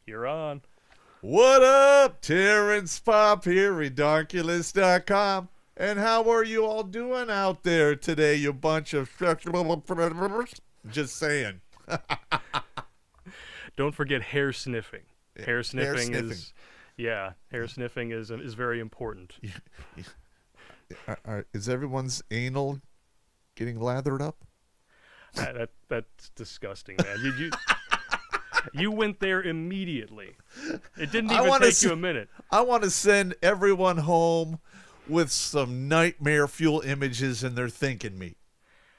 You're on. What up, Terrence Popp here, Redonkulas.com. And how are you all doing out there today, you bunch of... Just saying. Don't forget hair sniffing. Hair sniffing sniffing. hair sniffing is very important. Is everyone's anal getting lathered up? That's disgusting, man. You went there immediately. It didn't even take you a minute. I want to send everyone home with some nightmare fuel images and they're thanking me.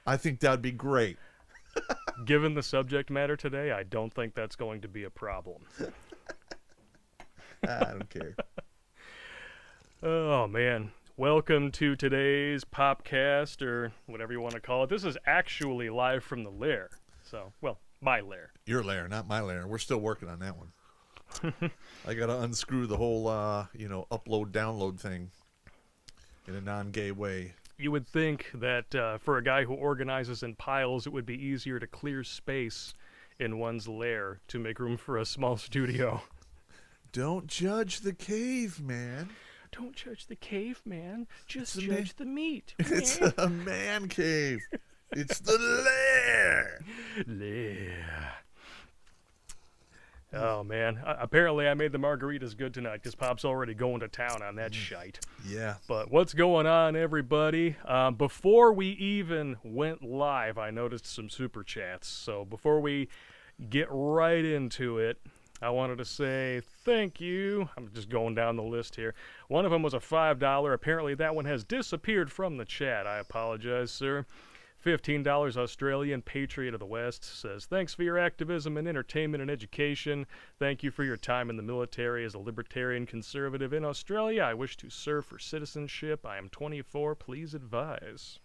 I think that'd be great. Given the subject matter today, I don't think that's going to be a problem. I don't care. Oh, man. Welcome to today's Popcast, or whatever you want to call it. This is actually live from the lair. So, well, my lair. Your lair, not my lair. We're still working on that one. I got to unscrew the whole, upload, download thing in a non-gay way. You would think that for a guy who organizes in piles, it would be easier to clear space in one's lair to make room for a small studio. Don't judge the cave, man. Don't judge the cave, man. Just judge the meat. It's a man cave. It's the lair. Lair. Oh, man. Apparently, I made the margaritas good tonight because Pop's already going to town on that shite. Yeah. But what's going on, everybody? Before we even went live, I noticed some super chats. So before we get right into it, I wanted to say thank you. I'm just going down the list here. One of them was a $5. Apparently, that one has disappeared from the chat. I apologize, sir. $15 Australian Patriot of the West says, thanks for your activism in entertainment and education. Thank you for your time in the military as a libertarian conservative in Australia. I wish to serve for citizenship. I am 24. Please advise.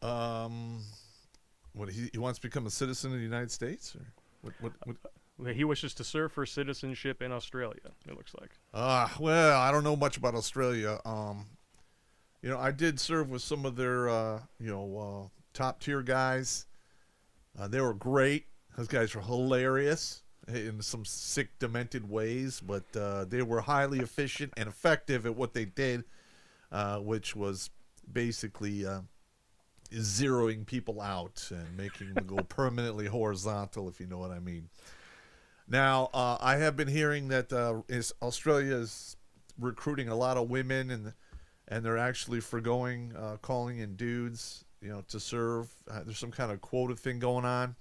What he wants to become a citizen of the United States, or what? He wishes to serve for citizenship in Australia, it looks like. Well, I don't know much about Australia. I did serve with some of their, top tier guys. They were great. Those guys were hilarious in some sick, demented ways, but they were highly efficient and effective at what they did, which was basically zeroing people out and making them go permanently horizontal, if you know what I mean. Now, I have been hearing that Australia is recruiting a lot of women, and they're actually forgoing calling in dudes, to serve. There's some kind of quota thing going on,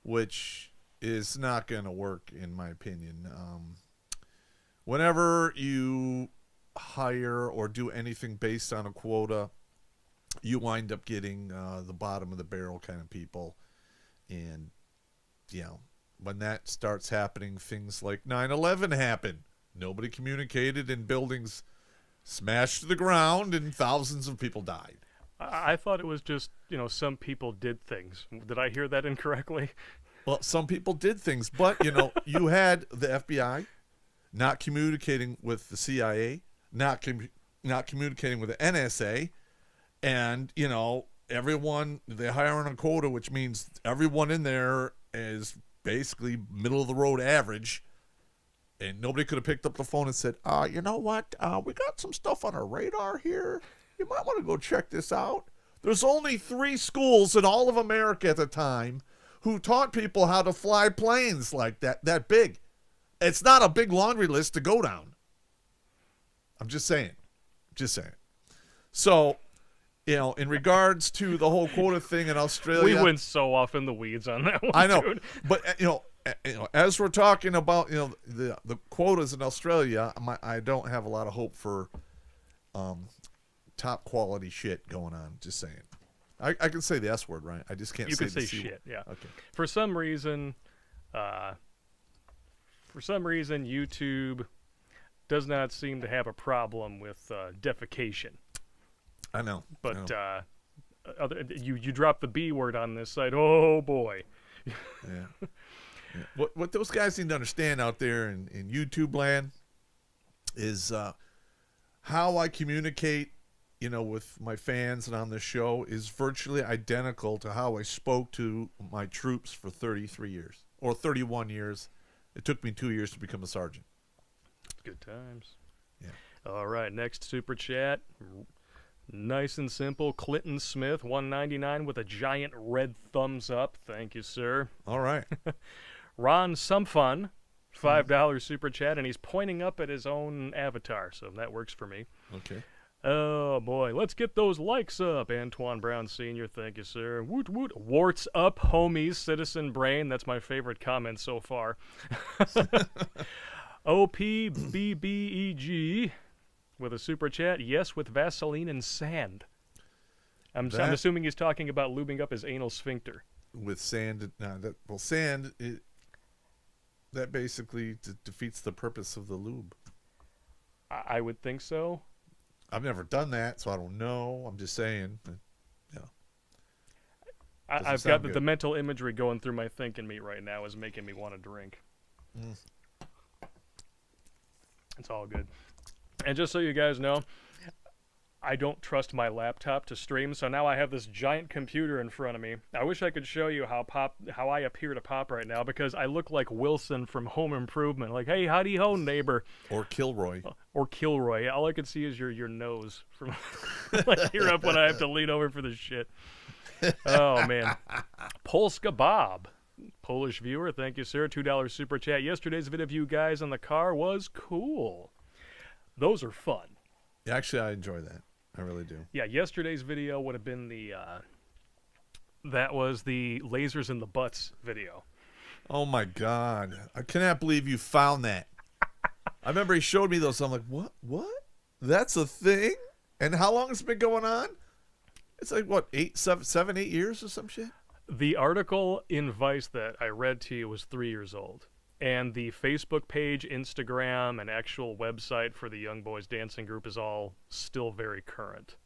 which is not going to work, in my opinion. Whenever you hire or do anything based on a quota, you wind up getting the bottom of the barrel kind of people. And, when that starts happening, things like 9/11 happen. Nobody communicated, and buildings smashed to the ground, and thousands of people died. I thought it was just, some people did things. Did I hear that incorrectly? Well, some people did things, but, you had the FBI not communicating with the CIA, not communicating with the NSA, and, everyone, they hire on a quota, which means everyone in there is basically middle-of-the-road average. And nobody could have picked up the phone and said, you know what? We got some stuff on our radar here. You might want to go check this out. There's only 3 schools in all of America at the time who taught people how to fly planes like that big. It's not a big laundry list to go down. I'm just saying. So, in regards to the whole quota thing in Australia. We went so off in the weeds on that one, I know. dude. But, as we're talking about, the quotas in Australia, I don't have a lot of hope for top quality shit going on. Just saying. I can say the S word, right? I just can't say the C word. You can say shit, yeah. Okay. For some reason, YouTube does not seem to have a problem with defecation. I know. But you drop the B word on this site. Oh, boy. Yeah. What those guys need to understand out there in YouTube land is how I communicate, with my fans and on the show is virtually identical to how I spoke to my troops for 33 years. or 31 years. It took me 2 years to become a sergeant. Good times. Yeah. All right, next super chat. Nice and simple. Clinton Smith, 199 with a giant red thumbs up. Thank you, sir. All right. Ron Sumfun, $5 super chat, and he's pointing up at his own avatar, so that works for me. Okay. Oh, boy. Let's get those likes up. Antoine Brown Sr., thank you, sir. Woot woot. Warts up, homies, Citizen Brain. That's my favorite comment so far. OPBBEG with a super chat. Yes, with Vaseline and sand. I'm assuming he's talking about lubing up his anal sphincter. With sand. Sand, that basically defeats the purpose of the lube. I would think so. I've never done that, so I don't know. I'm just saying. I've got the mental imagery going through my thinking meat right now is making me want to drink. It's all good. And just so you guys know, I don't trust my laptop to stream, so now I have this giant computer in front of me. I wish I could show you how I appear to Popp right now, because I look like Wilson from Home Improvement. Like, hey, howdy ho, neighbor. Or Kilroy. Or Kilroy. All I can see is your nose from like here up when I have to lean over for this shit. Oh, man. Polska Bob. Polish viewer, thank you, sir. $2 super chat. Yesterday's video of you guys in the car was cool. Those are fun. Actually, I enjoy that. I really do. Yeah, yesterday's video would have been that was the lasers in the butts video. Oh, my God. I cannot believe you found that. I remember he showed me those. I'm like, what? What? That's a thing? And how long has it been going on? It's like, what, 7, 8 years or some shit? The article in Vice that I read to you was 3 years old. And the Facebook page, Instagram, and actual website for the Young Boys Dancing Group is all still very current.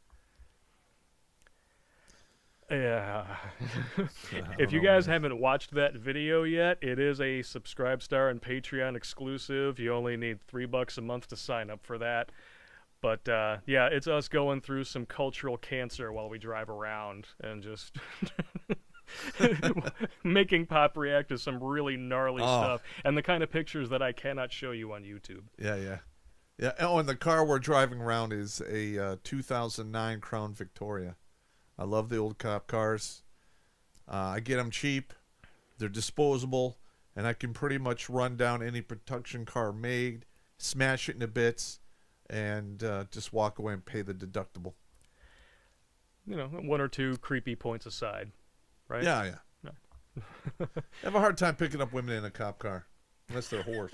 Yeah. If you guys haven't watched that video yet, it is a Subscribe Star and Patreon exclusive. You only need $3 a month to sign up for that. But, yeah, it's us going through some cultural cancer while we drive around and just making Popp react to some really gnarly stuff. And the kind of pictures that I cannot show you on YouTube. Yeah. Oh, and the car we're driving around is a 2009 Crown Victoria. I love the old cop cars. I get them cheap. They're disposable. And I can pretty much run down any production car made, smash it into bits, and just walk away and pay the deductible. You know, 1 or 2 creepy points aside, right? Yeah. I have a hard time picking up women in a cop car, unless they're whores.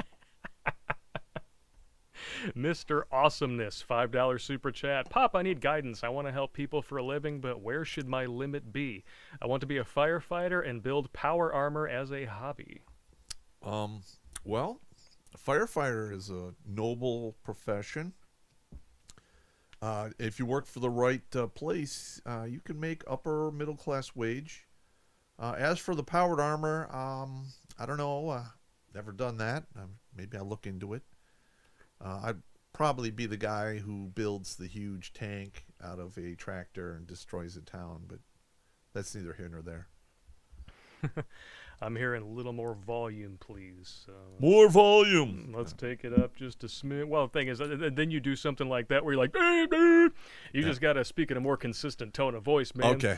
Mr. Awesomeness, $5 super chat. Popp, I need guidance. I want to help people for a living, but where should my limit be? I want to be a firefighter and build power armor as a hobby. Well, a firefighter is a noble profession. If you work for the right place, you can make upper middle class wage. As for the powered armor, I don't know. Never done that. Maybe I'll look into it. I'd probably be the guy who builds the huge tank out of a tractor and destroys a town, but that's neither here nor there. I'm hearing a little more volume, please. More volume! Let's take it up just a smidge. Well, the thing is, then you do something like that where you're like, you just got to speak in a more consistent tone of voice, man. Okay.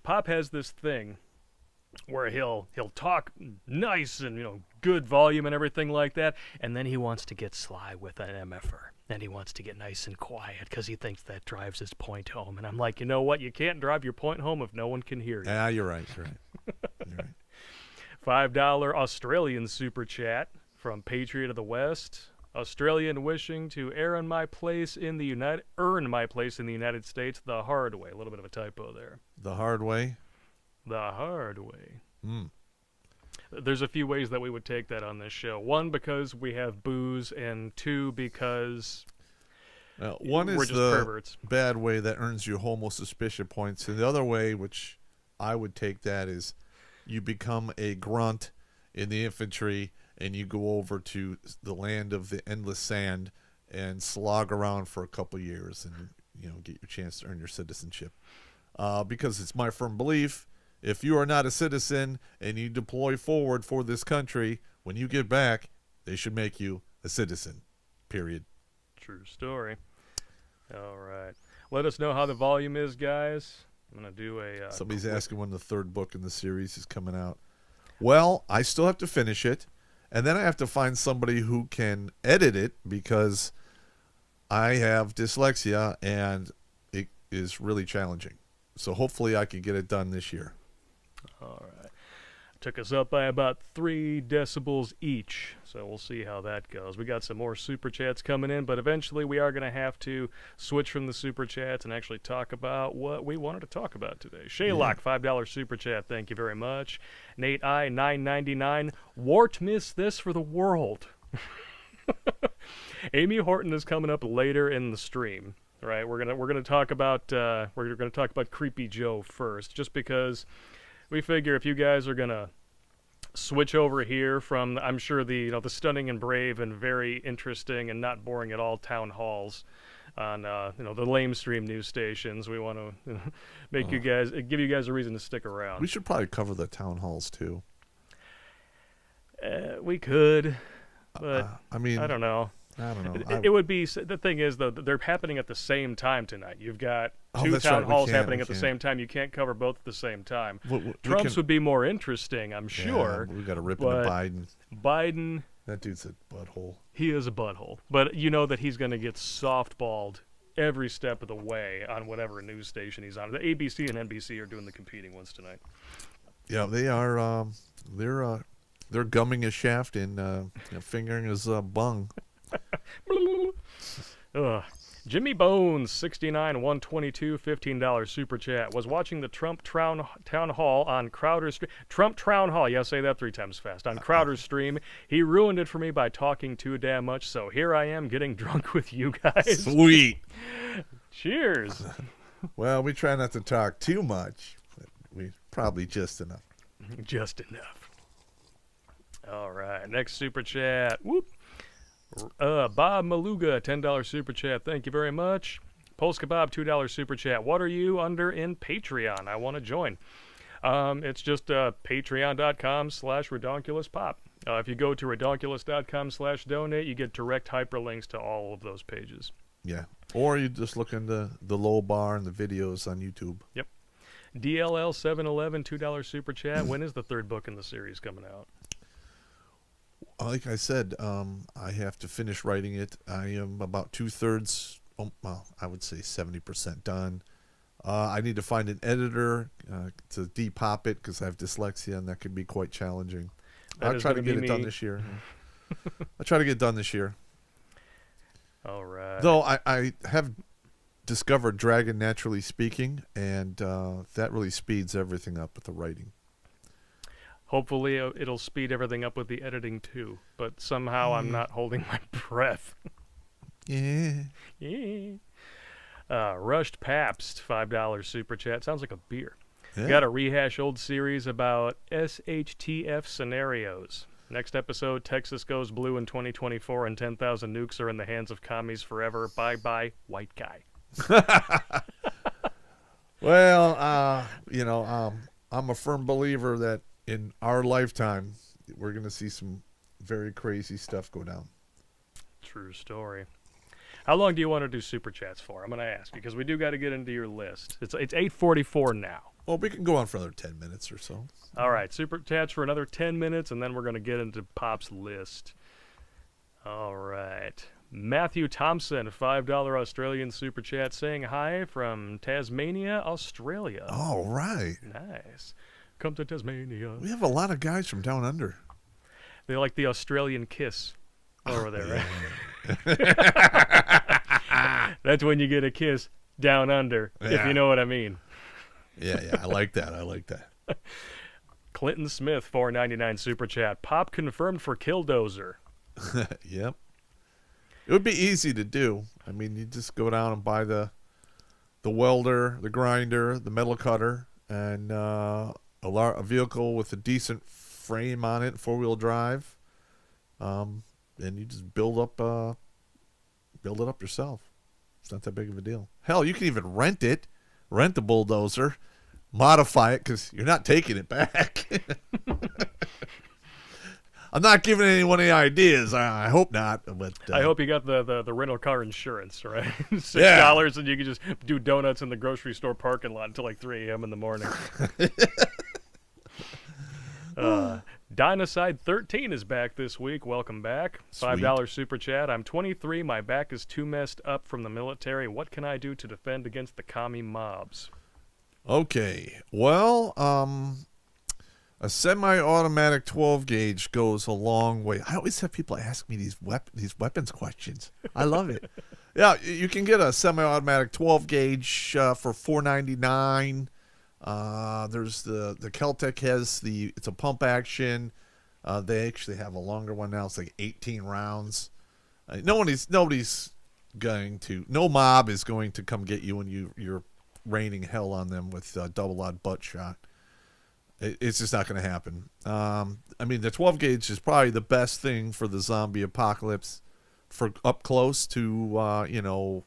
Popp has this thing where he'll talk nice and, you know, good volume and everything like that, and then he wants to get sly with an MFR. And he wants to get nice and quiet because he thinks that drives his point home. And I'm like, you know what? You can't drive your point home if no one can hear you. Yeah, you're right. You're right. $5 Australian super chat from Patriot of the West. Australian wishing to earn my place in the United States the hard way. A little bit of a typo there. The hard way? The hard way. There's a few ways that we would take that on this show. 1, because we have booze, and 2, because one is we're just the perverts. Bad way that earns you homo suspicion points, and the other way, which I would take that, is you become a grunt in the infantry, and you go over to the land of the endless sand and slog around for a couple years, and get your chance to earn your citizenship. Because it's my firm belief, if you are not a citizen and you deploy forward for this country, when you get back, they should make you a citizen. Period. True story. All right. Let us know how the volume is, guys. I'm going to do a... Somebody's asking when the third book in the series is coming out. Well, I still have to finish it, and then I have to find somebody who can edit it because I have dyslexia, and it is really challenging. So hopefully I can get it done this year. All right. Took us up by about 3 decibels each, so we'll see how that goes. We got some more super chats coming in, but eventually we are going to have to switch from the super chats and actually talk about what we wanted to talk about today. Shaylock, $5 super chat, thank you very much. Nate I, $9.99. Wart miss this for the world. Amy Horton is coming up later in the stream. Right, we're gonna talk about Creepy Joe first, just because we figure if you guys are gonna switch over here from, I'm sure the stunning and brave and very interesting and not boring at all town halls on the lamestream news stations, we want to give you guys a reason to stick around. We should probably cover the town halls too. We could, but I don't know. It would be, the thing is, though, they're happening at the same time tonight. You've got two town halls happening at the same time. You can't cover both at the same time. Trump's would be more interesting, I'm sure. We got to rip into Biden. Biden. That dude's a butthole. He is a butthole. But you know that he's going to get softballed every step of the way on whatever news station he's on. The ABC and NBC are doing the competing ones tonight. Yeah, they are. They're gumming his shaft and fingering his bung. Jimmy Bones, 69, 122, $15 super chat. Was watching the Trump town hall on Crowder's stream. Trump town hall, yeah, say that 3 times fast. On Crowder's stream. He ruined it for me by talking too damn much, so here I am getting drunk with you guys. Sweet. Cheers. Well, we try not to talk too much. But we probably just enough. Just enough. All right, next super chat. Whoop. Bob Maluga, $10 super chat. Thank you very much. Polska Bob, $2 super chat. What are you under in Patreon? I want to join. It's just patreon.com/RedonkulaSpop. If you go to redonkulas.com/donate, you get direct hyperlinks to all of those pages. Yeah. Or you just look in the low bar and the videos on YouTube. Yep. DLL711, $2 super chat. When is the third book in the series coming out? Like I said, I have to finish writing it. I am about 2/3, I would say 70% done. I need to find an editor to depop it because I have dyslexia, and that can be quite challenging. I'll try to get it done this year. I'll try to get it done this year. All right. Though I have discovered Dragon Naturally Speaking, and that really speeds everything up with the writing. Hopefully it'll speed everything up with the editing too, but somehow I'm not holding my breath. Yeah. Rushed Pabst, $5 super chat. Sounds like a beer. Yeah. Got to rehash old series about SHTF scenarios. Next episode, Texas goes blue in 2024 and 10,000 nukes are in the hands of commies forever. Bye-bye, white guy. Well, I'm a firm believer that in our lifetime, we're going to see some very crazy stuff go down. True story. How long do you want to do super chats for? I'm going to ask because we do got to get into your list. It's 8:44 now. Well, we can go on for another 10 minutes or so. All right, super chats for another 10 minutes, and then we're going to get into Pop's list. All right. Matthew Thompson, $5 Australian super chat, saying hi from Tasmania, Australia. All right. Nice. Come to Tasmania. We have a lot of guys from down under. They like the Australian kiss over there, right? That's when you get a kiss down under, if you know what I mean. Yeah, I like that. Clinton Smith, $4.99 super chat. Pop confirmed for Killdozer. Yep. It would be easy to do. I mean, you just go down and buy the welder, the grinder, the metal cutter, and a vehicle with a decent frame on it, 4-wheel drive, and you just build it up yourself. It's not that big of a deal. Hell, you can even rent the bulldozer. modify it because you're not taking it back. I'm not giving anyone any ideas. I hope not. But I hope you got the rental car insurance, right? $6 and you can just do donuts in the grocery store parking lot until like 3 a.m. in the morning. Dynaside 13 is back this week. Welcome back. $5 super chat. I'm 23. My back is too messed up from the military. What can I do to defend against the commie mobs? Okay. Well, a semi-automatic 12 gauge goes a long way. I always have people ask me these weapons questions. I love it. Yeah, you can get a semi-automatic 12 gauge for $4.99. There's the Keltec has it's a pump action. They actually have a longer one now. It's like 18 rounds. No mob is going to come get you when you're raining hell on them with double odd butt shot. It's just not going to happen. I mean, the 12 gauge is probably the best thing for the zombie apocalypse for up close to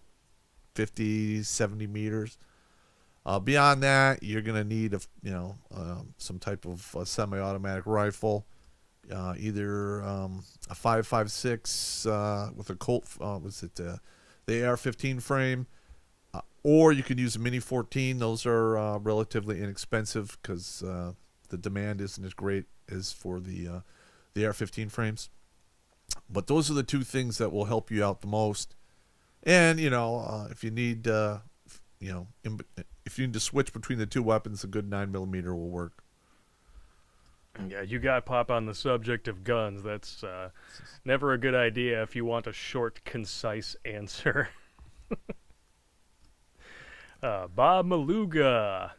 50, 70 meters. Beyond that, you're going to need some type of semi-automatic rifle, either a 5.56 with a Colt. The AR-15 frame, or you could use a Mini 14. Those are relatively inexpensive because the demand isn't as great as for the AR-15 frames. But those are the two things that will help you out the most. And if you need if you need to switch between the two weapons, a good 9mm will work. Yeah, you got Popp on the subject of guns. That's never a good idea if you want a short, concise answer. Bob Maluga.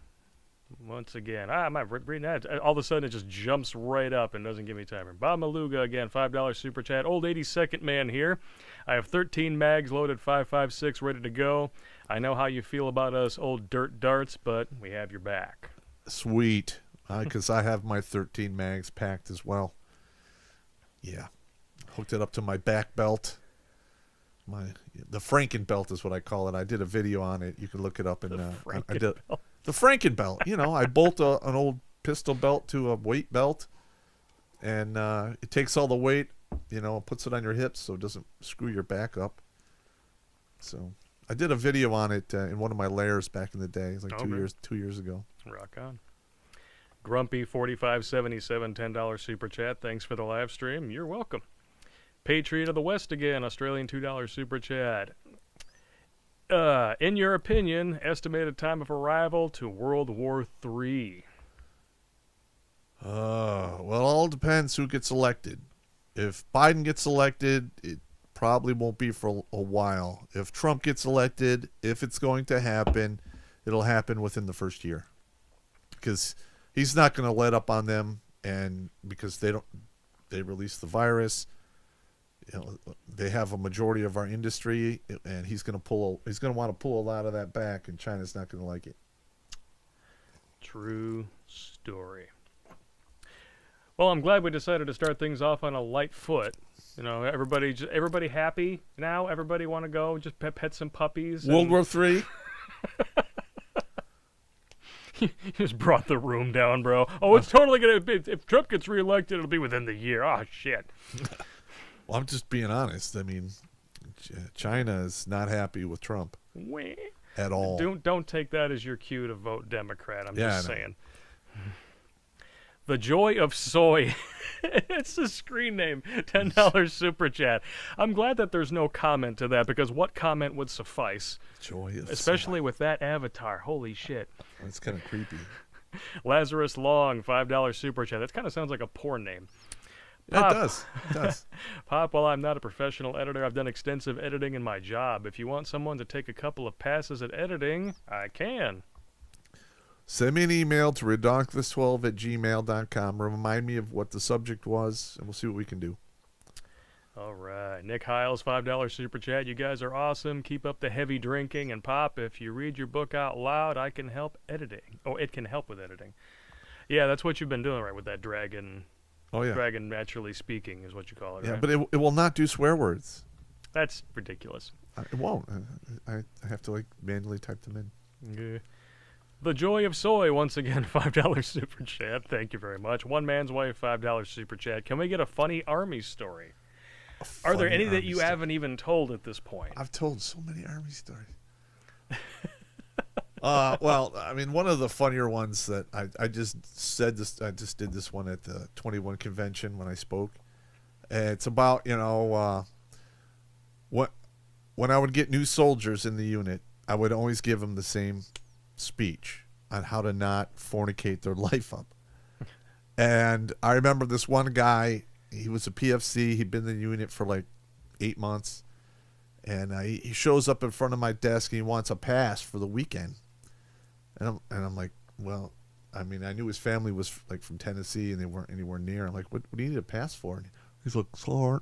Once again, I'm not reading that. All of a sudden, it just jumps right up and doesn't give me time. Bob Maluga, again, $5 super chat. Old 82nd man here. I have 13 mags loaded, 5.56 ready to go. I know how you feel about us old dirt darts, but we have your back. Sweet. Because I have my 13 mags packed as well. Yeah. Hooked it up to my back belt. The Franken belt is what I call it. I did a video on it. You can look it up. The Franken belt. I bolt an old pistol belt to a weight belt, and it takes all the weight, puts it on your hips so it doesn't screw your back up. So I did a video on it in one of my lairs back in the day. It's like 2 years ago. Rock on. Grumpy 4577 $10 super chat. Thanks for the live stream. You're welcome. Patriot of the West again, Australian $2 super chat. In your opinion, estimated time of arrival to World War III? Well, it all depends who gets elected. If Biden gets elected, it probably won't be for a while. If Trump gets elected, if it's going to happen, it'll happen within the first year. Because he's not going to let up on them, and because they release the virus. They have a majority of our industry, and he's going to want to pull a lot of that back, and China's not going to like it. True story. Well, I'm glad we decided to start things off on a light foot. Everybody happy now. Everybody want to go just pet some puppies. World War III. You just brought the room down, bro. Oh, it's totally gonna. If Trump gets reelected, it'll be within the year. Oh shit. Well, I'm just being honest. I mean, China is not happy with Trump at all. Don't take that as your cue to vote Democrat. I'm just saying. The Joy of Soy. It's the screen name. $10 super chat. I'm glad that there's no comment to that, because what comment would suffice? Joy of Especially Soy. with that avatar. Holy shit. That's kind of creepy. Lazarus Long, $5 super chat. That kind of sounds like a porn name. Yeah, it does. It does. Popp, while I'm not a professional editor, I've done extensive editing in my job. If you want someone to take a couple of passes at editing, I can. Send me an email to redonkulas12@gmail.com. Remind me of what the subject was, and we'll see what we can do. All right. Nick Hiles, $5 super chat. You guys are awesome. Keep up the heavy drinking. And Popp, if you read your book out loud, I can help editing. Oh, it can help with editing. Yeah, that's what you've been doing, right, with that dragon. Oh, yeah. Dragon naturally speaking is what you call it, Yeah, right? but it will not do swear words. That's ridiculous. It won't. I have to manually type them in. Yeah. The Joy of Soy, once again, $5 super chat. Thank you very much. One Man's Wife, $5 super chat. Can we get a funny Army story? Are there any that you haven't even told at this point? I've told so many Army stories. Well, I mean, one of the funnier ones that I just said this, I just did this one at the 21 convention when I spoke. It's about, when I would get new soldiers in the unit, I would always give them the same speech on how to not fornicate their life up. And I remember this one guy, he was a PFC, he'd been in the unit for like 8 months, and he shows up in front of my desk and he wants a pass for the weekend. And I'm like, well, I mean, I knew his family was like from Tennessee and they weren't anywhere near. I'm like, what do you need a pass for? And he's like, "Sir,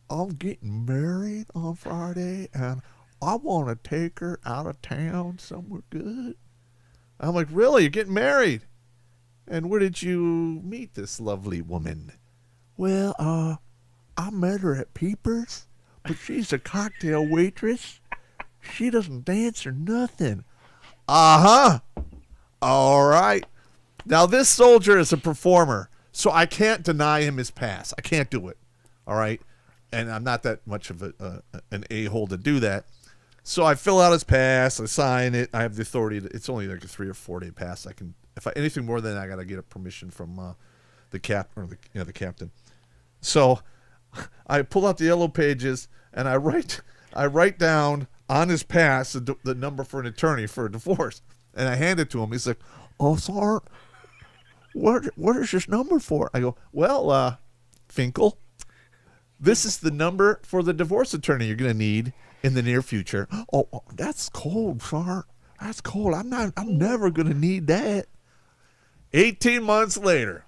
I'm getting married on Friday and I want to take her out of town somewhere good." I'm like, "Really? You're getting married? And where did you meet this lovely woman?" "Well, I met her at Peepers, but she's a cocktail waitress. She doesn't dance or nothing." "Uh-huh. All right." Now, this soldier is a performer, so I can't deny him his pass. I can't do it. All right? And I'm not that much of an a-hole to do that. So I fill out his pass, I sign it. I have the authority. It's only like a 3 or 4 day pass. I can, if anything more than that, I got to get a permission from the the captain. So I pull out the yellow pages and I write down on his pass the number for an attorney for a divorce, and I hand it to him. He's like, "Oh, sir, what is this number for?" I go, "Well, Finkel, this is the number for the divorce attorney you're going to need in the near future." Oh, that's cold, sir. That's cold. I'm never going to need that." 18 months later,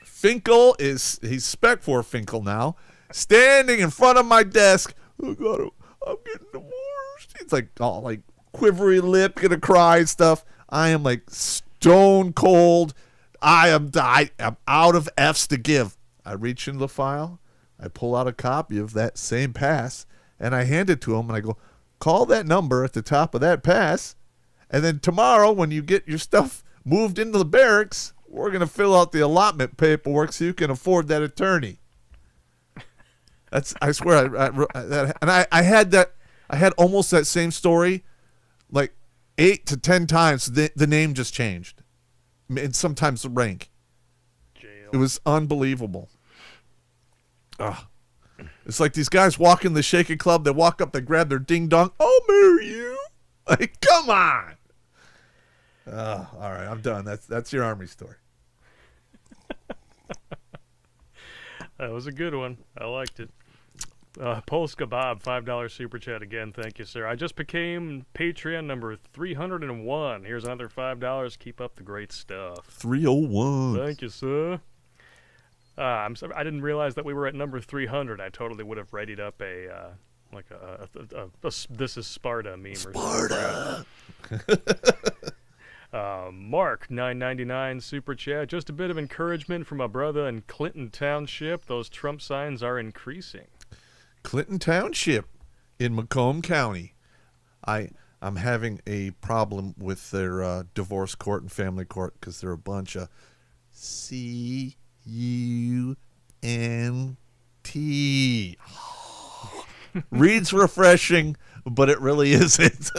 Finkel he's Spec 4 Finkel now, standing in front of my desk. I'm getting divorced. It's like all like quivery lip, gonna cry and stuff. I am like stone cold. I'm out of F's to give. I reach into the file. I pull out a copy of that same pass, and I hand it to him, and I go, "Call that number at the top of that pass, and then tomorrow when you get your stuff moved into the barracks, we're going to fill out the allotment paperwork so you can afford that attorney." I swear, I had almost that same story like 8 to 10 times. The name just changed, and sometimes the rank. Jail. It was unbelievable. It's like these guys walk in the shaking club. They walk up, they grab their ding dong. "I'll marry you." Like, come on. All right, I'm done. That's your Army story. That was a good one. I liked it. Polska Bob, $5 super chat again. Thank you, sir. I just became Patreon number 301. Here's another $5. Keep up the great stuff. 301. Thank you, sir. I'm sorry, I didn't realize that we were at number 300. I totally would have readied up a "This is Sparta" meme. Sparta. Mark, $9.99 super chat. Just a bit of encouragement from my brother in Clinton Township. Those Trump signs are increasing. Clinton Township in Macomb County. I'm having a problem with their divorce court and family court because they're a bunch of CUNT. Reads refreshing, but it really isn't.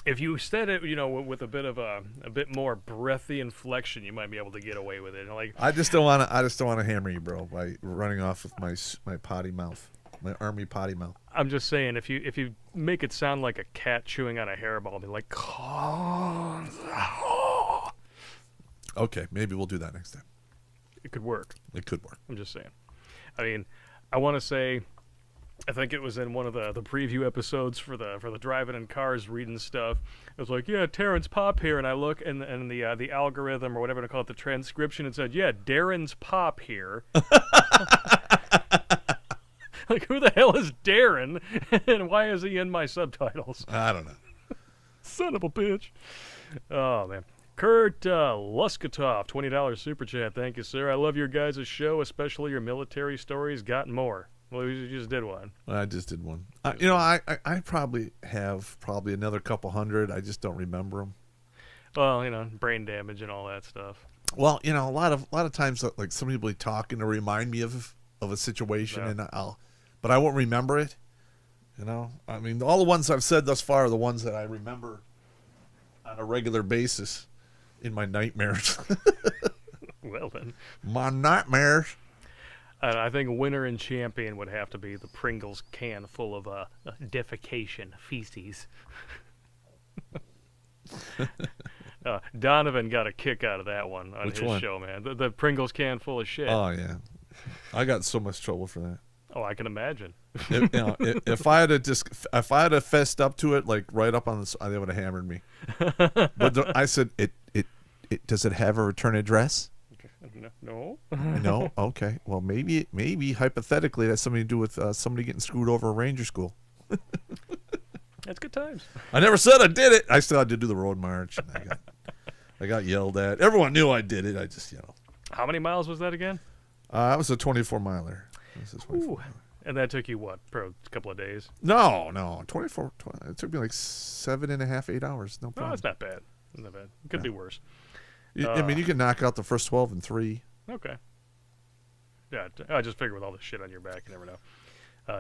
If you said it, with a bit more breathy inflection, you might be able to get away with it. Like, I just don't want to hammer you, bro, by running off with my potty mouth, my Army potty mouth. I'm just saying, if you make it sound like a cat chewing on a hairball, be like, okay, maybe we'll do that next time. It could work. It could work. I'm just saying. I mean, I want to say, I think it was in one of the preview episodes for the driving in cars reading stuff. It was like, "Yeah, Terrence Popp here," and I look and the algorithm or whatever to call it, the transcription, it said, "Yeah, Darren's Popp here." Like, who the hell is Darren, and why is he in my subtitles? I don't know. Son of a bitch. Oh man. Kurt Luskatov, $20 super chat. Thank you, sir. I love your guys' show, especially your military stories. Got more. Well, you just did one. I just did one. I probably have another couple hundred. I just don't remember them. Well, brain damage and all that stuff. Well, a lot of times, like somebody will be talking to remind me of a situation, and but I won't remember it. I mean, all the ones I've said thus far are the ones that I remember on a regular basis in my nightmares. Well then, my nightmares. I think winner and champion would have to be the Pringles can full of defecation, feces. Donovan got a kick out of that one on his show, man. The Pringles can full of shit. Oh yeah, I got so much trouble for that. Oh, I can imagine. If I had fessed up to it, like right up on the, they would have hammered me. But I said, it does it have a return address? No. No. Okay. Well, maybe hypothetically that's something to do with somebody getting screwed over at Ranger School. That's good times. I never said I did it. I still had to do the road march. I got yelled at. Everyone knew I did it. I just, How many miles was that again? That was a 24-miler. Ooh. And that took you what? Probably a couple of days? No. 24. It took me like 7.5, 8 hours. No problem. Oh, that's not bad. Not bad. It could be worse. I mean, you can knock out the first 12 in 3. Okay. Yeah, I just figured with all this shit on your back, you never know.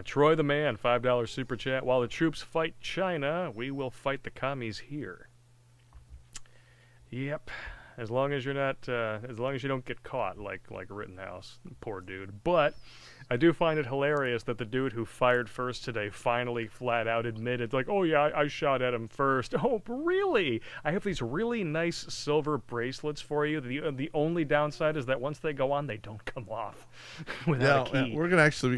Troy the Man, $5 super chat. While the troops fight China, we will fight the commies here. Yep. As long as you're not, as long as you don't get caught like Rittenhouse, poor dude. But I do find it hilarious that the dude who fired first today finally flat out admitted, like, oh yeah, I shot at him first. Oh, really? I have these really nice silver bracelets for you. The only downside is that once they go on, they don't come off without a key. We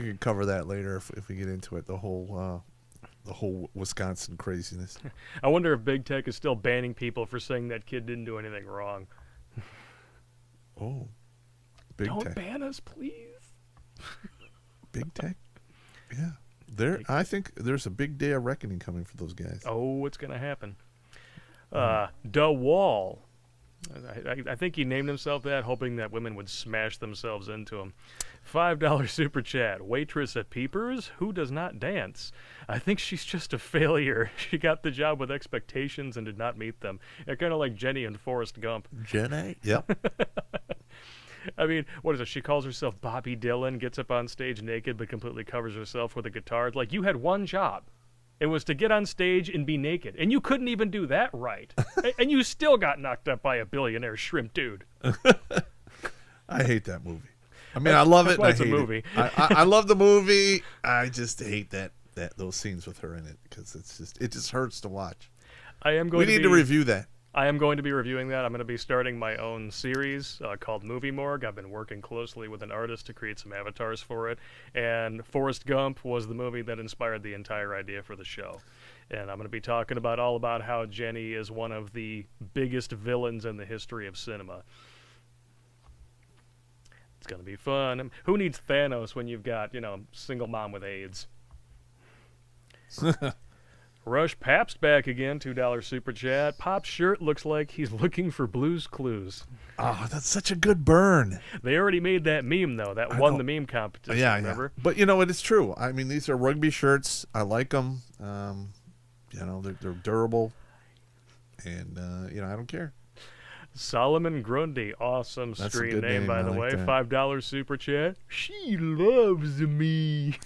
can cover that later if we get into it. The whole Wisconsin craziness. I wonder if Big Tech is still banning people for saying that kid didn't do anything wrong. Oh, Big Tech. Don't ban us, please. Big Tech? Yeah. I think there's a big day of reckoning coming for those guys. Oh, it's going to happen. Da Wall. I think he named himself that, hoping that women would smash themselves into him. $5 super chat. Waitress at Peepers? Who does not dance? I think she's just a failure. She got the job with expectations and did not meet them. Kind of like Jenny and Forrest Gump. Jenny? Yep. I mean, what is it? She calls herself Bobby Dylan, gets up on stage naked, but completely covers herself with a guitar. It's like, you had one job. It was to get on stage and be naked. And you couldn't even do that right. And you still got knocked up by a billionaire shrimp dude. I hate that movie. I mean, I love it. It's a movie. I love the movie. I just hate those scenes with her in it because it just hurts to watch. We need to review that. I am going to be reviewing that. I'm going to be starting my own series called Movie Morgue. I've been working closely with an artist to create some avatars for it. And Forrest Gump was the movie that inspired the entire idea for the show. And I'm going to be talking all about how Jenny is one of the biggest villains in the history of cinema. It's going to be fun. Who needs Thanos when you've got, single mom with AIDS? Rush Pabst back again, $2 super chat. Pop's shirt looks like he's looking for Blue's Clues. Oh, that's such a good burn. They already made that meme, though. That won the meme competition, remember? Yeah. But, it is true. I mean, these are rugby shirts. I like them. They're durable. And, I don't care. Solomon Grundy, awesome That's screen name, by the way. That. $5 super chat. She loves me.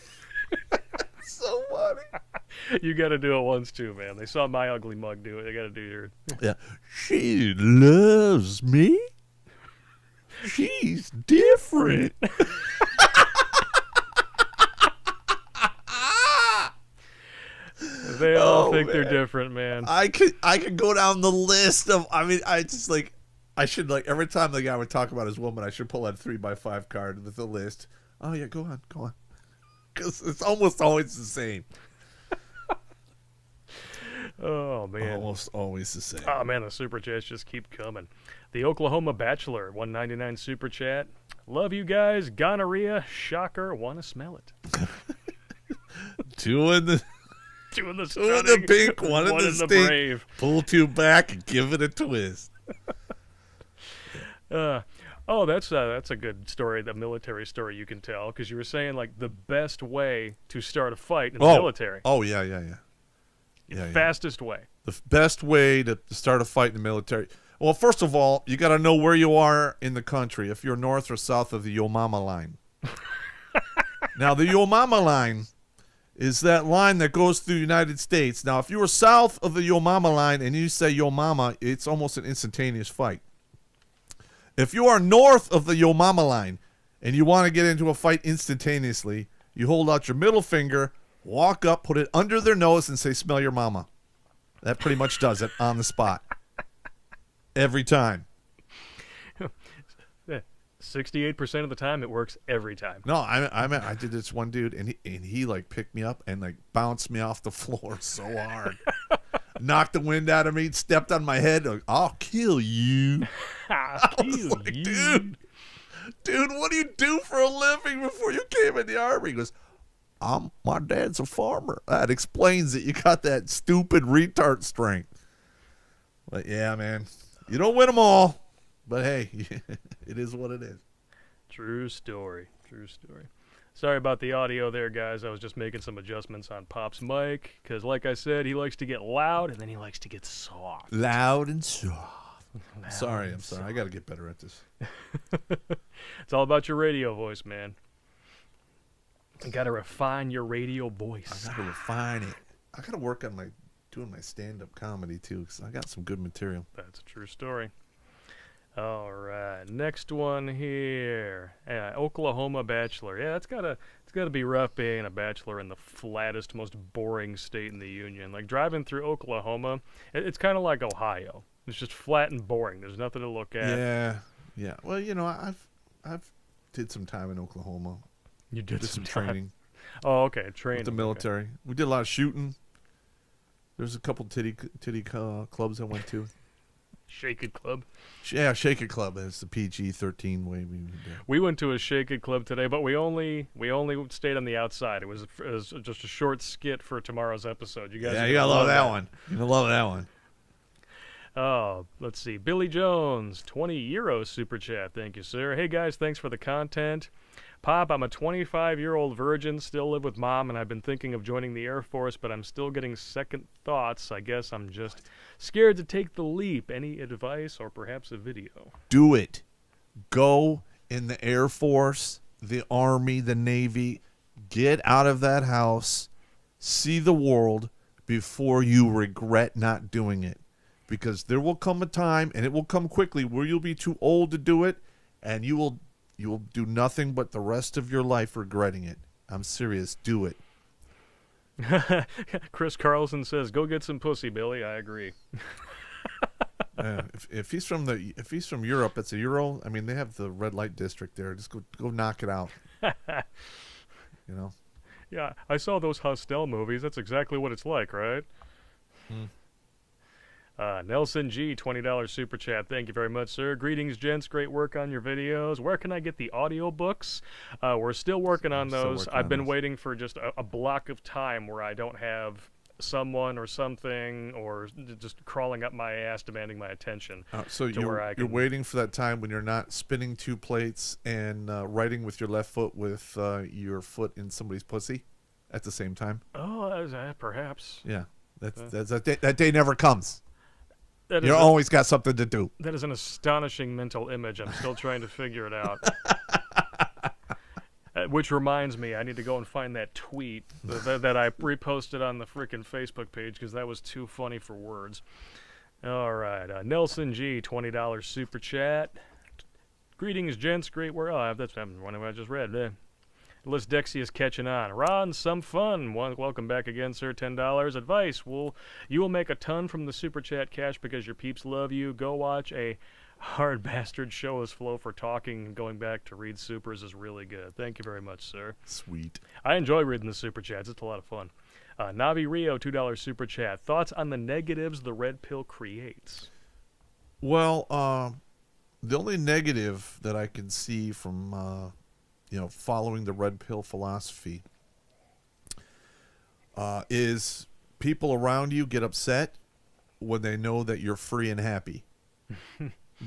So funny. You got to do it once too, man. They saw my ugly mug do it. They got to do your. Yeah. She loves me. She's different. They all think they're different, man. I could go down the list of. I mean, I should every time the guy would talk about his woman, I should pull out a 3x5 card with the list. Oh yeah, go on. Because it's almost always the same. Oh, man. Almost always the same. Oh, man, the super chats just keep coming. The Oklahoma Bachelor, $1.99 super chat. Love you guys. Gonorrhea. Shocker. Want to smell it. Two in the pink, one in the stink. Brave. Pull two back and give it a twist. Oh, that's a good story, the military story you can tell, because you were saying like the best way to start a fight in the military. Oh, yeah. Fastest way. The best way to start a fight in the military. Well, first of all, you got to know where you are in the country, if you're north or south of the Yo Mama line. Now, the Yo Mama line is that line that goes through the United States. Now, if you were south of the Yo Mama line and you say Yo Mama, it's almost an instantaneous fight. If you are north of the Yo Mama line and you want to get into a fight instantaneously, you hold out your middle finger, walk up, put it under their nose, and say, "Smell your mama." That pretty much does it on the spot. Every time. 68% of the time, it works every time. No, I did this one dude, and he like picked me up and like bounced me off the floor so hard, knocked the wind out of me, stepped on my head. Like, "I'll kill you." I'll kill like, you. Dude, what do you do for a living before you came in the Army? He goes, my dad's a farmer. That explains it. You got that stupid retard strength. But yeah, man, you don't win them all. But hey, it is what it is. True story. True story. Sorry about the audio there, guys. I was just making some adjustments on Pop's mic because, like I said, he likes to get loud and then he likes to get soft. Loud and soft. Loud Sorry. and soft. I got to get better at this. It's all about your radio voice, man. You got to refine your radio voice. I got to refine it. I got to work on doing my stand-up comedy, too, because I got some good material. That's a true story. All right, next one here. Oklahoma bachelor. Yeah, it's gotta be rough being a bachelor in the flattest, most boring state in the union. Like driving through Oklahoma, it's kind of like Ohio. It's just flat and boring. There's nothing to look at. Yeah. Well, I've did some time in Oklahoma. You did some time. training. Oh, okay, training. With the military. Okay. We did a lot of shooting. There's a couple titty clubs I went to. Shake It Club. Yeah, Shake It Club. It's the PG-13 way we do. We went to a Shake It Club today, but we only stayed on the outside. It was just a short skit for tomorrow's episode. You guys, you gotta love that one. You gotta love that one. Oh, let's see. Billy Jones, 20 euro super chat. Thank you, sir. Hey guys, thanks for the content. Pop, I'm a 25-year-old virgin, still live with mom, and I've been thinking of joining the Air Force, but I'm still getting second thoughts. I guess I'm just scared to take the leap. Any advice or perhaps a video? Do it. Go in the Air Force, the Army, the Navy. Get out of that house. See the world before you regret not doing it. Because there will come a time, and it will come quickly, where you'll be too old to do it, and you will do nothing but the rest of your life regretting it. I'm serious. Do it. Chris Carlson says, "Go get some pussy, Billy." I agree. If he's from Europe, it's a Euro. I mean, they have the red light district there. Just go knock it out. Yeah, I saw those Hostel movies. That's exactly what it's like, right? Nelson G, $20 super chat. Thank you very much, sir. Greetings, gents. Great work on your videos. Where can I get the audiobooks? We're still working on those. I've been waiting for just a block of time where I don't have someone or something or just crawling up my ass demanding my attention. So you're waiting for that time when you're not spinning two plates and writing with your left foot with your foot in somebody's pussy at the same time? Oh, perhaps. Yeah. That day never comes. You always got something to do. That is an astonishing mental image. I'm still trying to figure it out. Which reminds me, I need to go and find that tweet that I reposted on the frickin' Facebook page because that was too funny for words. All right. Nelson G, $20 super chat. Greetings, gents. Great work. Oh, that's one I just read. Liz Dexy is catching on. Ron, some fun. Welcome back again, sir. $10 advice. You will make a ton from the super chat cash because your peeps love you. Go watch a hard bastard show as flow for talking and going back to read supers is really good. Thank you very much, sir. Sweet. I enjoy reading the super chats. It's a lot of fun. Navi Rio, $2 super chat. Thoughts on the negatives the red pill creates? Well, the only negative that I can see from following the red pill philosophy is people around you get upset when they know that you're free and happy.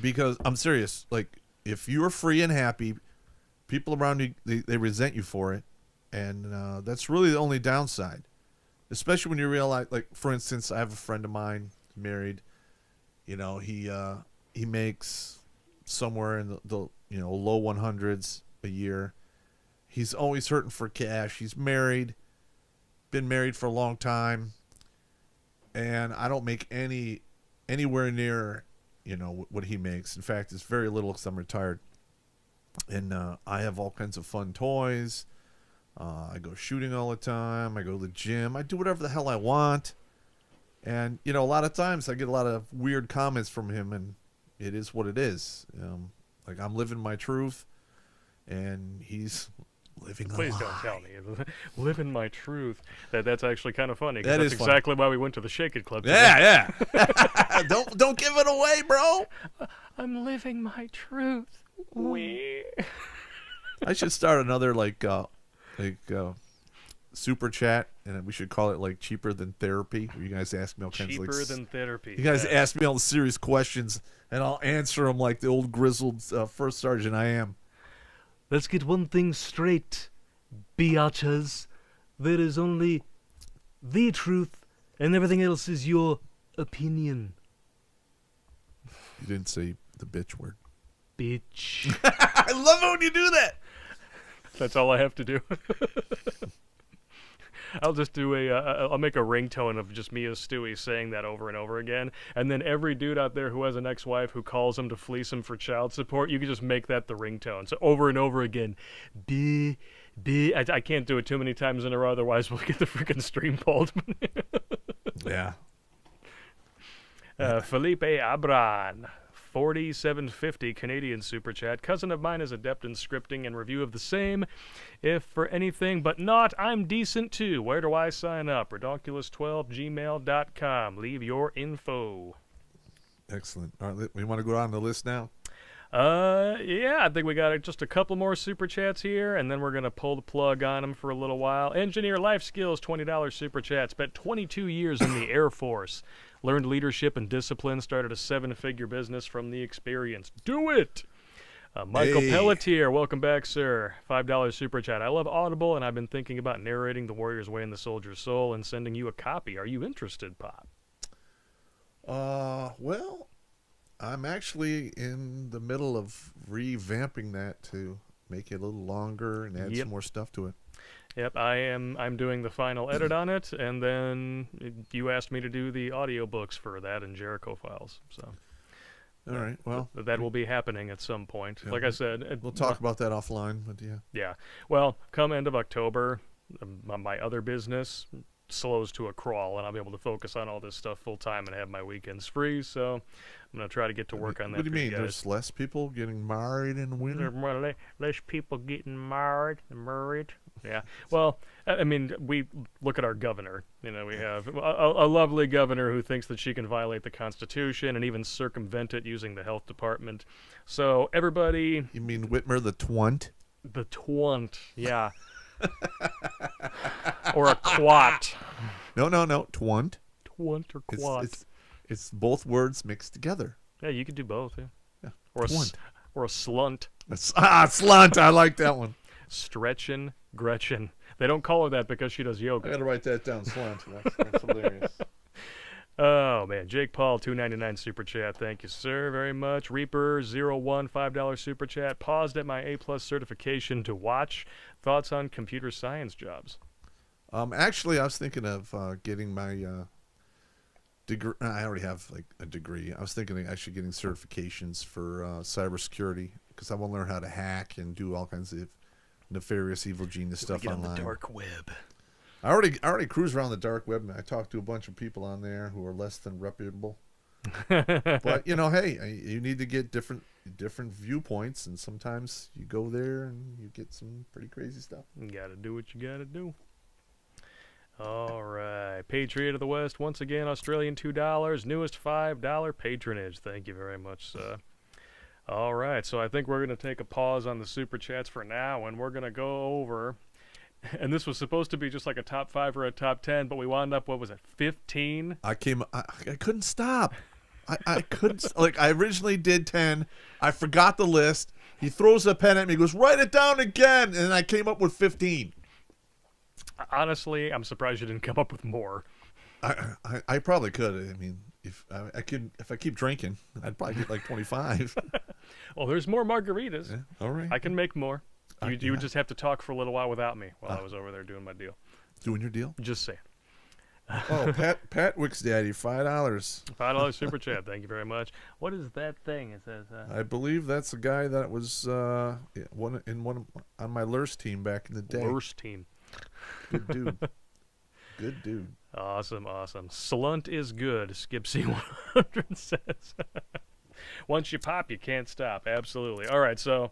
Because I'm serious, like if you're free and happy, people around you, they resent you for it. And that's really the only downside, especially when you realize, like, for instance, I have a friend of mine married. You know, he makes somewhere in the low 100s a year. He's always hurting for cash. He's married, been married for a long time, and I don't make anywhere near what he makes. In fact, it's very little because I'm retired, and I have all kinds of fun toys. I go shooting all the time. I go to the gym. I do whatever the hell I want. And, a lot of times I get a lot of weird comments from him, and it is what it is. Like, I'm living my truth, and he's living a Please lie. don't tell me. Living my truth. That's actually kind of funny. 'Cause That that's is funny. exactly why we went to the Shake It Club today. Yeah. Don't give it away, bro. I'm living my truth. Wee. I should start another, super chat, and we should call it, like, cheaper than therapy, where you guys ask me all kinds of, Cheaper than therapy. you guys ask me all the serious questions, and I'll answer them like the old grizzled first sergeant I am. Let's get one thing straight, biatches. There is only the truth, and everything else is your opinion. You didn't say the bitch word. Bitch. I love it when you do that. That's all I have to do. I'll just do I'll make a ringtone of just me as Stewie saying that over and over again. And then every dude out there who has an ex-wife who calls him to fleece him for child support, you can just make that the ringtone. So over and over again. I can't do it too many times in a row, otherwise we'll get the freaking stream pulled. Yeah. Felipe Abran. 4750 Canadian Super Chat. Cousin of mine is adept in scripting and review of the same. If for anything but not, I'm decent too. Where do I sign up? Redonkulas12gmail.com. Leave your info. Excellent. All right, we want to go down the list now? Yeah, I think we got just a couple more Super Chats here, and then we're going to pull the plug on them for a little while. Engineer Life Skills, $20 Super Chat. Spent 22 years in the Air Force. Learned leadership and discipline, started a 7-figure business from the experience. Do it! Michael Pelletier, welcome back, sir. $5 Super Chat. I love Audible, and I've been thinking about narrating The Warrior's Way and the Soldier's Soul and sending you a copy. Are you interested, Pop? Well, I'm actually in the middle of revamping that to make it a little longer and add some more stuff to it. Yep, I'm doing the final edit on it, and then you asked me to do the audiobooks for that in Jericho Files. So, all right, well, that will be happening at some point. Yeah, like I said, we'll talk about that offline. But yeah. Well, come end of October, my other business slows to a crawl, and I'll be able to focus on all this stuff full time and have my weekends free. So, I'm gonna try to get to work on that. What do you mean? guys. There's less people getting married in the winter? Less people getting married. Yeah. Well, I mean, we look at our governor. We have a lovely governor who thinks that she can violate the Constitution and even circumvent it using the health department. So everybody. You mean Whitmer the Twunt? The Twunt, yeah. Or a quat. No. Twunt. Twunt or quat. It's both words mixed together. Yeah, you could do both. Yeah. Or a slunt. Slunt. I like that one. Stretchin' Gretchen. They don't call her that because she does yoga. I gotta write that down. Slunt. That's hilarious. Oh man, Jake Paul, $2.99 Super Chat. Thank you, sir, very much. Reaper01, $5 Super Chat. Paused at my A+ certification to watch. Thoughts on computer science jobs? Actually, I was thinking of getting my degree. I already have a degree. I was thinking of actually getting certifications for cybersecurity because I want to learn how to hack and do all kinds of nefarious, evil genius stuff get online. on the dark web. I already cruise around the dark web, and I talked to a bunch of people on there who are less than reputable. But hey, you need to get different viewpoints, and sometimes you go there and you get some pretty crazy stuff. You gotta do what you gotta do. All right, Patriot of the West once again, Australian $2, newest $5 patronage. Thank you very much, sir. All right, so I think we're going to take a pause on the Super Chats for now, and we're going to go over, and this was supposed to be just like a top 5 or a top 10, but we wound up, 15? I couldn't stop. I couldn't, like, I originally did 10. I forgot the list. He throws a pen at me. He goes, write it down again. And I came up with 15. Honestly, I'm surprised you didn't come up with more. I probably could. I mean, if I keep drinking, I'd probably get like 25. Well, there's more margaritas. Yeah, all right. I can make more. You would just have to talk for a little while without me while I was over there doing my deal. Doing your deal? Just saying. Oh, Pat Wick's daddy, $5. $5 super chat. Thank you very much. What is that thing? It says. I believe that's the guy that was on my Lurst team back in the day. Worst team. Good dude. Good dude. Awesome. Slunt is good. Skip C100 says. Once you pop, you can't stop. Absolutely. All right, so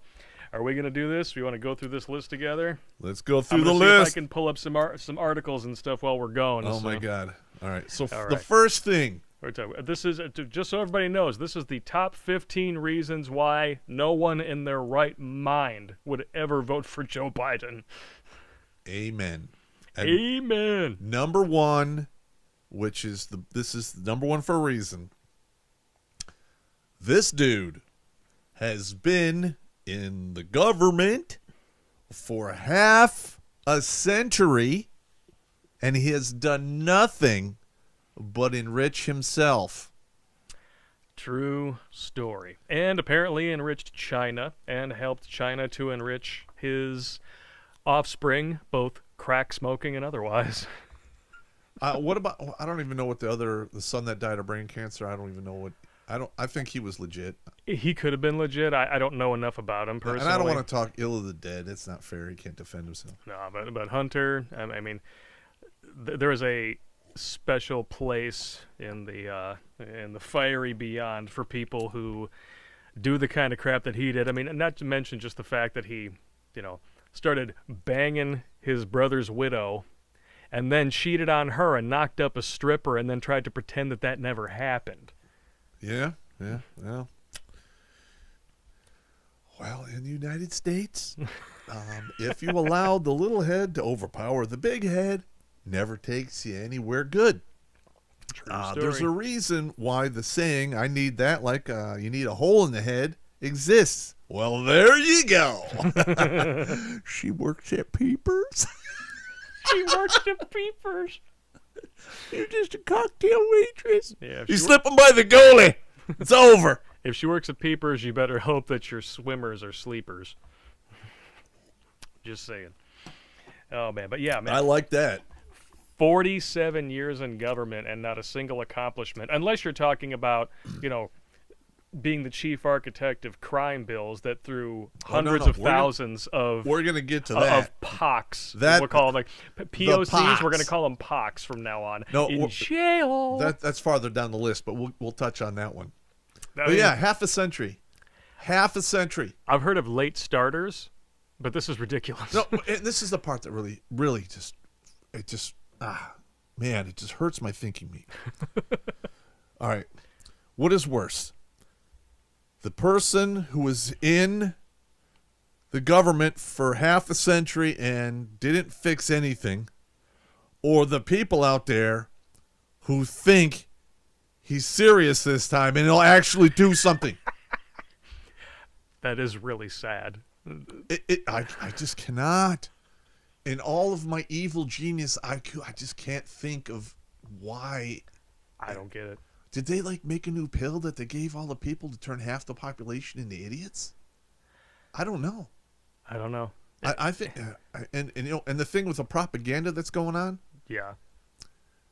are we going to do this? We want to go through this list together? Let's go through I'm the gonna see list. if I can pull up some articles and stuff while we're going. Oh, my God. All right. So All the right. first thing. This is, just so everybody knows, this is the top 15 reasons why no one in their right mind would ever vote for Joe Biden. Amen. And Amen. number one, this is number one for a reason. This dude has been in the government for half a century, and he has done nothing but enrich himself. True story. And apparently enriched China and helped China to enrich his offspring, both crack smoking and otherwise. What about? I don't even know what the son that died of brain cancer. I don't even know what. I think he was legit. He could have been legit. I don't know enough about him personally. And I don't want to talk ill of the dead. It's not fair. He can't defend himself. No, but Hunter, I mean, there is a special place in the fiery beyond for people who do the kind of crap that he did. I mean, not to mention just the fact that he, started banging his brother's widow and then cheated on her and knocked up a stripper and then tried to pretend that never happened. Yeah. Well, in the United States, if you allow the little head to overpower the big head, never takes you anywhere good. True story. There's a reason why the saying, I need that like you need a hole in the head, exists. Well, there you go. She works at Peepers. She works at Peepers. You're just a cocktail waitress. Yeah, you slip them by the goalie. It's over. If she works at Peepers, you better hope that your swimmers are sleepers. Just saying. Oh, man. But yeah, man. I like that. 47 years in government and not a single accomplishment. Unless you're talking about, being the chief architect of crime bills that threw hundreds of thousands of... We're going to get to that. Of POCs. That, we'll call them like POCs. POCs. We're going to call them POCs from now on. No, in jail. That's farther down the list, but we'll touch on that one. I mean, yeah, half a century. Half a century. I've heard of late starters, but this is ridiculous. No, and this is the part that really it just hurts my thinking meat. All right. What is worse? The person who was in the government for half a century and didn't fix anything, or the people out there who think he's serious this time and he'll actually do something. That is really sad. I just cannot. In all of my evil genius IQ, I just can't think of why. I don't get it. Did they make a new pill that they gave all the people to turn half the population into idiots? I don't know. I think, and the thing with the propaganda that's going on. Yeah.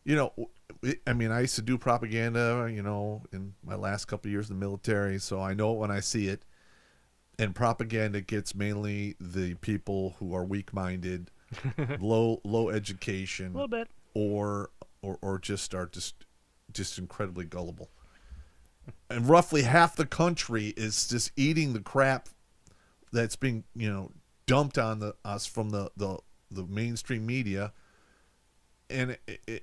I mean, I used to do propaganda, in my last couple of years in the military, so I know it when I see it. And propaganda gets mainly the people who are weak-minded, low education, a little bit, or just are just incredibly gullible. And roughly half the country is just eating the crap that's being dumped on us from the mainstream media, and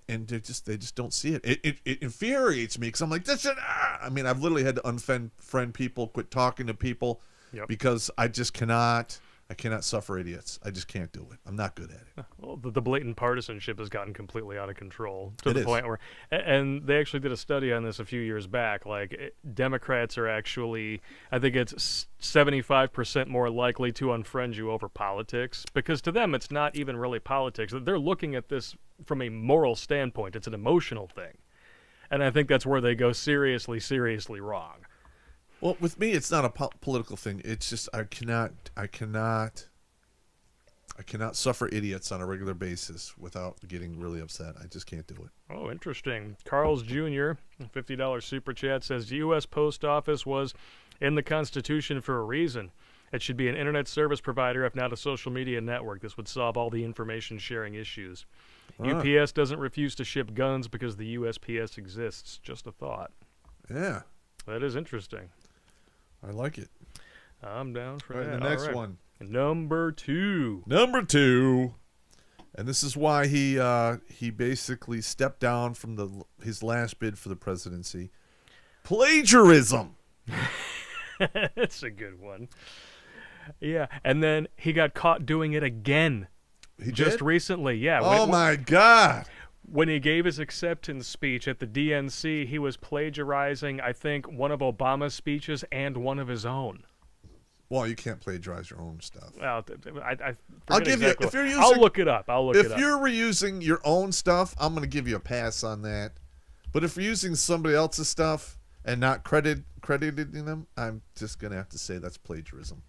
they just don't see it. It infuriates me because I'm like, I mean, I've literally had to unfriend people, quit talking to people, yep, because I just cannot I cannot suffer idiots. I just can't do it. I'm not good at it. Well, the blatant partisanship has gotten completely out of control to It the is. point where, and they actually did a study on this a few years back. Like Democrats are actually, I think it's 75% more likely to unfriend you over politics, because to them it's not even really politics. They're looking at this from a moral standpoint. It's an emotional thing, and I think that's where they go seriously wrong. Well, with me, it's not a political thing. It's just I cannot suffer idiots on a regular basis without getting really upset. I just can't do it. Oh, interesting. Carl's Jr., $50 super chat, says the U.S. Post Office was in the Constitution for a reason. It should be an internet service provider, if not a social media network. This would solve all the information sharing issues. UPS doesn't refuse to ship guns because the USPS exists. Just a thought. Yeah. That is interesting. I like it. I'm down for All right, that. the next All right. one. Number 2. Number 2. And this is why he basically stepped down from his last bid for the presidency. Plagiarism. That's a good one. Yeah, and then he got caught doing it again. He just did? recently. Yeah. Oh my God. When he gave his acceptance speech at the DNC, he was plagiarizing, I think, one of Obama's speeches and one of his own. Well, you can't plagiarize your own stuff. Well, I'll give exactly you if you're using. I'll look it up. If you're reusing your own stuff, I'm going to give you a pass on that. But if you're using somebody else's stuff and not crediting them, I'm just going to have to say that's plagiarism.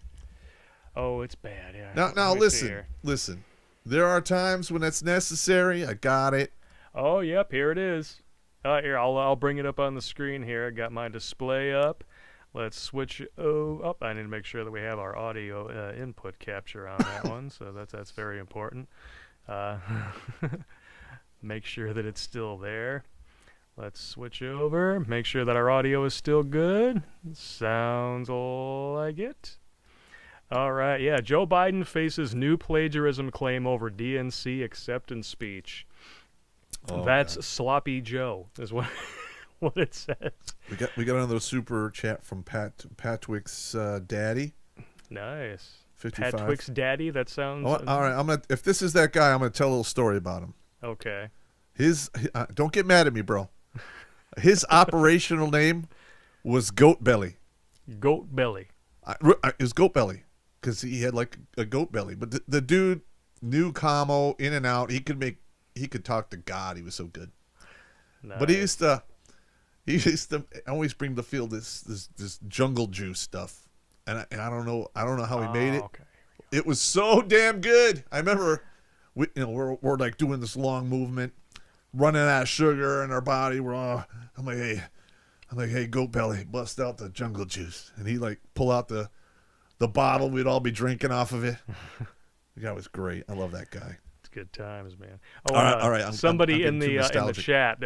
Oh, it's bad. Yeah. Now Let me see here. listen. There are times when that's necessary. I got it. Oh, yep, here it is. Here, I'll bring it up on the screen here. I got my display up. Let's switch. I need to make sure that we have our audio input capture on that one. So that's very important. Make sure that it's still there. Let's switch over. Make sure that our audio is still good. Sounds like it. All right, yeah. Joe Biden faces new plagiarism claim over DNC acceptance speech. Oh, That's God. Sloppy Joe, is what what it says. We got another super chat from Patwick's daddy. Nice. 55. Patwick's daddy. That sounds. All right, if this is that guy, I'm gonna tell a little story about him. Okay. Don't get mad at me, bro. His operational name was Goat Belly. Goat belly. It was Goat Belly because he had like a goat belly. But the dude knew commo in and out. He could talk to God. He was so good. Nice. But he used to always bring to the field this jungle juice stuff, and I don't know how he made it. Okay. It was so damn good. I remember, we're like doing this long movement, running out of sugar in our body. I'm like, hey, Goat Belly, bust out the jungle juice, and he like pull out the bottle. We'd all be drinking off of it. The guy was great. I love that guy. It's good times, man. All right. Somebody I'm in getting too the nostalgic. chat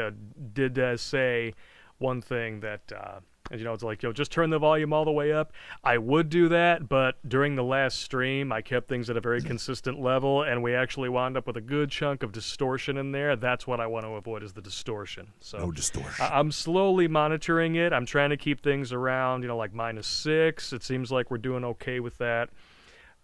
did say one thing that it's like, just turn the volume all the way up. I would do that, but during the last stream, I kept things at a very consistent level, and we actually wound up with a good chunk of distortion in there. That's what I want to avoid, is the distortion. So No distortion. I'm slowly monitoring it. I'm trying to keep things around, like -6. It seems like we're doing okay with that.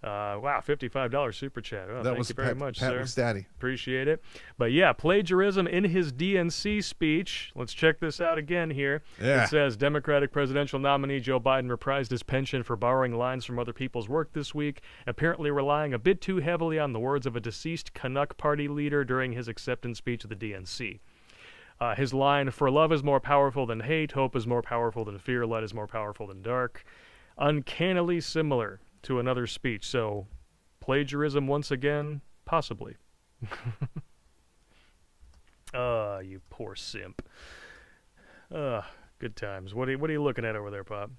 Wow, $55 super chat. Oh, thank you very much, sir. Patwick's daddy. Appreciate it. But yeah, plagiarism in his DNC speech. Let's check this out again here. Yeah. It says Democratic presidential nominee Joe Biden reprised his penchant for borrowing lines from other people's work this week, apparently relying a bit too heavily on the words of a deceased Canuck Party leader during his acceptance speech of the DNC. His line, "For love is more powerful than hate, hope is more powerful than fear, light is more powerful than dark," uncannily similar to another speech. So, plagiarism once again? Possibly. You poor simp. Good times. What are you looking at over there, Pop?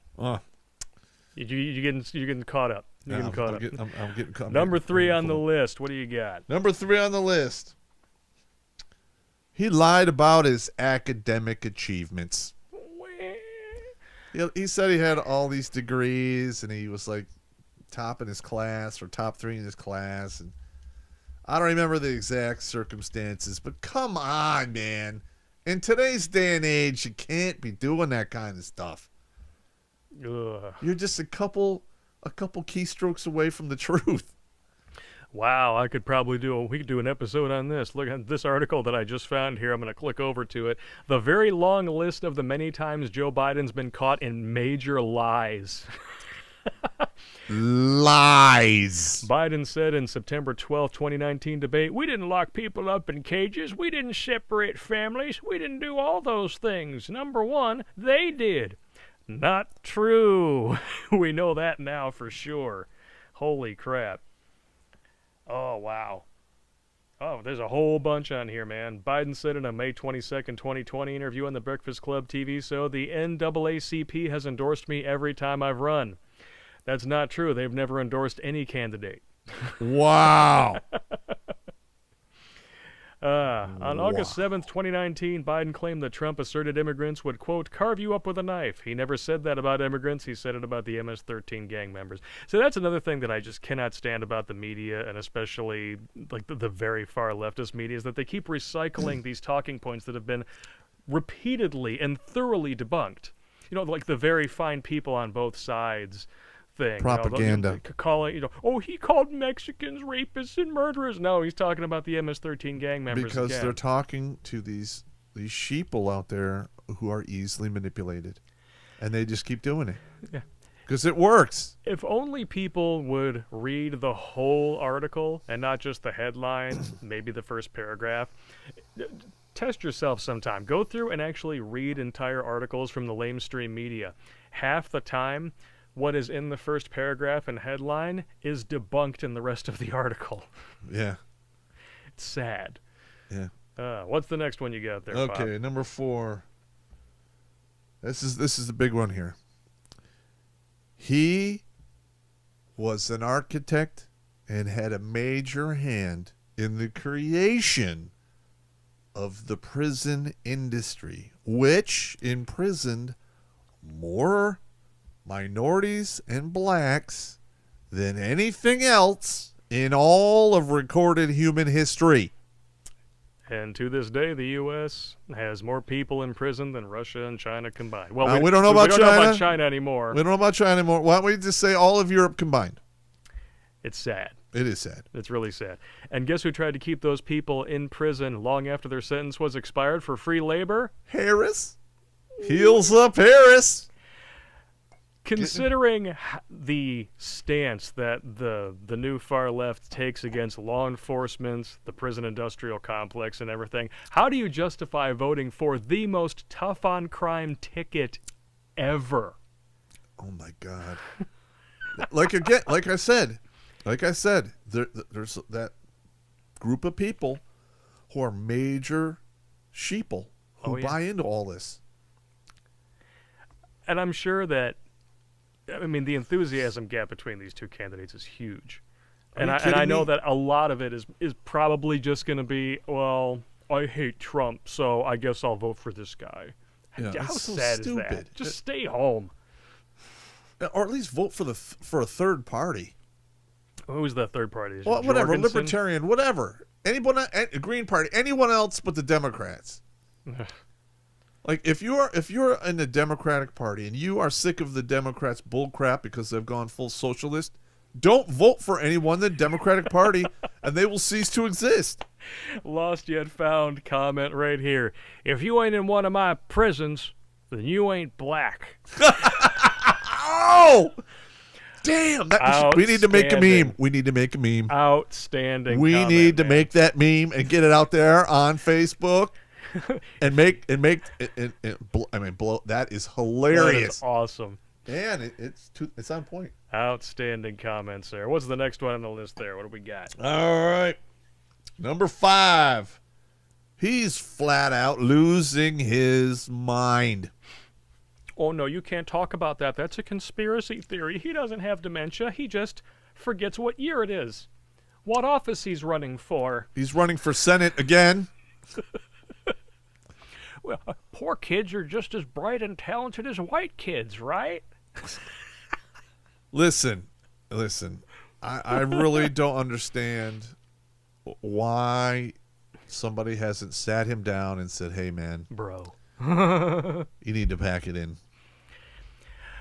You getting caught up? You're getting caught up. I'm getting caught. Number 3 on the list. What do you got? Number 3 on the list. He lied about his academic achievements. He said he had all these degrees and he was like top in his class or top 3 in his class, and I don't remember the exact circumstances, but come on, man. In today's day and age, you can't be doing that kind of stuff. Ugh. You're just a couple a couple keystrokes away from the truth. Wow, we could do an episode on this. Look at this article that I just found here. I'm going to click over to it. The very long list of the many times Joe Biden's been caught in major lies. Lies. Biden said in September 12, 2019 debate, "We didn't lock people up in cages. We didn't separate families. We didn't do all those things. Number one, they did." Not true. We know that now for sure. Holy crap. Oh, wow. Oh, there's a whole bunch on here, man. Biden said in a May 22nd, 2020 interview on the Breakfast Club TV show, "The NAACP has endorsed me every time I've run." That's not true. They've never endorsed any candidate. Wow. On August 7th, 2019, Biden claimed that Trump asserted immigrants would, quote, "carve you up with a knife." He never said that about immigrants. He said it about the MS-13 gang members. So that's another thing that I just cannot stand about the media, and especially like the very far leftist media, is that they keep recycling these talking points that have been repeatedly and thoroughly debunked. You know, like the very fine people on both sides thing. Propaganda. You know, calling, oh, he called Mexicans rapists and murderers. No, he's talking about the MS-13 gang members Because again. they're talking to these sheeple out there who are easily manipulated. And they just keep doing it. Yeah. Because it works. If only people would read the whole article and not just the headline, maybe the first paragraph. Test yourself sometime. Go through and actually read entire articles from the lamestream media. Half the time, what is in the first paragraph and headline is debunked in the rest of the article. Yeah. It's sad. Yeah. What's the next one you got there, Okay, Bob? number 4. This is the big one here. He was an architect and had a major hand in the creation of the prison industry, which imprisoned more minorities and blacks than anything else in all of recorded human history. And to this day, the U.S. has more people in prison than Russia and China combined. Well, we don't know about we don't know China. about China anymore. We don't know about China anymore. Why don't we just say all of Europe combined? It's sad. It is sad. It's really sad. And guess who tried to keep those people in prison long after their sentence was expired for free labor? Harris. Heels up, Harris. Considering the stance that the new far left takes against law enforcement, the prison industrial complex, and everything, how do you justify voting for the most tough on crime ticket ever? Oh my God! like I said, there's that group of people who are major sheeple who buy into all this. And I'm sure that, I mean, the enthusiasm gap between these two candidates is huge. And I know that a lot of it is probably just going to be, well, I hate Trump, so I guess I'll vote for this guy. Yeah, How so sad stupid. is that? Just stay home. Or at least vote for a third party. Who's the third party? Well, whatever, Jorgensen? libertarian, whatever. Anyone, Green Party, anyone else but the Democrats. Like if you're in the Democratic Party and you are sick of the Democrats' bullcrap because they've gone full socialist, don't vote for anyone in the Democratic Party, and they will cease to exist. Lost yet found comment right here. If you ain't in one of my prisons, then you ain't black. Oh! Damn! We need to make a meme. We need to make a meme. Outstanding. We comment, need to man. make that meme and get it out there on Facebook. and make blow. That is hilarious. That is awesome. And it's on point. Outstanding comments there. What's the next one on the list there? What do we got? All right. Number 5. He's flat out losing his mind. Oh, no, you can't talk about that. That's a conspiracy theory. He doesn't have dementia. He just forgets what year it is. What office he's running for. He's running for Senate again. Well, poor kids are just as bright and talented as white kids, right? Listen. I really don't understand why somebody hasn't sat him down and said, "Hey, man, Bro. you need to pack it in."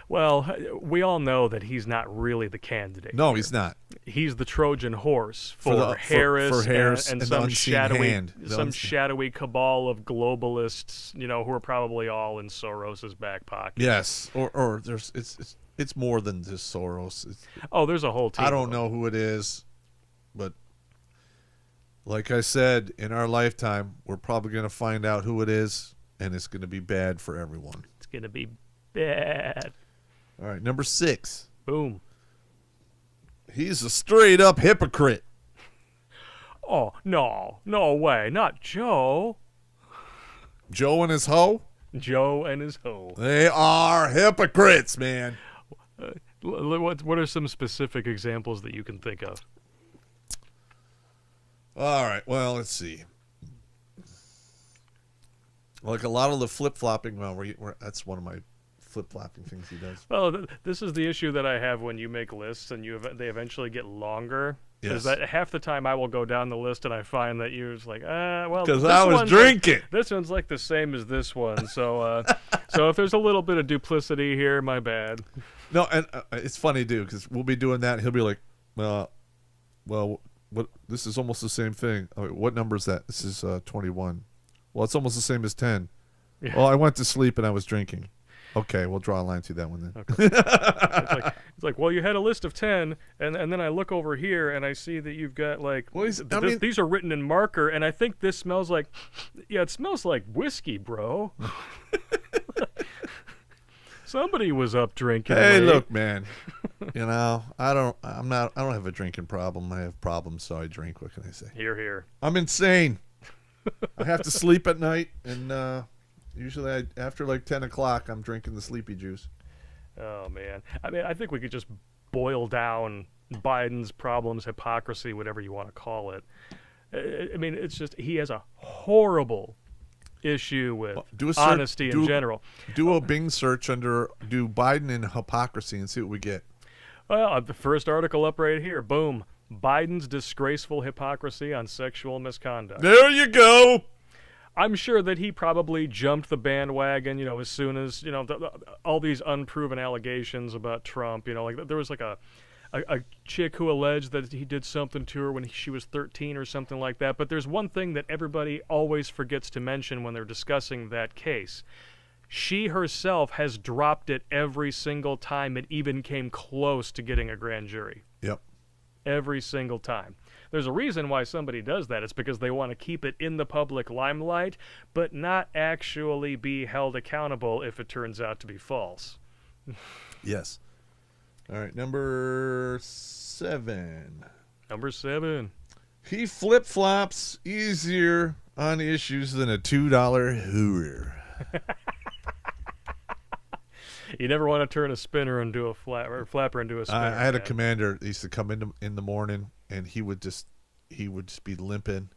Well, we all know that he's not really the candidate. No, here. he's not. He's the Trojan horse for Harris and the some unseen shadowy hand. shadowy cabal of globalists, who are probably all in Soros's back pocket. Yes, or there's it's more than just Soros. There's a whole team. I don't know who it is, but like I said, in our lifetime, we're probably going to find out who it is, and it's going to be bad for everyone. It's going to be bad. All right, number 6. Boom. He's a straight up hypocrite. Oh, no way. Not Joe. Joe and his hoe? Joe and his hoe. They are hypocrites, man. What are some specific examples that you can think of? All right, well, let's see. Like a lot of the flip-flopping, that's one of my flip-flopping things he does. Well, this is the issue that I have when you make lists and they eventually get longer. Yes. Is that half the time I will go down the list and I find that you're just like, because I was drinking. This one's like the same as this one. So, so if there's a little bit of duplicity here, my bad. No, and it's funny, dude, because we'll be doing that. And he'll be like, well, what? This is almost the same thing. What number is that? This is 21. Well, it's almost the same as 10. Yeah. Well, I went to sleep and I was drinking. Okay, we'll draw a line through that one then. Okay. it's like, well, you had a list of 10, and then I look over here and I see that you've got like, these are written in marker, and I think this smells like, it smells like whiskey, bro. Somebody was up drinking. Hey, late. look, man. I don't have a drinking problem. I have problems, so I drink. What can I say? Hear, hear. I'm insane. I have to sleep at night, and usually after like 10 o'clock, I'm drinking the sleepy juice. Oh, man. I mean, I think we could just boil down Biden's problems, hypocrisy, whatever you want to call it. I mean, it's just he has a horrible issue with honesty in general. Do a Bing search do Biden and hypocrisy and see what we get. Well, the first article up right here. Boom. Biden's disgraceful hypocrisy on sexual misconduct. There you go. I'm sure that he probably jumped the bandwagon, as soon as, all these unproven allegations about Trump, like there was like a chick who alleged that he did something to her when she was 13 or something like that. But there's one thing that everybody always forgets to mention when they're discussing that case. She herself has dropped it every single time it even came close to getting a grand jury. Yep. Every single time. There's a reason why somebody does that. It's because they want to keep it in the public limelight, but not actually be held accountable if it turns out to be false. Yes. All right, number 7. Number 7. He flip-flops easier on issues than a $2 hooer. You never want to turn a spinner into a flapper into a spinner. I had a commander that used to come in the morning, and he would just be limping.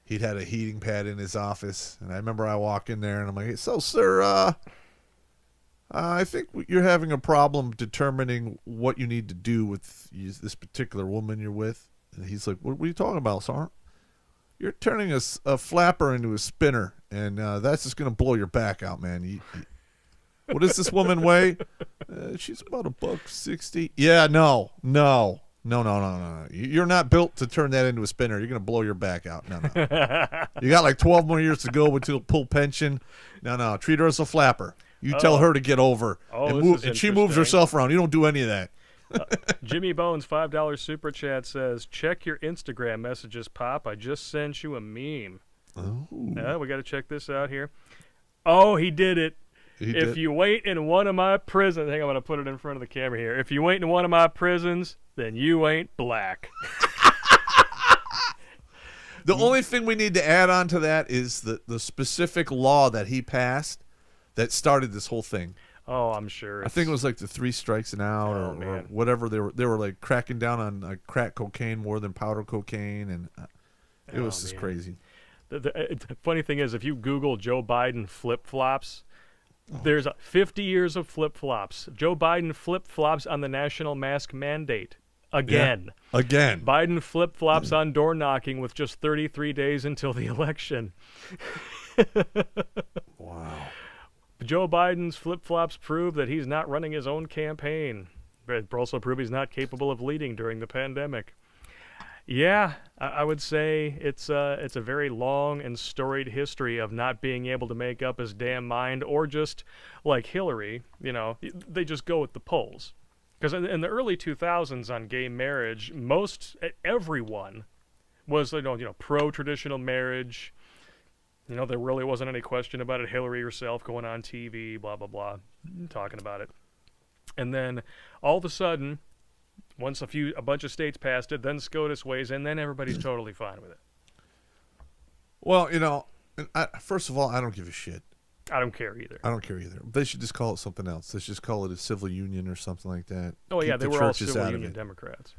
He'd had a heating pad in his office, and I remember I walk in there, and I'm like, "So, sir, I think you're having a problem determining what you need to do with this particular woman you're with." And he's like, "What are you talking about, Sergeant? You're turning a flapper into a spinner, and that's just going to blow your back out, man. What does this woman weigh? She's about $160. Yeah, no. You're not built to turn that into a spinner. You're going to blow your back out. No. You got like 12 more years to go until full pension. No. Treat her as a flapper. You tell her to get over. And she moves herself around. You don't do any of that. Jimmy Bones, $5 super chat says, check your Instagram messages, Pop. I just sent you a meme. Oh. We got to check this out here. Oh, he did it. If you wait in one of my prisons, I think I'm going to put it in front of the camera here. If you wait in one of my prisons, then you ain't black. The only thing we need to add on to that is the specific law that he passed that started this whole thing. Oh, I'm sure. I think it was like the 3 strikes and out or whatever. They were like cracking down on crack cocaine more than powder cocaine, and it was just crazy. The funny thing is, if you Google Joe Biden flip-flops, there's 50 years of flip-flops. Joe Biden flip-flops on the national mask mandate. Again. Yeah, again. Biden flip-flops on door knocking with just 33 days until the election. Wow. Joe Biden's flip-flops prove that he's not running his own campaign. But also prove he's not capable of leading during the pandemic. Yeah, I would say it's a very long and storied history of not being able to make up his damn mind, or just like Hillary, they just go with the polls. Because in the early 2000s on gay marriage, everyone was pro-traditional marriage. There really wasn't any question about it. Hillary herself going on TV, blah blah blah, talking about it. And then all of a sudden, once a bunch of states passed it, then SCOTUS weighs in, then everybody's totally fine with it. Well, first of all, I don't give a shit. I don't care either. I don't care either. They should just call it something else. They should just call it a civil union or something like that. Oh, yeah, Keep they the were all churches civil out of union it. Democrats.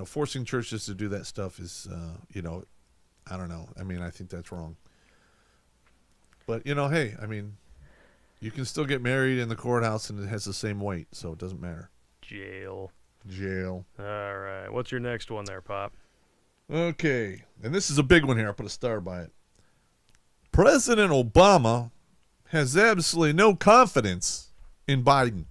Forcing churches to do that stuff is, I don't know. I mean, I think that's wrong. But, hey, I mean, you can still get married in the courthouse and it has the same weight, so it doesn't matter. Jail. All right. What's your next one there, Pop? Okay. And this is a big one here. I'll put a star by it. President Obama has absolutely no confidence in Biden.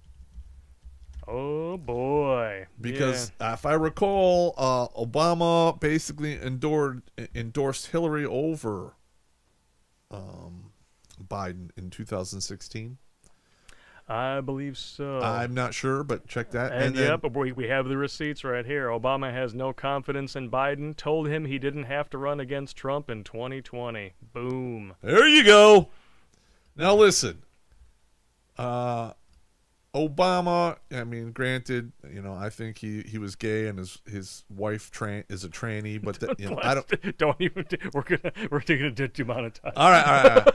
Oh, boy. Because if I recall, Obama basically endorsed Hillary over Biden in 2016. I believe so. I'm not sure, but check that. And yep, we have the receipts right here. Obama has no confidence in Biden, told him he didn't have to run against Trump in 2020. Boom. There you go. Now listen. Obama, I mean, granted, I think he was gay and his wife is a tranny, but I don't. Don't even. We're gonna demonetize. All right.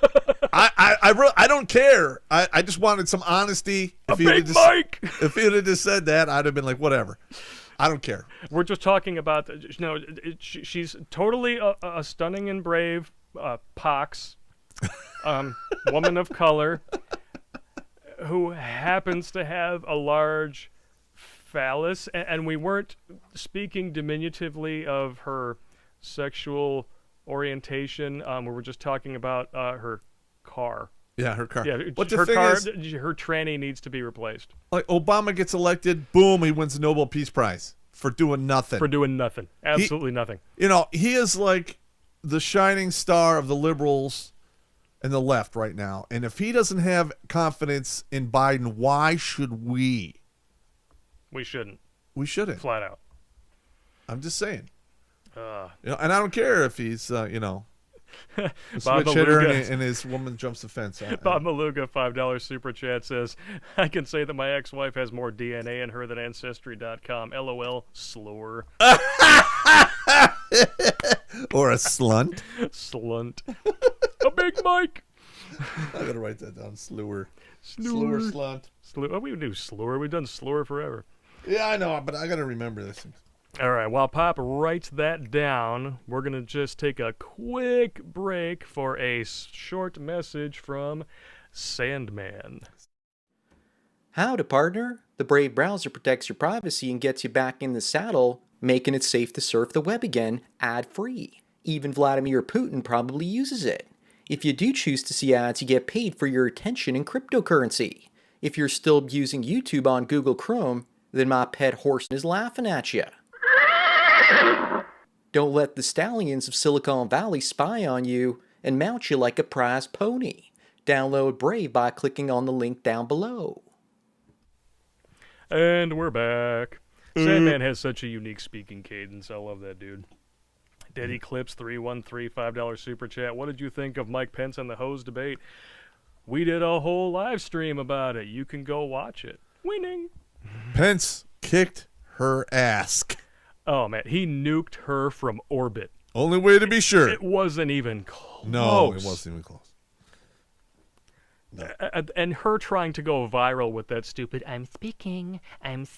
I don't care. I just wanted some honesty. If he'd have just said that, I'd have been like, whatever. I don't care. We're just talking about. She's totally a stunning and brave pox, woman of color, who happens to have a large phallus, and we weren't speaking diminutively of her sexual orientation. We were just talking about her car. Yeah, her car. Yeah, but her car, her tranny needs to be replaced. Like, Obama gets elected, boom, he wins the Nobel Peace Prize for doing nothing. Absolutely nothing. He is like the shining star of the liberals and the left right now. And if he doesn't have confidence in Biden, why should we? We shouldn't. We shouldn't. Flat out. I'm just saying. And I don't care if he's, a switch hitter and his woman jumps the fence. Bob Maluga, $5 super chat says, I can say that my ex-wife has more DNA in her than Ancestry.com. LOL, slur. Or a slunt. Slunt. A big mic. I gotta write that down. Slur. Slur. Slunt. Slur. Oh, we would do slur. We've done slur forever. Yeah, I know, but I gotta remember this. All right, while Pop writes that down, we're going to just take a quick break for a short message from Sandman. Howdy, partner. The Brave browser protects your privacy and gets you back in the saddle, making it safe to surf the web again, ad-free. Even Vladimir Putin probably uses it. If you do choose to see ads, you get paid for your attention in cryptocurrency. If you're still using YouTube on Google Chrome, then my pet horse is laughing at you. Don't let the stallions of Silicon Valley spy on you and mount you like a prize pony. Download Brave by clicking on the link down below. And we're back. Sandman has such a unique speaking cadence. I love that dude. Daddy Clips 313 $5 super chat. What did you think of Mike Pence and the hose debate? We did a whole live stream about it. You can go watch it. Winning. Pence kicked her ass. Oh, man. He nuked her from orbit. Only way to be sure. It wasn't even close. No, it wasn't even close. No. And her trying to go viral with that stupid, I'm speaking, and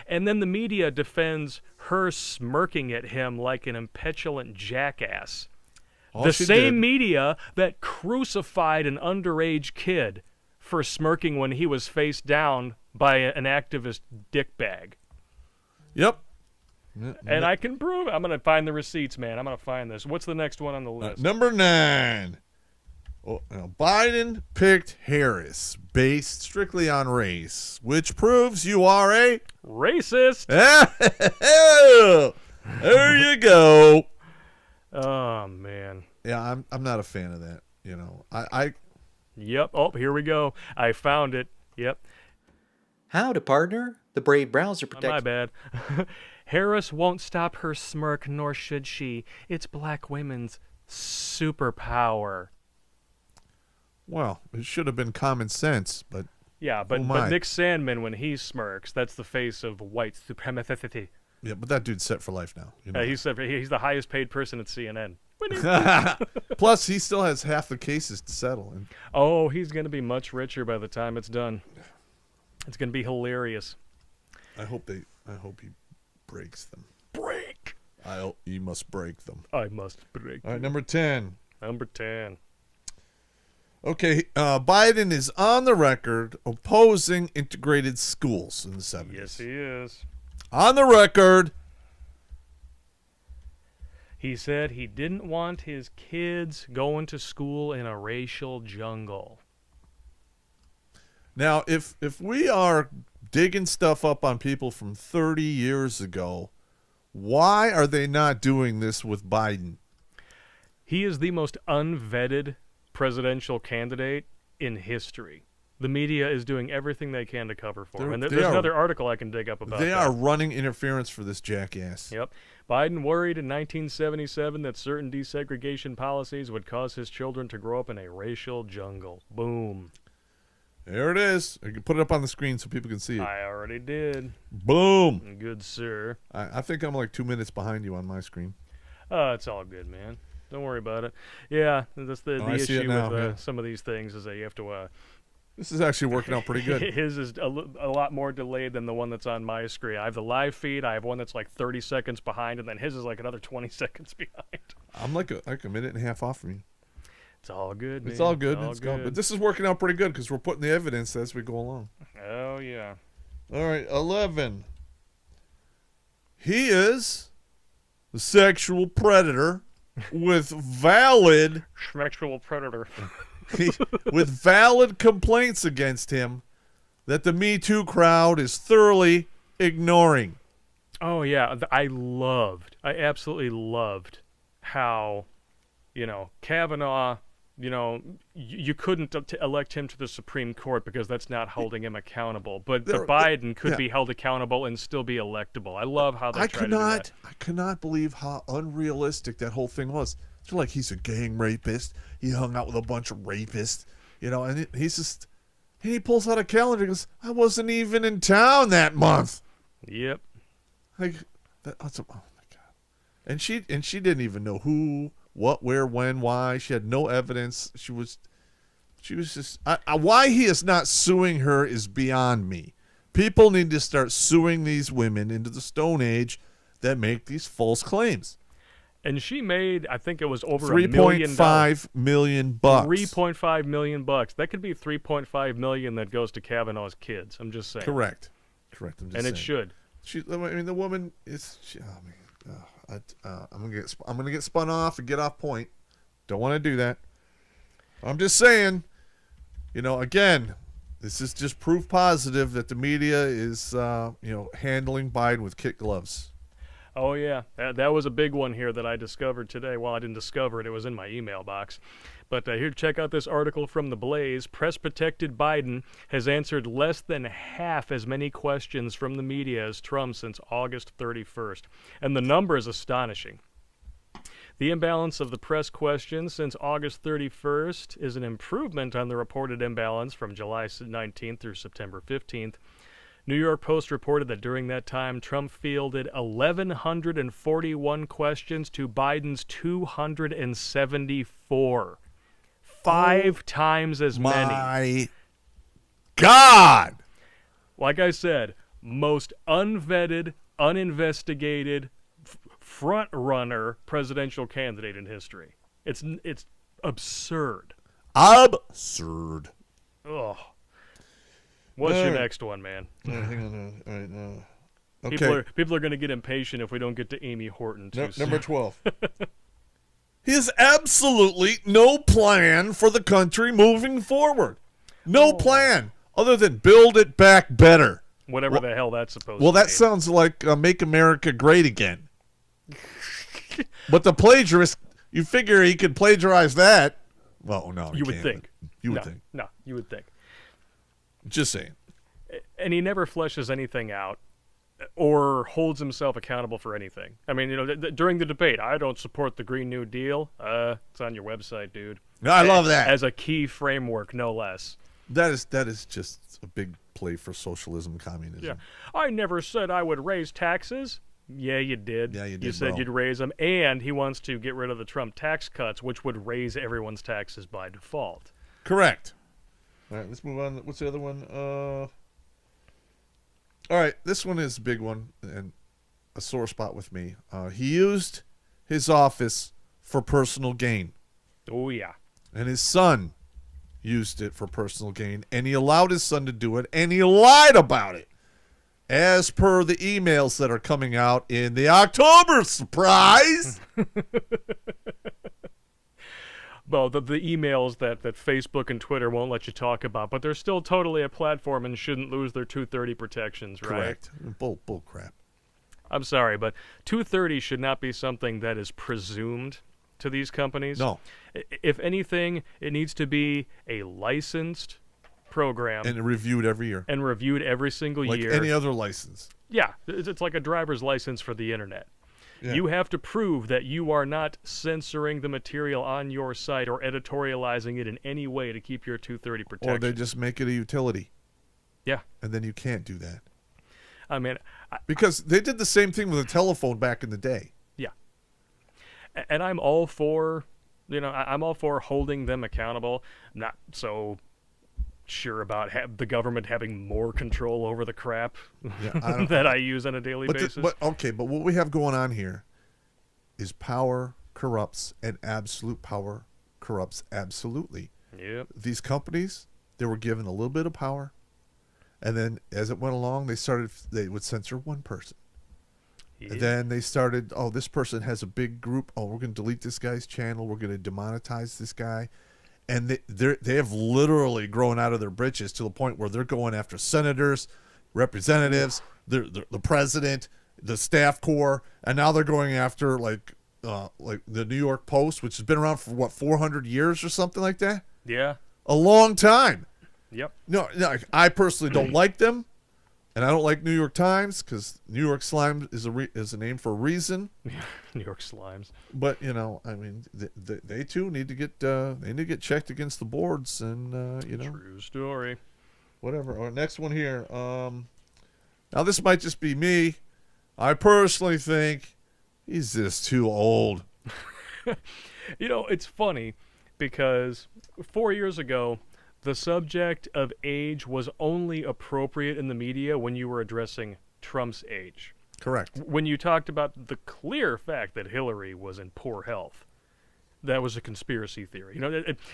then the media defends her smirking at him like an impetulant jackass. The same media that crucified an underage kid for smirking when he was face down by an activist dickbag. Yep. And I can prove it. I'm going to find the receipts, man. I'm going to find this. What's the next one on the list? Number 9. Biden picked Harris based strictly on race, which proves you are a Racist. There you go. Oh man. Yeah, I'm not a fan of that. You know, I Yep. Oh, here we go. I found it. Yep. How to partner? The Brave browser protects. My bad. Harris won't stop her smirk, nor should she. It's black women's superpower. Well, it should have been common sense, but Yeah, but Nick Sandman, when he smirks, that's the face of white supremacy. yeah, but that dude's set for life now. You know? He's the highest paid person at CNN. Plus, he still has half the cases to settle. And Oh, he's going to be much richer by the time it's done. It's going to be hilarious. I hope he breaks them. Break. He must break them. I must break. All right, number 10. Number 10. Okay, Biden is on the record opposing integrated schools in the 70s. Yes, he is. On the record. He said he didn't want his kids going to school in a racial jungle. Now, if we are digging stuff up on people from 30 years ago, why are they not doing this with Biden? He is the most unvetted presidential candidate in history. The media is doing everything they can to cover for him. And there's another article I can dig up about that. They are running interference for this jackass. Yep. Biden worried in 1977 that certain desegregation policies would cause his children to grow up in a racial jungle. Boom. There it is. I can put it up on the screen so people can see it. I already did. Boom. Good sir. I think I'm like 2 minutes behind you on my screen. It's all good, man. Don't worry about it. Yeah, that's the issue with some of these things is that you have to... This is actually working out pretty good. His is a lot more delayed than the one that's on my screen. I have the live feed. I have one that's like 30 seconds behind, and then his is like another 20 seconds behind. I'm like a minute and a half off from you. It's all good, man. It's all good. It's good. But this is working out pretty good because we're putting the evidence as we go along. Oh, yeah. All right, 11. He is a sexual predator with valid... Sexual predator. with valid complaints against him that the Me Too crowd is thoroughly ignoring. Oh, yeah. I absolutely loved how, Kavanaugh, you couldn't elect him to the Supreme Court because that's not holding him accountable. But Biden could be held accountable and still be electable. I love how they try to do that. I cannot believe how unrealistic that whole thing was. It's like he's a gang rapist. He hung out with a bunch of rapists, and he pulls out a calendar and goes, I wasn't even in town that month. Yep. Like, oh my God. And she didn't even know who, what, where, when, why. She had no evidence. She was just, why he is not suing her is beyond me. People need to start suing these women into the Stone Age that make these false claims. And she made, I think it was over $1 million. $3.5 million. $3.5 million. That could be $3.5 million that goes to Kavanaugh's kids. I'm just saying. Correct. I'm just saying. It should. The woman is. I'm gonna get spun off and get off point. Don't want to do that. I'm just saying. Again, this is just proof positive that the media is, handling Biden with kid gloves. Oh, yeah. That was a big one here that I discovered today. Well, I didn't discover it. It was in my email box. But here, check out this article from The Blaze. Press-protected Biden has answered less than half as many questions from the media as Trump since August 31st. And the number is astonishing. The imbalance of the press questions since August 31st is an improvement on the reported imbalance from July 19th through September 15th. New York Post reported that during that time, Trump fielded 1,141 questions to Biden's 274. Five times as many. My God! Like I said, most unvetted, uninvestigated, front-runner presidential candidate in history. It's absurd. Absurd. Ugh. What's your next one, man? Hang on. All right, okay. People are going to get impatient if we don't get to Amy Horton too soon. Number 12. He has absolutely no plan for the country moving forward. No plan other than build it back better. Whatever the hell that's supposed to be. Well, that sounds like Make America Great Again. But the plagiarist, you figure he could plagiarize that. Well, no, you would think. You would think. No, you would think. Just saying. And he never fleshes anything out or holds himself accountable for anything. I mean, during the debate, I don't support the Green New Deal. It's on your website, dude. I love that. As a key framework, no less. That is just a big play for socialism, communism. Yeah. I never said I would raise taxes. Yeah, you did. Yeah, you did. You said you'd raise them, and he wants to get rid of the Trump tax cuts, which would raise everyone's taxes by default. Correct. All right, let's move on. What's the other one? All right, this one is a big one and a sore spot with me. He used his office for personal gain. Oh, yeah. And his son used it for personal gain, and he allowed his son to do it, and he lied about it. As per the emails that are coming out in the October surprise. Well, the emails that Facebook and Twitter won't let you talk about, but they're still totally a platform and shouldn't lose their 230 protections, right? Correct. Bull crap. I'm sorry, but 230 should not be something that is presumed to these companies. No. If anything, it needs to be a licensed program. And reviewed every year. And reviewed every single year. Like any other license. Yeah. It's like a driver's license for the internet. Yeah. You have to prove that you are not censoring the material on your site or editorializing it in any way to keep your 230 protection. Or they just make it a utility. Yeah. And then you can't do that. I mean... because they did the same thing with a telephone back in the day. Yeah. And I'm all for, I'm all for holding them accountable. I'm not so sure about the government having more control over the crap that I use on a daily basis. But what we have going on here is power corrupts, and absolute power corrupts absolutely. Yep. These companies, they were given a little bit of power, and then as it went along, they would censor one person. Yep. And then they started, this person has a big group. We're going to delete this guy's channel. We're going to demonetize this guy. And they have literally grown out of their britches to the point where they're going after senators, representatives, the president, the staff corps, and now they're going after like the New York Post, which has been around for 400 years or something like that. Yeah, a long time. Yep. No, I personally don't like them, and I don't like New York Times because New York Slime is a name for a reason. New York Slimes. But I mean, they too need to get checked against the boards, and True story. Whatever. Our next one here. Now this might just be me. I personally think he's just too old. It's funny because 4 years ago, the subject of age was only appropriate in the media when you were addressing Trump's age. Correct. When you talked about the clear fact that Hillary was in poor health, that was a conspiracy theory.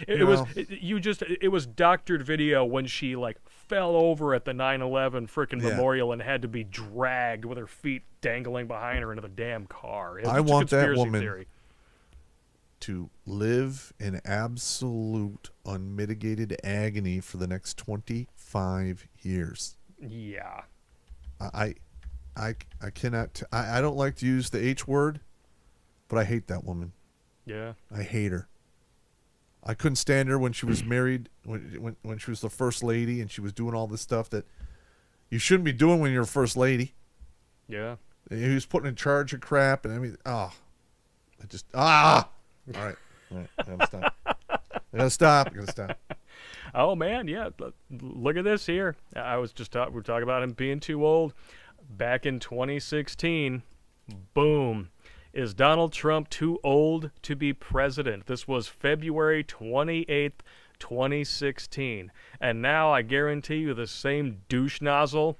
It was doctored video when she fell over at the 9/11 frickin' memorial and had to be dragged with her feet dangling behind her into the damn car. I want that woman to live in absolute unmitigated agony for the next 25 years. Yeah. I cannot. I don't like to use the H word, but I hate that woman. Yeah. I hate her. I couldn't stand her when she was married, when she was the first lady, and she was doing all this stuff that you shouldn't be doing when you're a first lady. Yeah. He was put in charge of crap, and All right. I gotta stop. Oh man, yeah. Look at this here. We were talking about him being too old. Back in 2016, boom. Is Donald Trump too old to be president? This was February 28th, 2016. And now I guarantee you the same douche nozzle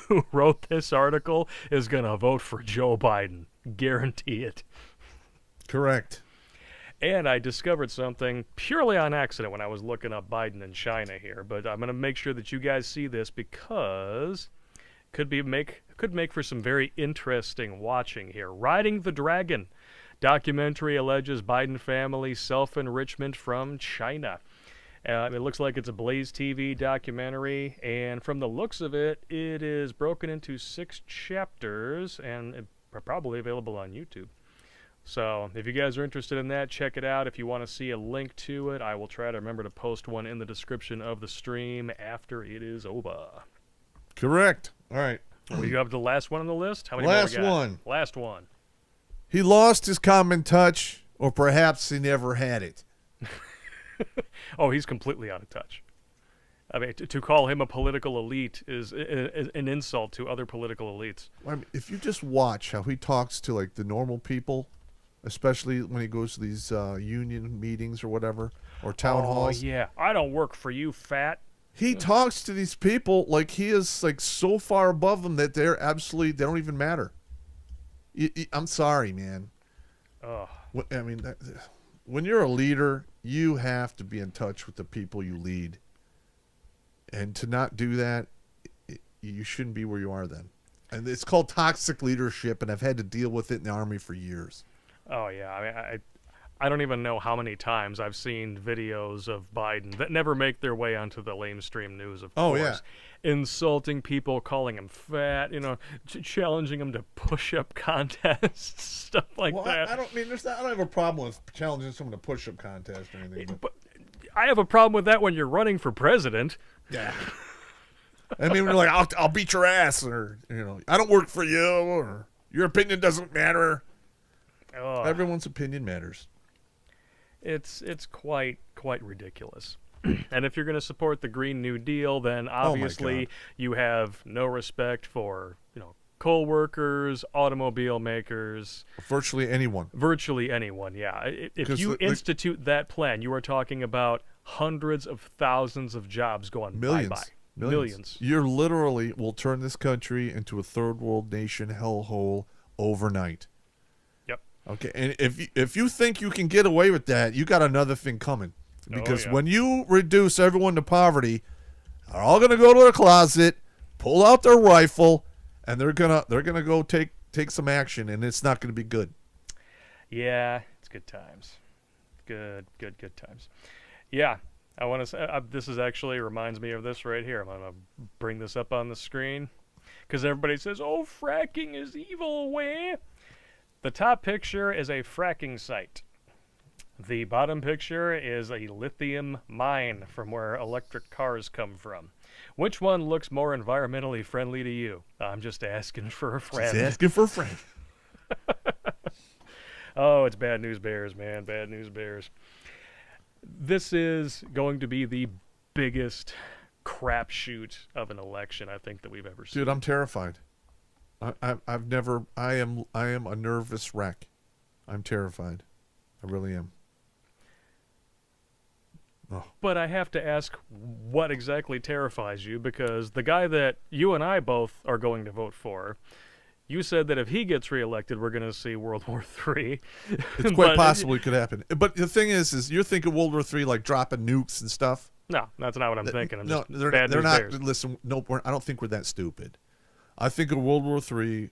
who wrote this article is going to vote for Joe Biden. Guarantee it. Correct. And I discovered something purely on accident when I was looking up Biden and China here. But I'm going to make sure that you guys see this because it could make for some very interesting watching here. Riding the Dragon. Documentary alleges Biden family self-enrichment from China. It looks like it's a Blaze TV documentary, and from the looks of it, it is broken into 6 chapters, and probably available on YouTube. So if you guys are interested in that, check it out. If you want to see a link to it, I will try to remember to post one in the description of the stream after it is over. Correct. All right. Well, you have the last one on the list? How many Last more we got? one. Last one. He lost his common touch, or perhaps he never had it. Oh, he's completely out of touch. I mean, to call him a political elite is an insult to other political elites. I mean, if you just watch how he talks to like the normal people, especially when he goes to these union meetings or whatever, or town halls. Oh, yeah. I don't work for you, fat. He talks to these people like he is like so far above them that they don't even matter. I'm sorry, man. Oh. I mean, when you're a leader, you have to be in touch with the people you lead. And to not do that, you shouldn't be where you are then. And it's called toxic leadership, and I've had to deal with it in the Army for years. Oh, yeah. I mean, I don't even know how many times I've seen videos of Biden that never make their way onto the lamestream news, of course. Yeah. Insulting people, calling them fat, challenging them to push-up contests, stuff like that. I don't have a problem with challenging someone to push-up contest or anything. But I have a problem with that when you're running for president. Yeah. I mean, we're like, I'll beat your ass, or I don't work for you, or your opinion doesn't matter. Everyone's opinion matters. It's quite ridiculous. And if you're going to support the Green New Deal, then obviously you have no respect for coal workers, automobile makers, virtually anyone. Virtually anyone, yeah. If you institute that plan, you are talking about hundreds of thousands of jobs going bye-bye. Millions. You literally will turn this country into a third world nation hellhole overnight. Yep. Okay, and if you think you can get away with that, you got another thing coming. Because when you reduce everyone to poverty, they're all gonna go to their closet, pull out their rifle, and they're gonna go take some action, and it's not gonna be good. Yeah, it's good times. Good times. Yeah, I want to say this is actually reminds me of this right here. I'm gonna bring this up on the screen because everybody says, "Oh, fracking is evil." Way. The top picture is a fracking site. The bottom picture is a lithium mine from where electric cars come from. Which one looks more environmentally friendly to you? I'm just asking for a friend. Just asking for a friend. Oh, it's bad news bears, man. Bad news bears. This is going to be the biggest crapshoot of an election I think that we've ever seen. Dude, I'm terrified. I am a nervous wreck. I'm terrified. I really am. Oh. But I have to ask, what exactly terrifies you? Because the guy that you and I both are going to vote for, you said that if he gets reelected, we're going to see World War III. It's quite possible it could happen. But the thing is you're thinking World War III like dropping nukes and stuff? No, that's not what I'm thinking. They're not. Listen, no, I don't think we're that stupid. I think a World War III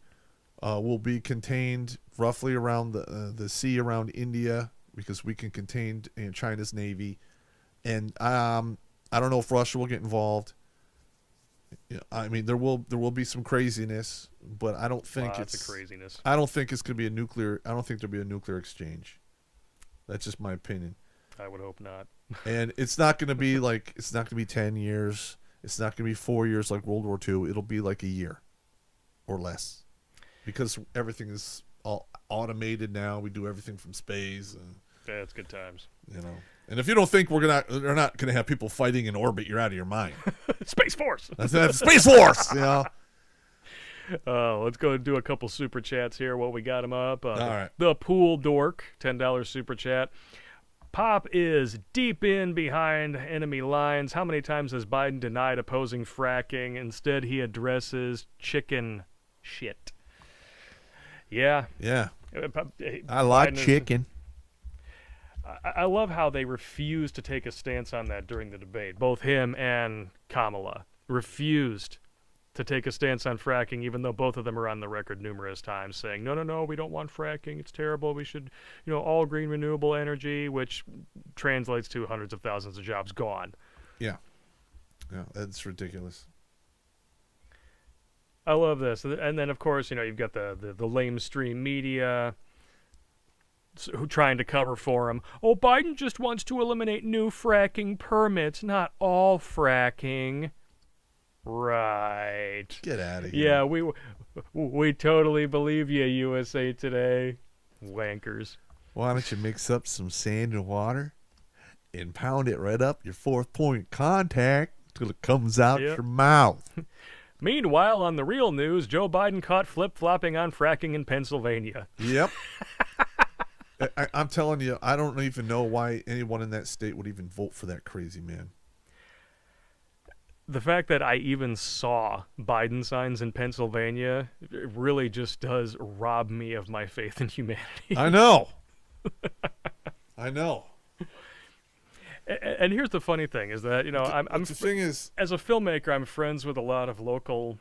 will be contained roughly around the sea around India, because we can contain China's navy. And I don't know if Russia will get involved. I mean, there will be some craziness, but I don't think it's craziness. I don't think it's going to be a nuclear. I don't think there'll be a nuclear exchange. That's just my opinion. I would hope not. And it's not going to be like, it's not going to be 10 years. It's not going to be 4 years like World War II. It'll be like a year or less, because everything is all automated now. We do everything from space, and yeah, it's good times. And if you don't think they're not gonna have people fighting in orbit, you're out of your mind. Space Force. That's Space Force. Let's go and do a couple super chats here while we got them up. All right. The Pool Dork, $10 super chat. Popp is deep in behind enemy lines. How many times has Biden denied opposing fracking? Instead, he addresses chicken shit. Yeah. Yeah. I like chicken. I love how they refused to take a stance on that during the debate. Both him and Kamala refused to take a stance on fracking, even though both of them are on the record numerous times saying, no, we don't want fracking. It's terrible. We should, all green renewable energy, which translates to hundreds of thousands of jobs gone. Yeah. Yeah, that's ridiculous. I love this. And then, of course, you've got the lamestream media who trying to cover for him. Oh, Biden just wants to eliminate new fracking permits, not all fracking. Right. Get out of here. Yeah, we totally believe you, USA Today. Wankers. Why don't you mix up some sand and water and pound it right up your fourth point contact till it comes out your mouth? Meanwhile, on the real news, Joe Biden caught flip-flopping on fracking in Pennsylvania. Yep. I'm telling you, I don't even know why anyone in that state would even vote for that crazy man. The fact that I even saw Biden signs in Pennsylvania really just does rob me of my faith in humanity. I know. I know. And here's the funny thing is that, the thing is, as a filmmaker, I'm friends with a lot of local,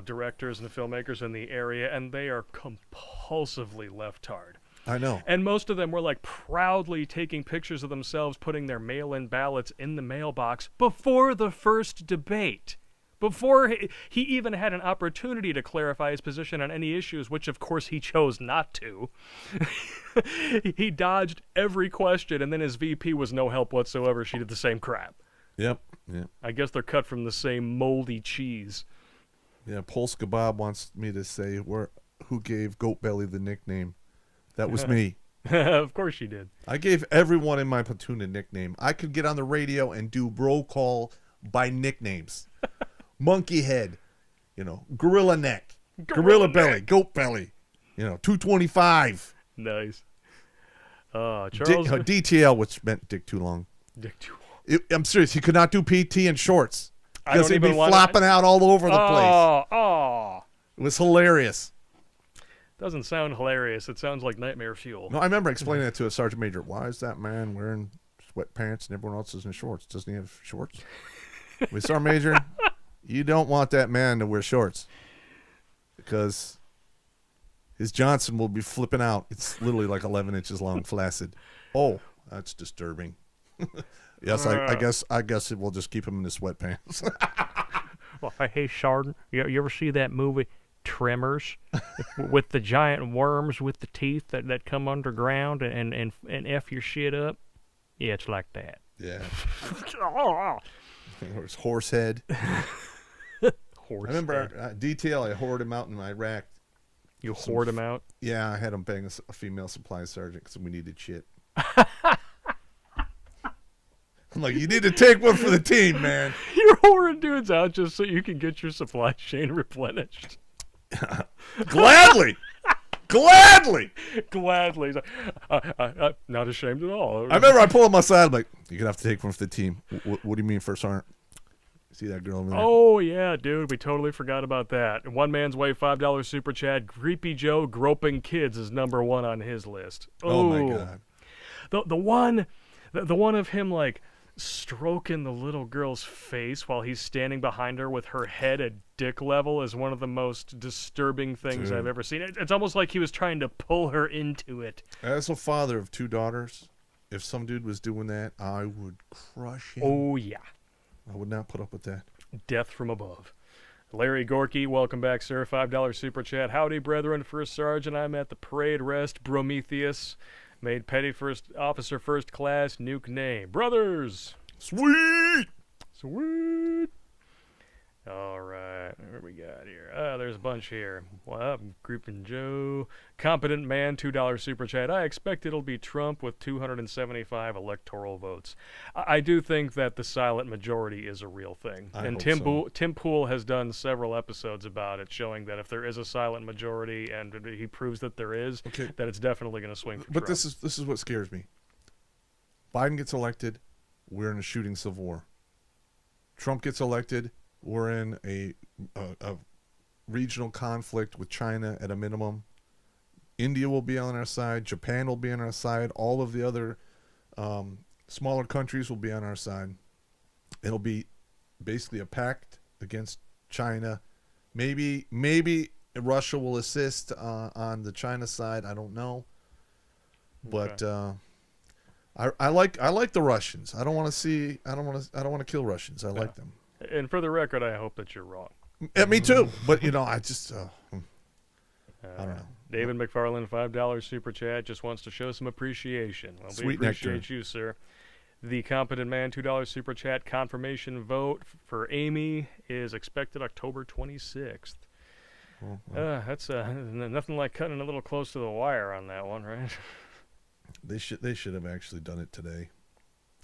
directors and filmmakers in the area, and they are compulsively left-hard. I know. And most of them were like proudly taking pictures of themselves, putting their mail-in ballots in the mailbox before the first debate. Before he even had an opportunity to clarify his position on any issues, which of course he chose not to. He dodged every question, and then his VP was no help whatsoever. She did the same crap. Yep. I guess they're cut from the same moldy cheese. Yeah, Polska Bob wants me to say who gave Goat Belly the nickname. That was me. Of course you did. I gave everyone in my platoon a nickname. I could get on the radio and do roll call by nicknames. Monkey Head, Gorilla Neck, Gorilla Belly, Goat Belly, 225. Nice. Charles. DTL, which meant Dick Too Long. Dick Too Long. I'm serious. He could not do PT in shorts because he'd be even flopping out all over the place. Oh. It was hilarious. Doesn't sound hilarious. It sounds like nightmare fuel. No, I remember explaining that to a sergeant major. Why is that man wearing sweatpants and everyone else is in shorts? Doesn't he have shorts? We Sergeant Major, you don't want that man to wear shorts because his Johnson will be flipping out. It's literally like 11 inches long, flaccid. Oh, that's disturbing. Yes, I guess it will just keep him in the sweatpants. Well, hey, Sergeant, you ever see that movie Tremors with the giant worms with the teeth that come underground and F your shit up? Yeah, it's like that. Yeah. Or his horse head. Horse I remember head. detail. I hoarded him out in Iraq. You hoard him out? Yeah, I had him bang a female supply sergeant because we needed shit. I'm like, you need to take one for the team, man. You're whoring dudes out just so you can get your supply chain replenished. Gladly. Gladly. Gladly. I'm not ashamed at all. I remember I pulled him aside. I'm like, you're going to have to take one for the team. What do you mean, First Sergeant? See that girl over there? Oh, yeah, dude. We totally forgot about that. One Man's Way, $5 super chat. Creepy Joe groping kids is number one on his list. Oh my God. The one of him, like, stroking the little girl's face while he's standing behind her with her head at dick level is one of the most disturbing things I've ever seen. It's almost like he was trying to pull her into it. As a father of two daughters, if some dude was doing that, I would crush him. Oh, yeah. I would not put up with that. Death from above. Larry Gorky, welcome back, sir. $5 super chat. Howdy, brethren. First Sergeant, I'm at the parade rest. Prometheus. Made petty first officer first class. Nuke name. Brothers. Sweet. All right. What we got here? There's a bunch here. What up, Grouping Joe? Competent man, $2 super chat. I expect it'll be Trump with 275 electoral votes. I do think that the silent majority is a real thing. And Tim Pool has done several episodes about it, showing that if there is a silent majority and he proves that there is, that it's definitely going to swing for Trump. But this is what scares me. Biden gets elected, we're in a shooting civil war. Trump gets elected, we're in a regional conflict with China at a minimum. India will be on our side. Japan will be on our side. All of the other smaller countries will be on our side. It'll be basically a pact against China Maybe Russia will assist on the China side. I don't know, but I like the Russians. I don't want to kill Russians. I like them. And for the record, I hope that you're wrong. Me too. But I just I don't know. David McFarland, $5 super chat, just wants to show some appreciation. Well, we Sweet appreciate nectar. you, sir. The Competent Man, $2 super chat, confirmation vote for Amy is expected October 26th. That's nothing like cutting a little close to the wire on that one, right? They should have actually done it today.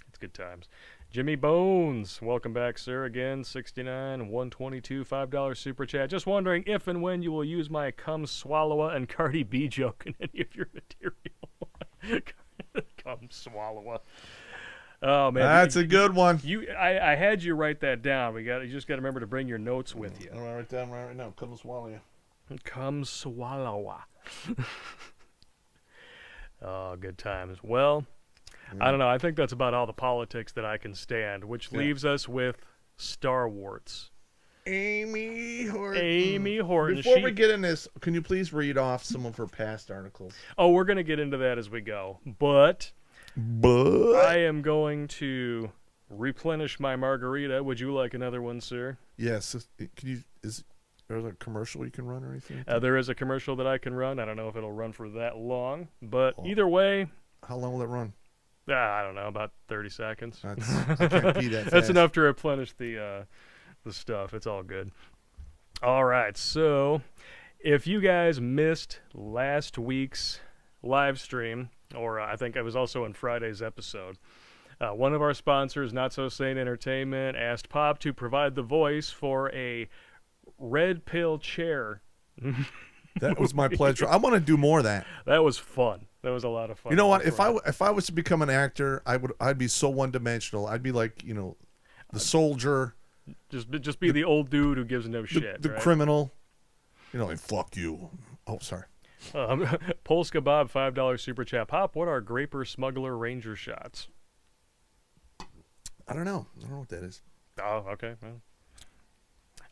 It's good times. Jimmy Bones, welcome back, sir. Again, 69, 122, $5 super chat. Just wondering if and when you will use my Come Swallowa and Cardi B joke in any of your material. Come Swallowa. Oh man, That's a good one. I had you write that down. You just got to remember to bring your notes with you. I'm gonna write down right now. Come swallow you. Come Swallowa. Oh, good times. Well, I don't know. I think that's about all the politics that I can stand, which leaves us with Star Warts. Amy Horton. Amy Horton. Before we get in this, can you please read off some of her past articles? Oh, we're going to get into that as we go. But I am going to replenish my margarita. Would you like another one, sir? Yes. Can you? Is there a commercial you can run or anything? There is a commercial that I can run. I don't know if it'll run for that long, but either way. How long will it run? I don't know, about 30 seconds. I can't be that fast. That's enough to replenish the stuff. It's all good. All right, so if you guys missed last week's live stream, or I think I was also in Friday's episode, one of our sponsors, Not So Sane Entertainment, asked Popp to provide the voice for a red pill chair. That was my pleasure. I want to do more of that. That was fun. That was a lot of fun. You know what? If I was to become an actor, I'd be so one dimensional. I'd be like, the soldier, just be the old dude who gives no shit. the right? criminal. Like fuck you. Oh, sorry. Polska Bob, $5 super chat. Popp, what are Graper Smuggler Ranger shots? I don't know what that is. Oh, okay. Well,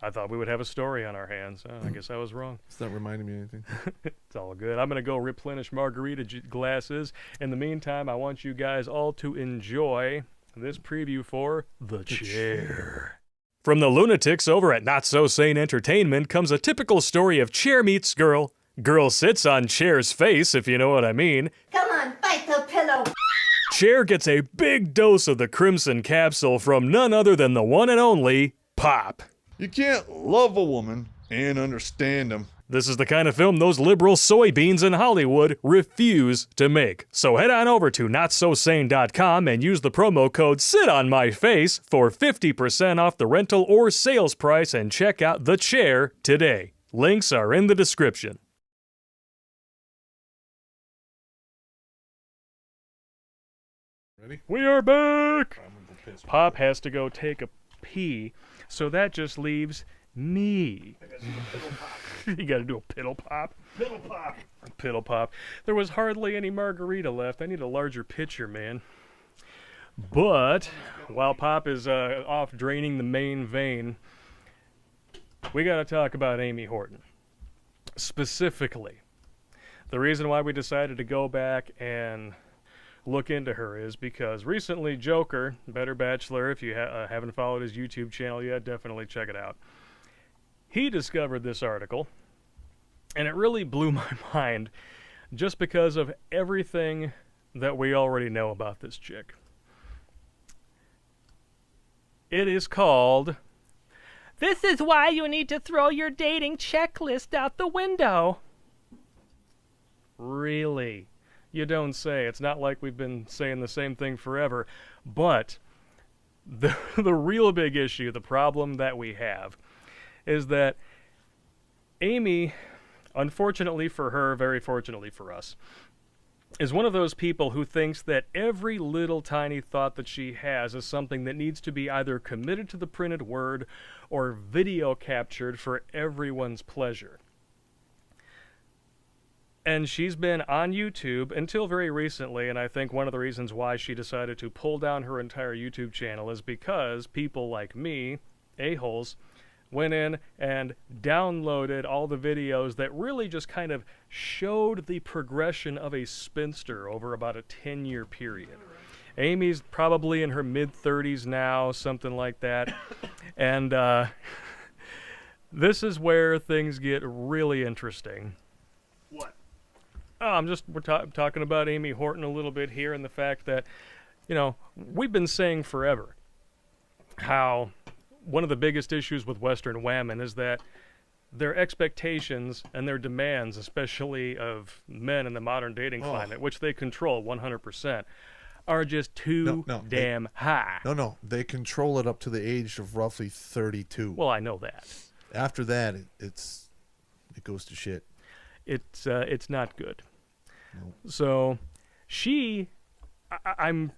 I thought we would have a story on our hands. I guess I was wrong. It's not reminding me of anything. It's all good. I'm going to go replenish margarita glasses. In the meantime, I want you guys all to enjoy this preview for The Chair. From the lunatics over at Not So Sane Entertainment comes a typical story of chair meets girl. Girl sits on chair's face, if you know what I mean. Come on, bite the pillow. Chair gets a big dose of the crimson capsule from none other than the one and only Popp. You can't love a woman and understand them. This is the kind of film those liberal soybeans in Hollywood refuse to make. So head on over to notsosane.com and use the promo code SITONMYFACE for 50% off the rental or sales price and check out The Chair today. Links are in the description. Ready? We are back! Popp has to go take a pee, so that just leaves me. You gotta do a piddle pop. Piddle pop. Piddle pop. There was hardly any margarita left. I need a larger pitcher, man. But while Popp is off draining the main vein, we gotta talk about Amy Horton. Specifically, the reason why we decided to go back and look into her is because recently Joker, Better Bachelor, if you haven't followed his YouTube channel yet, definitely check it out. He discovered this article, and it really blew my mind just because of everything that we already know about this chick. It is called, "This is why you need to throw your dating checklist out the window." Really? You don't say. It's not like we've been saying the same thing forever. But the real big issue, the problem that we have, is that Amy, unfortunately for her, very fortunately for us, is one of those people who thinks that every little tiny thought that she has is something that needs to be either committed to the printed word or video captured for everyone's pleasure. And she's been on YouTube until very recently, and I think one of the reasons why she decided to pull down her entire YouTube channel is because people like me, a-holes, went in and downloaded all the videos that really just kind of showed the progression of a spinster over about a 10-year period. Amy's probably in her mid-30s now, something like that. And this is where things get really interesting. What? Oh, we're talking about Amy Horton a little bit here, and the fact that, we've been saying forever how one of the biggest issues with Western women is that their expectations and their demands, especially of men in the modern dating climate, which they control 100%, are just too damn high. No, they control it up to the age of roughly 32. Well, I know that. After that, it goes to shit. It's not good. Nope. So I'm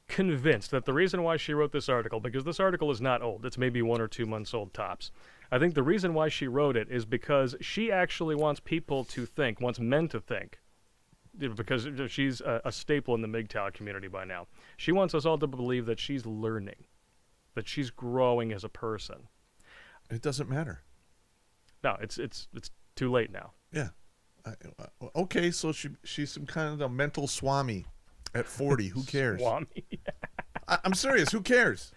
convinced that the reason why she wrote this article, because this article is not old, it's maybe 1 or 2 months old tops. I think the reason why she wrote it is because she actually wants people to think, wants men to think, because she's a staple in the MGTOW community by now. She wants us all to believe that she's learning, that she's growing as a person. It doesn't matter. No, it's too late now. Yeah. Okay, so she's some kind of a mental swami at 40. Who cares? Swami. I'm serious. Who cares?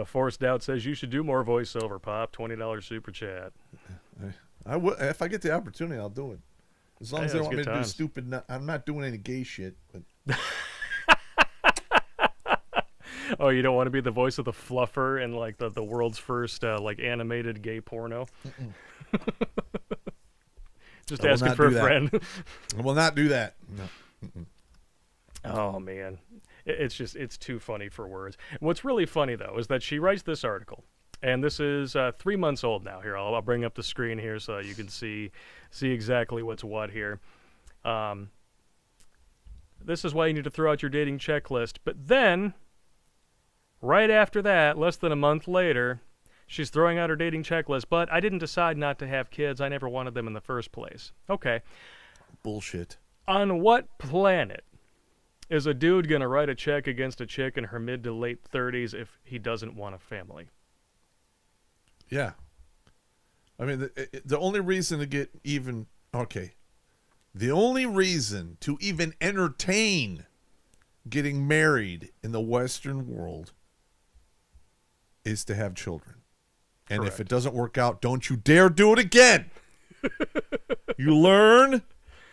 Forced Doubt says you should do more voiceover, Pop. $20 super chat. I will, if I get the opportunity, I'll do it. As long as they don't want me to do times. stupid. I'm not doing any gay shit. But Oh, you don't want to be the voice of the fluffer in like the world's first like animated gay porno? Just asking for a friend. I will not do that. No. Oh man, it's too funny for words. What's really funny though is that she writes this article, and this is 3 months old now. Here, I'll bring up the screen here so you can see exactly what's what here. This is why you need to throw out your dating checklist. But then, right after that, less than a month later, she's throwing out her dating checklist. But I didn't decide not to have kids. I never wanted them in the first place. Okay. Bullshit. On what planet is a dude going to write a check against a chick in her mid to late 30s if he doesn't want a family? Yeah. I mean, the only reason to get even... Okay. The only reason to even entertain getting married in the Western world is to have children. And Correct. if it doesn't work out, don't you dare do it again. You learn,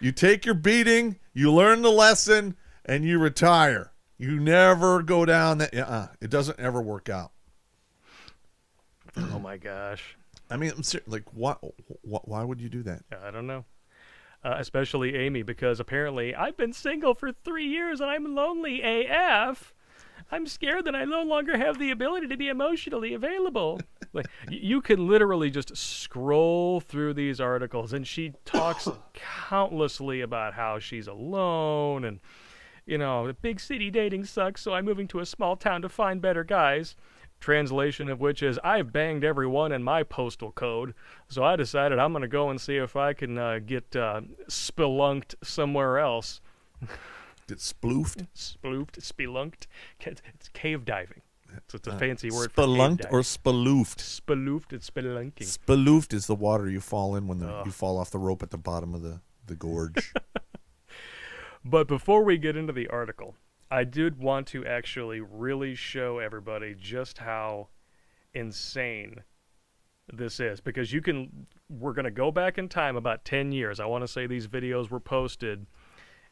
you take your beating, you learn the lesson, and you retire. You never go down that. It doesn't ever work out. Oh my gosh. I mean, I'm serious. Like, why would you do that? I don't know. Especially Amy, because apparently I've been single for 3 years and I'm lonely AF. I'm scared that I no longer have the ability to be emotionally available. Like, you can literally just scroll through these articles, and she talks countlessly about how she's alone and, the big city dating sucks, so I'm moving to a small town to find better guys. Translation of which is, I've banged everyone in my postal code, so I decided I'm going to go and see if I can get spelunked somewhere else. Get sploofed? Spelunked. It's cave diving. So it's a fancy word for cave spelunked diving. or speloofed? Speloofed and spelunking. Speloofed is the water you fall in when you fall off the rope at the bottom of the gorge. But before we get into the article, I did want to actually really show everybody just how insane this is, because we're going to go back in time about 10 years. I want to say these videos were posted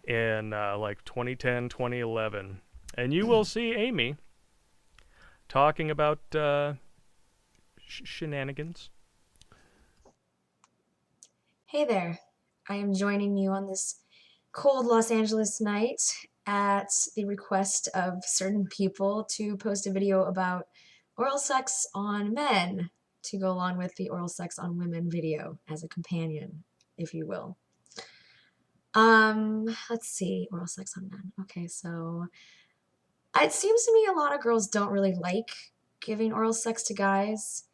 in like 2010, 2011, and you will see Amy talking about shenanigans. Hey there, I am joining you on this cold Los Angeles night at the request of certain people to post a video about oral sex on men to go along with the oral sex on women video as a companion, if you will. Let's see, oral sex on men. Okay, so it seems to me a lot of girls don't really like giving oral sex to guys.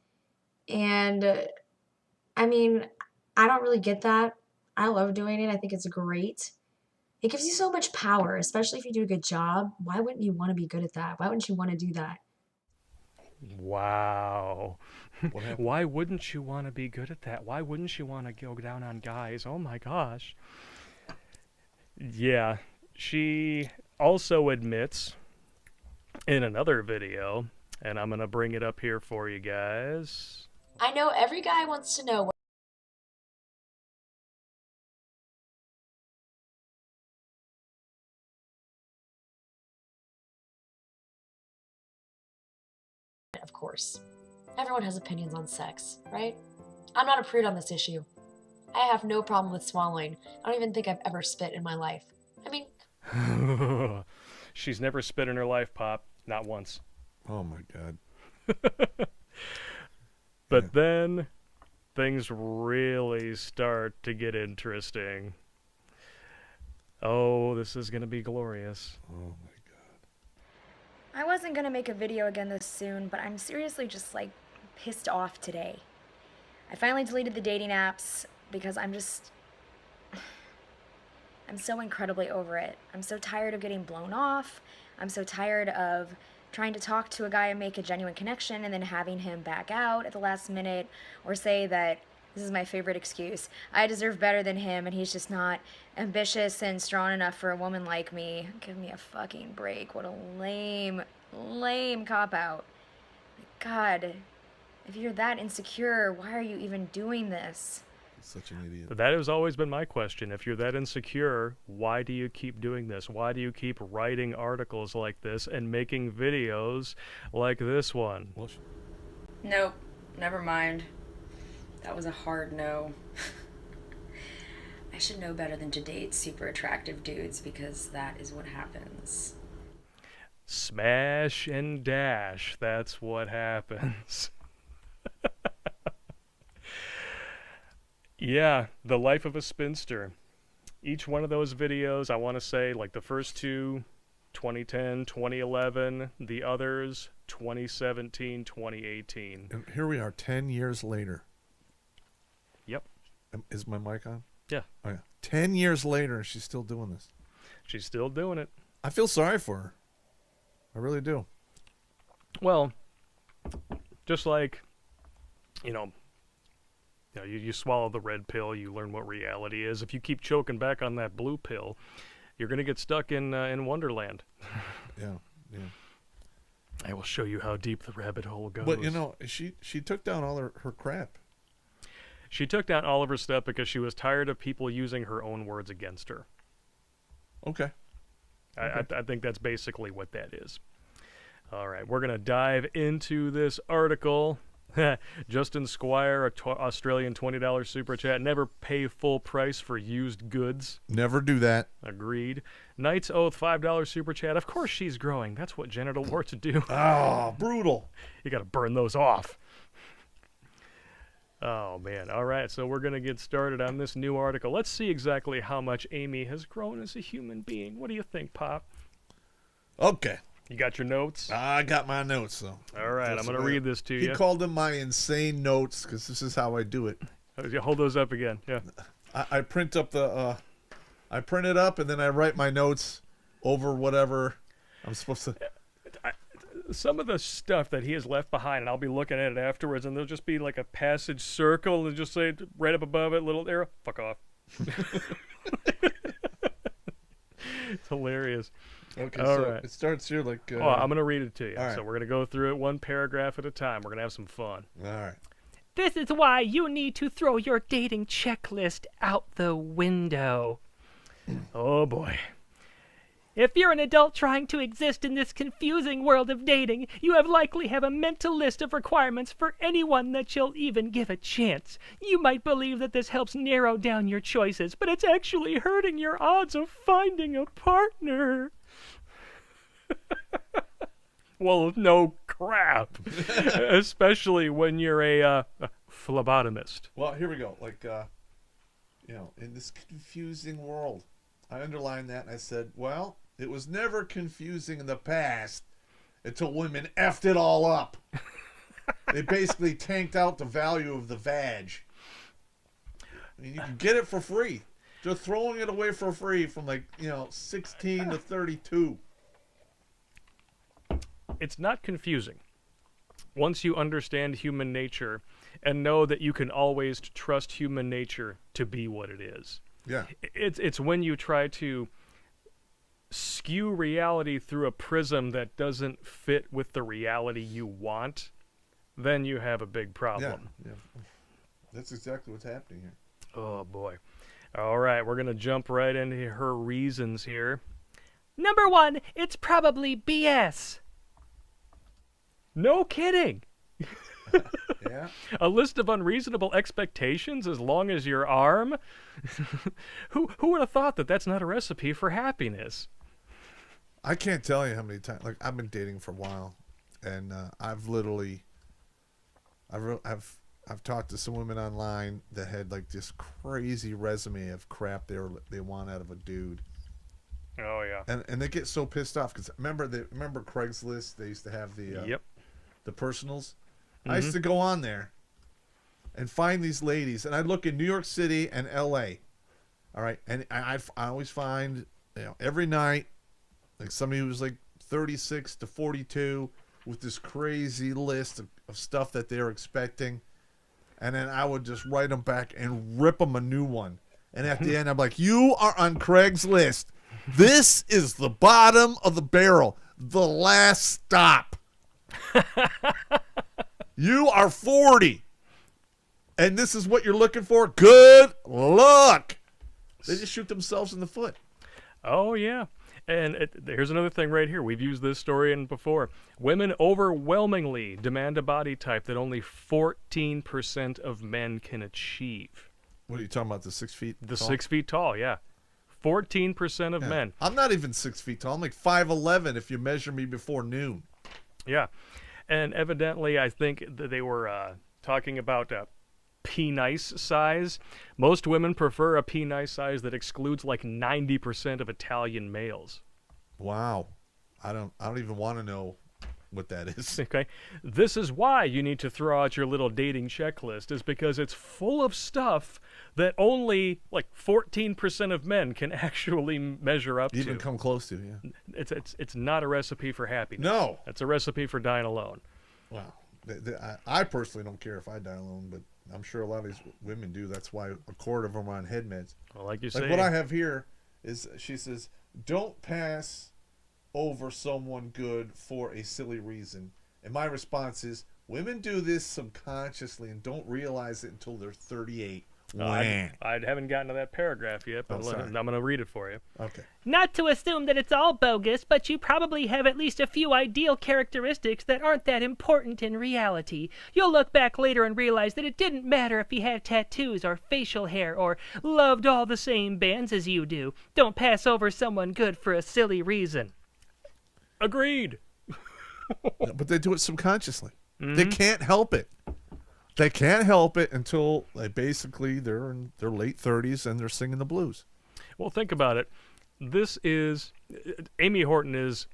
And I mean, I don't really get that. I love doing it. I think it's great. It gives you so much power, especially if you do a good job. Why wouldn't you want to be good at that? Why wouldn't you want to do that? Wow. What happened? Why wouldn't you want to be good at that? Why wouldn't you want to go down on guys? Oh my gosh. Yeah, she also admits in another video, and I'm going to bring it up here for you guys. I know every guy wants to know what of course. Everyone has opinions on sex, right? I'm not a prude on this issue. I have no problem with swallowing. I don't even think I've ever spit in my life. I mean, She's never spit in her life, Pop. Not once. Oh my God. But then things really start to get interesting. Oh, this is going to be glorious. Oh my God. I wasn't gonna make a video again this soon, but I'm seriously just like pissed off today. I finally deleted the dating apps because I'm so incredibly over it. I'm so tired of getting blown off. I'm so tired of trying to talk to a guy and make a genuine connection and then having him back out at the last minute or say that this is my favorite excuse. I deserve better than him and he's just not ambitious and strong enough for a woman like me. Give me a fucking break. What a lame cop-out. God, if you're that insecure, why are you even doing this? Such an idiot. That has always been my question. If you're that insecure, why do you keep doing this? Why do you keep writing articles like this and making videos like this one? Well, Nope, never mind. That was a hard no. I should know better than to date super attractive dudes because that is what happens. Smash and dash. That's what happens. Yeah, the life of a spinster. Each one of those videos, I want to say, like the first two, 2010, 2011, the others, 2017, 2018. and here we are 10 years later. Yep. Is my mic on? Yeah. Oh, yeah. 10 years later, and she's still doing this. She's still doing it. I feel sorry for her. I really do. Well, just like, you swallow the red pill, you learn what reality is. If you keep choking back on that blue pill, you're going to get stuck in Wonderland. Yeah, yeah. I will show you how deep the rabbit hole goes. But, she took down all her crap. She took down all of her stuff because she was tired of people using her own words against her. Okay. I think that's basically what that is. All right, we're going to dive into this article. Justin Squire, Australian $20 super chat. Never pay full price for used goods. Never do that. Agreed. Knight's Oath, $5 super chat. Of course she's growing. That's what genital warts do. Oh, brutal. You got to burn those off. Oh, man. All right, so we're going to get started on this new article. Let's see exactly how much Amy has grown as a human being. What do you think, Pop? Okay. You got your notes? I got my notes, though. All right, I'm going to read this to you. He called them my insane notes because this is how I do it. Hold those up again. Yeah. I print up I print it up and then I write my notes over whatever I'm supposed to. Some of the stuff that he has left behind, and I'll be looking at it afterwards, and there'll just be like a passage circle and just say right up above it, little arrow, fuck off. It's hilarious. Okay, All so right. it starts here like. I'm going to read it to you. all right. So we're going to go through it one paragraph at a time. We're going to have some fun. All right. This is why you need to throw your dating checklist out the window. Oh, boy. If you're an adult trying to exist in this confusing world of dating, you likely have a mental list of requirements for anyone that you'll even give a chance. You might believe that this helps narrow down your choices, but it's actually hurting your odds of finding a partner. Well, no crap. Especially when you're a phlebotomist. Well, here we go. Like, in this confusing world, I underlined that and I said, well, it was never confusing in the past until women effed it all up. They basically tanked out the value of the vag. I mean, you can get it for free. They're throwing it away for free from 16 to 32. It's not confusing. once you understand human nature and know that you can always trust human nature to be what it is. Yeah. It's when you try to skew reality through a prism that doesn't fit with the reality you want, then you have a big problem. Yeah. That's exactly what's happening here. Oh, boy. All right, we're going to jump right into her reasons here. Number 1, it's probably BS. No kidding. Yeah. A list of unreasonable expectations as long as your arm? Who would have thought that that's not a recipe for happiness? I can't tell you how many times. Like, I've been dating for a while, and I've talked to some women online that had like this crazy resume of crap they want out of a dude. Oh yeah. And they get so pissed off because remember Craigslist? They used to have the personals. I used to go on there and find these ladies, and I'd look in New York City and L.A. All right, and I always find, every night, like somebody who was like 36 to 42 with this crazy list of stuff that they're expecting, and then I would just write them back and rip them a new one. And at the end, I'm like, you are on Craigslist. This is the bottom of the barrel, the last stop. You are 40, and this is what you're looking for? Good luck. They just shoot themselves in the foot. Oh, yeah. And here's another thing right here. We've used this story in before. Women overwhelmingly demand a body type that only 14% of men can achieve. What are you talking about, the 6 feet The tall? 6 feet tall, yeah. 14% of men. I'm not even 6 feet tall. I'm like 5'11" if you measure me before noon. Yeah. And evidently, I think that they were talking about P-nice size. Most women prefer a P-nice size that excludes like 90% of Italian males. Wow. I don't even want to know what that is. Okay. This is why you need to throw out your little dating checklist, is because it's full of stuff that only like 14% of men can actually measure up Even to. come close to, yeah. It's not a recipe for happiness. No. It's a recipe for dying alone. Wow. I personally don't care if I die alone, but I'm sure a lot of these women do. That's why a quarter of them are on head meds. Well, like you Like say. what I have here is, she says, don't pass over someone good for a silly reason. And my response is, women do this subconsciously and don't realize it until they're 38. I haven't gotten to that paragraph yet, but sorry. I'm going to read it for you. Okay. Not to assume that it's all bogus, but you probably have at least a few ideal characteristics that aren't that important in reality. You'll look back later and realize that it didn't matter if he had tattoos or facial hair or loved all the same bands as you do. Don't pass over someone good for a silly reason. Agreed. But they do it subconsciously. They can't help it. They can't help it until they're in their late 30s and they're singing the blues. Well, think about it. Amy Horton is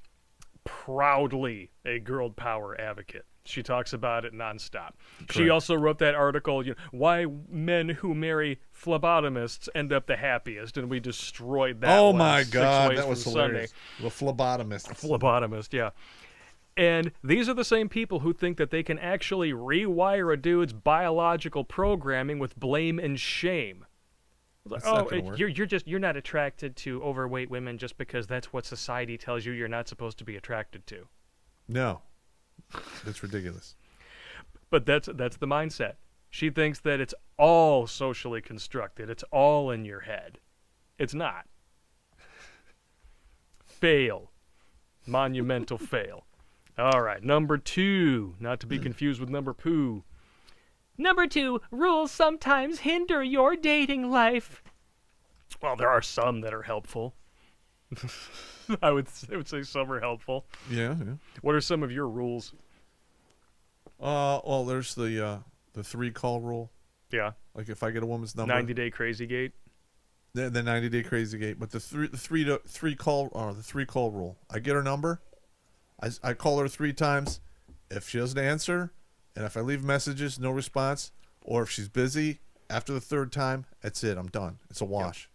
proudly a girl power advocate. She talks about it nonstop. Correct. She also wrote that article, why men who marry phlebotomists end up the happiest, and we destroyed that. Oh one my 6 God, ways that was from hilarious. Sunday. The phlebotomist. Phlebotomist, yeah. And these are the same people who think that they can actually rewire a dude's biological programming with blame and shame. Like, That's not gonna work. you're not attracted to overweight women just because that's what society tells you you're not supposed to be attracted to. No. It's ridiculous. But that's the mindset. She thinks that it's all socially constructed. It's all in your head. It's not. Fail. Monumental fail. All right, number 2, not to be confused with number poo. Number 2, rules sometimes hinder your dating life. Well, there are some that are helpful. I would say some are helpful. Yeah. What are some of your rules? Well, there's the 3-call rule. Yeah, Like if I get a woman's number, 90-day crazy gate. the 90-day crazy gate. But the three call rule. I get her number. I call her 3 times. If she doesn't answer, and if I leave messages, no response, or if she's busy after the 3rd time, that's it. I'm done. It's a wash.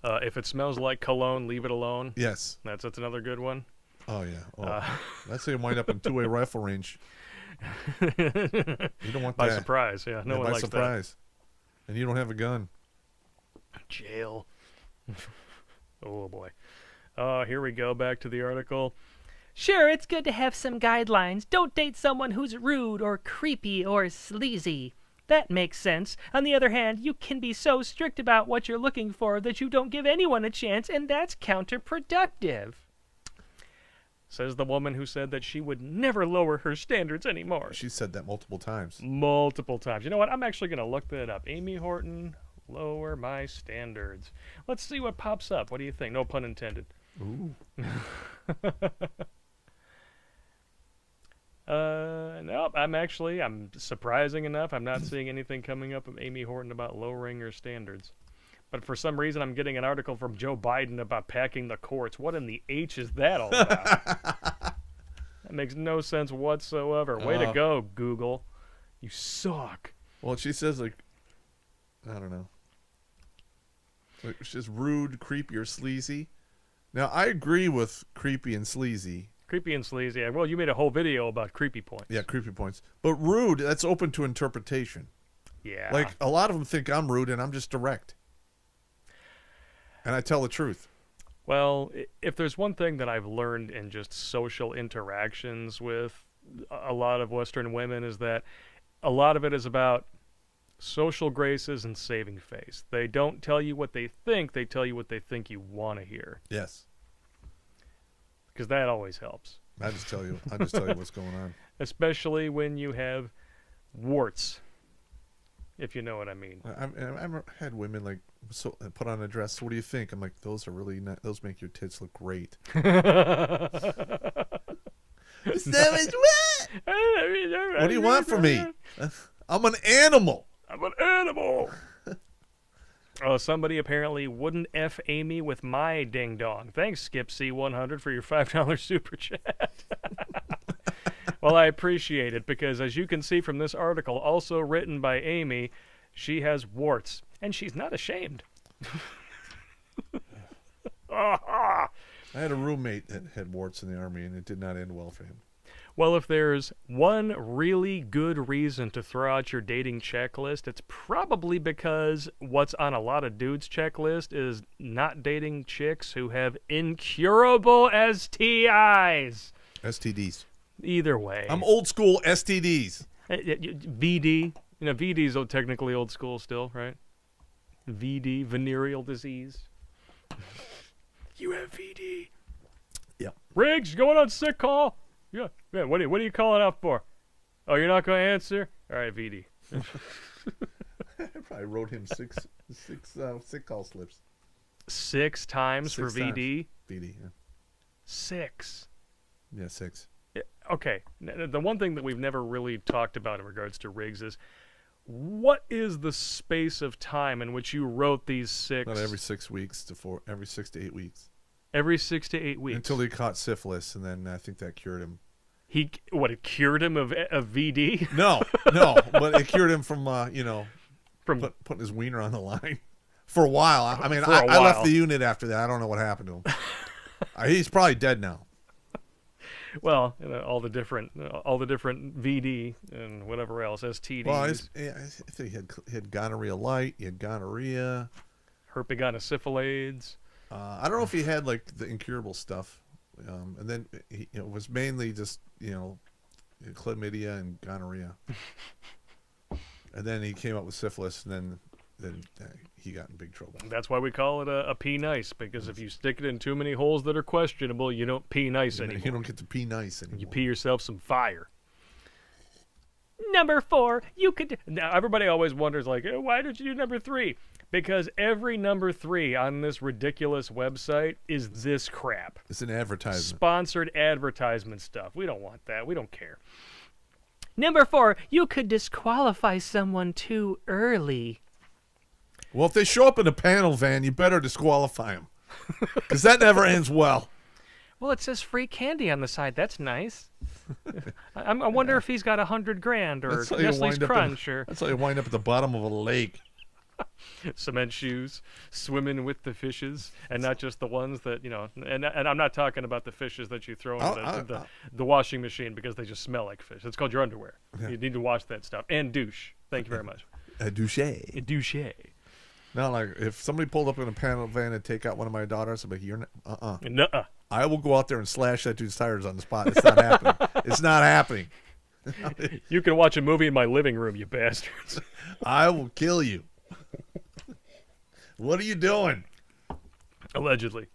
If it smells like cologne, leave it alone. Yes. That's another good one. Oh yeah. Oh, that's how you wind up in 2-way rifle range. You don't want By that. surprise, yeah. No one by likes surprise. And you don't have a gun. that. Jail. Oh, boy. Here we go. Back to the article. Sure, it's good to have some guidelines. Don't date someone who's rude or creepy or sleazy. That makes sense. On the other hand, you can be so strict about what you're looking for that you don't give anyone a chance, and that's counterproductive. Says the woman who said that she would never lower her standards anymore. She said that multiple times. Multiple times. You know what? I'm actually going to look that up. Amy Horton, lower my standards. Let's see what pops up. What do you think? No pun intended. Ooh. Nope. I'm surprising enough. I'm not seeing anything coming up of Amy Horton about lowering her standards. But for some reason, I'm getting an article from Joe Biden about packing the courts. What in the H is that all about? That makes no sense whatsoever. Way to go, Google. You suck. Well, she says, like, I don't know. Like, she's rude, creepy, or sleazy. Now, I agree with creepy and sleazy. Creepy and sleazy. Well, you made a whole video about creepy points. Yeah, creepy points. But rude, that's open to interpretation. Yeah. Like, a lot of them think I'm rude and I'm just direct. And I tell the truth. Well, if there's one thing that I've learned in just social interactions with a lot of Western women is that a lot of it is about social graces and saving face. They don't tell you what they think. They tell you what they think you want to hear. Yes. Because that always helps. I just tell you what's going on. Especially when you have warts, if you know what I mean. I've had women like put on a dress. What do you think? I'm like, those are really not, those make your tits look great. What do you want from me? I'm an animal. I'm an animal. Oh, somebody apparently wouldn't F Amy with my ding dong. Thanks, Skip C100, for your $5 super chat. Well, I appreciate it because, as you can see from this article, also written by Amy, she has warts, and she's not ashamed. I had a roommate that had warts in the Army, and it did not end well for him. Well, if there's one really good reason to throw out your dating checklist, it's probably because what's on a lot of dudes' checklist is not dating chicks who have incurable STIs. STDs. Either way. I'm old school STDs. VD. You know, VD's technically old school still, right? VD, venereal disease. You have VD. Yeah. Riggs, you going on sick call? Yeah. What are you calling out for? Oh, you're not going to answer? All right, VD. I probably wrote him six sick call slips. 6 times for VD? VD, yeah. 6. Yeah, 6. Yeah, okay. The one thing that we've never really talked about in regards to Riggs is what is the space of time in which you wrote these 6? Not every 6 weeks every 6 to 8 weeks. Every 6 to 8 weeks. Until he caught syphilis, and then I think that cured him. It cured him of VD? No, but it cured him from, from putting his wiener on the line for a while. I left the unit after that. I don't know what happened to him. He's probably dead now. Well, all the different VD and whatever else, STDs. Well, I think he had gonorrhea light. He had gonorrhea. Herpetogonosyphilades. I don't know if he had like the incurable stuff, and then it was mainly just chlamydia and gonorrhea, and then he came up with syphilis, and then he got in big trouble. That's why we call it a pee nice, because if you stick it in too many holes that are questionable, you don't pee nice anymore. You don't get to pee nice anymore. You pee yourself some fire. Number 4, you could... Now, everybody always wonders, like, why did you do number 3? Because every number 3 on this ridiculous website is this crap. It's an advertisement. Sponsored advertisement stuff. We don't want that. We don't care. Number 4, you could disqualify someone too early. Well, if they show up in a panel van, you better disqualify them. Because that never ends well. Well, it says free candy on the side. That's nice. I wonder if he's got $100,000 or Nestle's Crunch. That's how you wind up at the bottom of a lake. Cement shoes, swimming with the fishes, and not just the ones that, and I'm not talking about the fishes that you throw in the washing machine because they just smell like fish. It's called your underwear. Yeah. You need to wash that stuff. And douche. Thank you very much. A douche. A douche. No, like if somebody pulled up in a panel van and take out one of my daughters, I'd be like, you're not, Nuh-uh. I will go out there and slash that dude's tires on the spot. It's not happening. It's not happening. You can watch a movie in my living room, you bastards. I will kill you. What are you doing? Allegedly.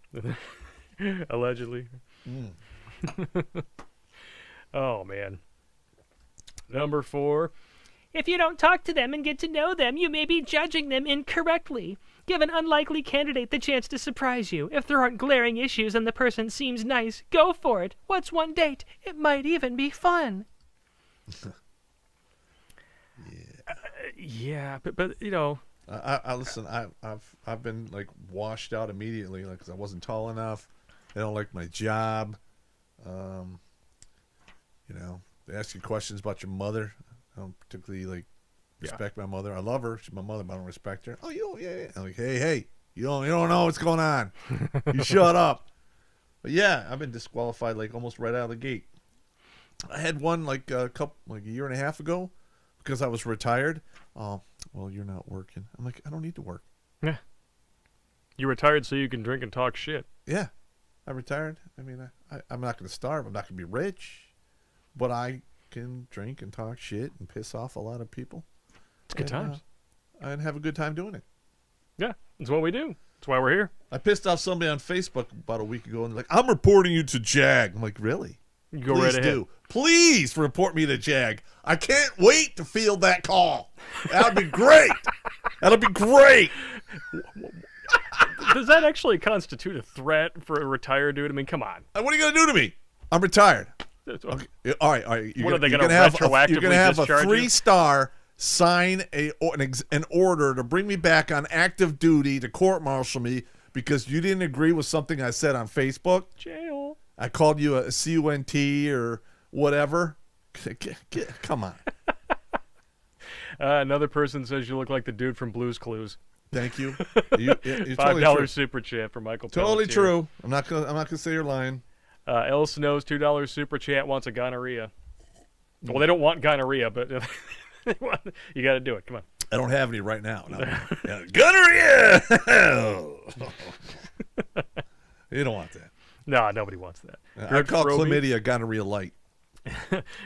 Allegedly. Oh, man. Number 4. If you don't talk to them and get to know them, you may be judging them incorrectly. Give an unlikely candidate the chance to surprise you. If there aren't glaring issues and the person seems nice, go for it. What's one date? It might even be fun. Yeah, but I listen. I've been like washed out immediately, like because I wasn't tall enough. They don't like my job. They ask you questions about your mother. I don't particularly like respect my mother. I love her. She's my mother, but I don't respect her. Oh, yeah. I'm like, hey, you don't know what's going on. You shut up. But yeah, I've been disqualified like almost right out of the gate. I had one like a year and a half ago because I was retired. Oh, well, you're not working. I'm like, I don't need to work. Yeah. You retired so you can drink and talk shit. Yeah, I retired. I mean, I'm not going to starve. I'm not going to be rich, but I can drink and talk shit and piss off a lot of people. It's good times. And have a good time doing it. Yeah, it's what we do. That's why we're here. I pissed off somebody on Facebook about a week ago and they're like, I'm reporting you to JAG. I'm like, really? Go right ahead. Please report me to JAG. I can't wait to field that call. That'll be great. That'll be great. Does that actually constitute a threat for a retired dude? I mean, come on. What are you going to do to me? I'm retired. Okay. All right. What are they going to retroactively You're going to have a discharge you? 3-star sign an order to bring me back on active duty to court-martial me because you didn't agree with something I said on Facebook. Jail. I called you a CUNT or whatever. Come on. Another person says you look like the dude from Blue's Clues. Thank you. You're $5 totally super chat for Michael. Totally Pelletier. true. I'm not gonna say you're lying. El Snow's $2 super chat wants a gonorrhea. Well, they don't want gonorrhea, but you got to do it. Come on. I don't have any right now. No. Yeah, gonorrhea. You don't want that. No, nobody wants that. I call chlamydia gonorrhea light.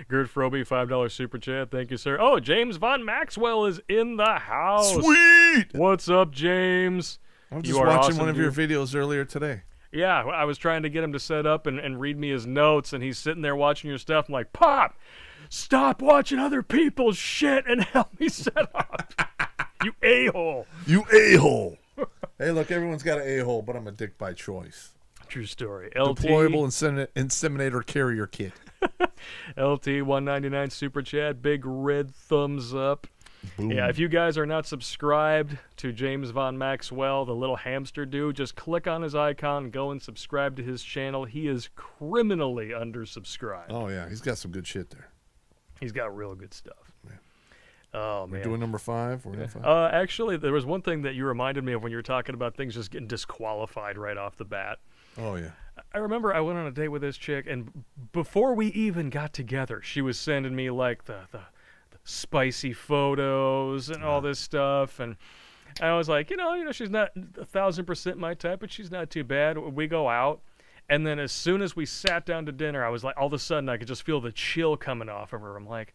Gert Froby, $5 super chat. Thank you, sir. Oh, James Von Maxwell is in the house. Sweet. What's up, James? I was just watching one of your videos earlier today. Yeah, I was trying to get him to set up and read me his notes, and he's sitting there watching your stuff. I'm like, Pop, stop watching other people's shit and help me set up. You a-hole. You a-hole. Hey, look, everyone's got an a-hole, but I'm a dick by choice. True story. LT, deployable inseminator carrier kit. LT 199 super chat, big red thumbs up. Boom. Yeah, if you guys are not subscribed to James Von Maxwell, the little hamster dude, just click on his icon, go and subscribe to his channel. He is criminally undersubscribed. Oh yeah, he's got some good shit there. He's got real good stuff. Yeah. Oh man, we're doing number 5. We're actually, there was one thing that you reminded me of when you were talking about things just getting disqualified right off the bat. Oh yeah. I remember I went on a date with this chick, and before we even got together, she was sending me like the spicy photos and all this stuff, and I was like, she's not 1,000% my type, but she's not too bad. We go out, and then as soon as we sat down to dinner, I was like, all of a sudden I could just feel the chill coming off of her. I'm like,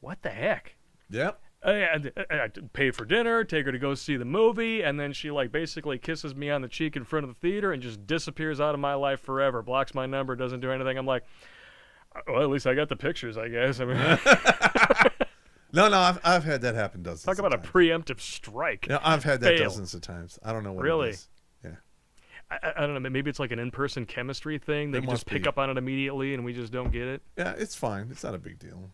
what the heck? Yep. I paid for dinner, take her to go see the movie, and then she like basically kisses me on the cheek in front of the theater and just disappears out of my life forever, blocks my number, doesn't do anything. I'm like, well, at least I got the pictures, I guess. I mean, no, I've had that happen dozens. Talk about a preemptive strike. Yeah, I've had that dozens of times. I don't know what really? It is. Yeah. I don't know. Maybe it's like an in-person chemistry thing. They can just pick up on it immediately, and we just don't get it. Yeah, it's fine. It's not a big deal.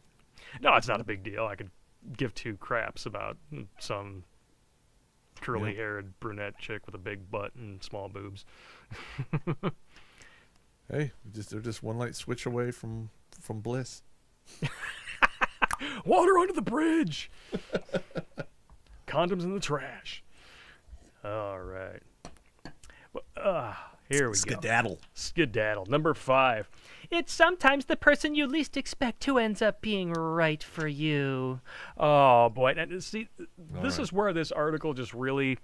No, it's not a big deal. I could give two craps about some curly-haired brunette chick with a big butt and small boobs. Hey, they're just one light switch away from bliss. Water under the bridge. condoms in the trash. All right. Here we Skedaddle. Skedaddle. Number 5. It's sometimes the person you least expect who ends up being right for you. Oh, boy. And see, this is where this article just really...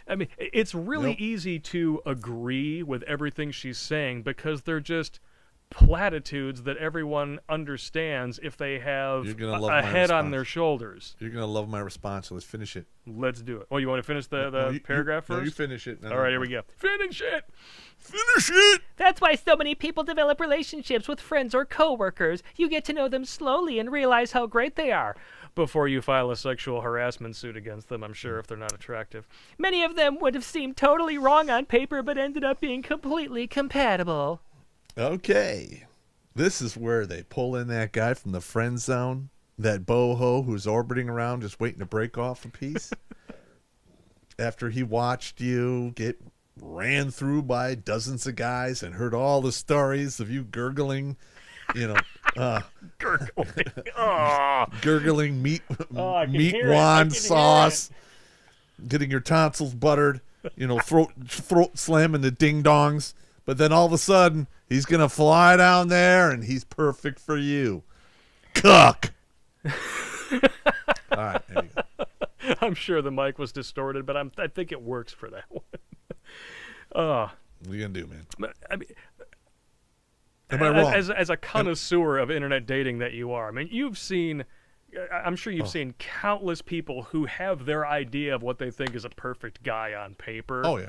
I mean, it's really easy to agree with everything she's saying because they're just platitudes that everyone understands if they have a head on their shoulders. You're going to love my response, so let's finish it. Let's do it. Oh, you want to finish the paragraph first? No, you finish it. All right, here we go. Finish it! Finish it! That's why so many people develop relationships with friends or coworkers. You get to know them slowly and realize how great they are. Before you file a sexual harassment suit against them, I'm sure, if they're not attractive. Many of them would have seemed totally wrong on paper but ended up being completely compatible. Okay. This is where they pull in that guy from the friend zone, that boho who's orbiting around just waiting to break off a piece. After he watched you get ran through by dozens of guys and heard all the stories of you gurgling, gurgling meat wand sauce, getting your tonsils buttered, throat slamming the ding dongs. But then all of a sudden, he's going to fly down there, and he's perfect for you. Cuck! All right, there you go. I'm sure the mic was distorted, but I think it works for that one. What are you going to do, man? I mean, am I wrong? As a connoisseur of internet dating that you are, I mean, I'm sure you've seen countless people who have their idea of what they think is a perfect guy on paper. Oh, yeah.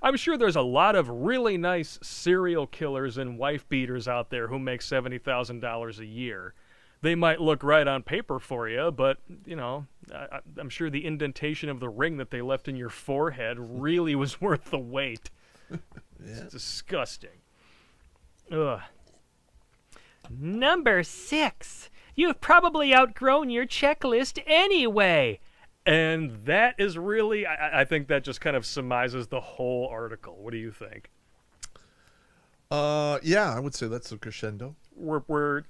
I'm sure there's a lot of really nice serial killers and wife beaters out there who make $70,000 a year. They might look right on paper for you, but, I'm sure the indentation of the ring that they left in your forehead really was worth the wait. Yeah. It's disgusting. Ugh. Number 6. You've probably outgrown your checklist anyway. And that is really, I think that just kind of surmises the whole article. What do you think? Yeah, I would say that's a crescendo. We're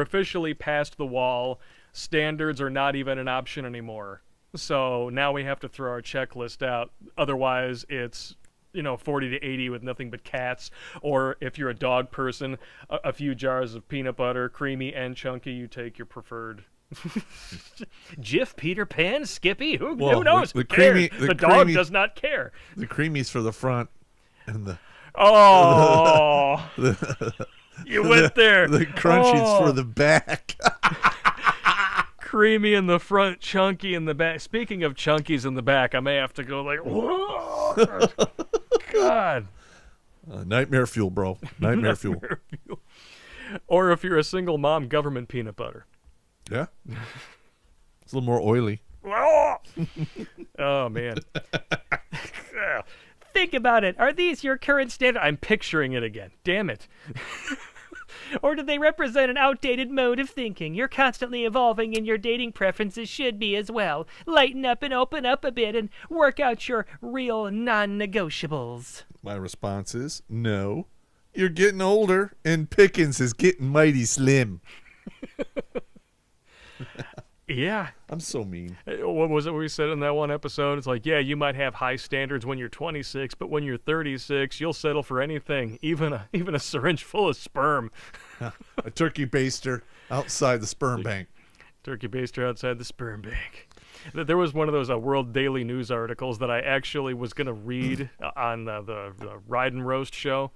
officially past the wall. Standards are not even an option anymore. So now we have to throw our checklist out. Otherwise, it's 40 to 80 with nothing but cats. Or if you're a dog person, a few jars of peanut butter, creamy and chunky. You take your preferred. Jif, Peter Pan, Skippy, who knows? The dog does not care. The creamies for the front, and the you went there. The crunchies for the back. Creamy in the front, chunky in the back. Speaking of chunkies in the back, I may have to go like, whoa, God. Nightmare fuel, bro. Nightmare fuel. Or if you're a single mom, government peanut butter. Yeah. It's a little more oily. Oh, man. Think about it. Are these your current standards? I'm picturing it again. Damn it. Or do they represent an outdated mode of thinking? You're constantly evolving and your dating preferences should be as well. Lighten up and open up a bit and work out your real non-negotiables. My response is, no. You're getting older and Pickens is getting mighty slim. Yeah. I'm so mean. What was it we said in that one episode? It's like, yeah, you might have high standards when you're 26, but when you're 36, you'll settle for anything, even a syringe full of sperm. A turkey baster outside the sperm bank. Turkey baster outside the sperm bank. There was one of those World Daily News articles that I actually was going to read on the Ride and Roast show.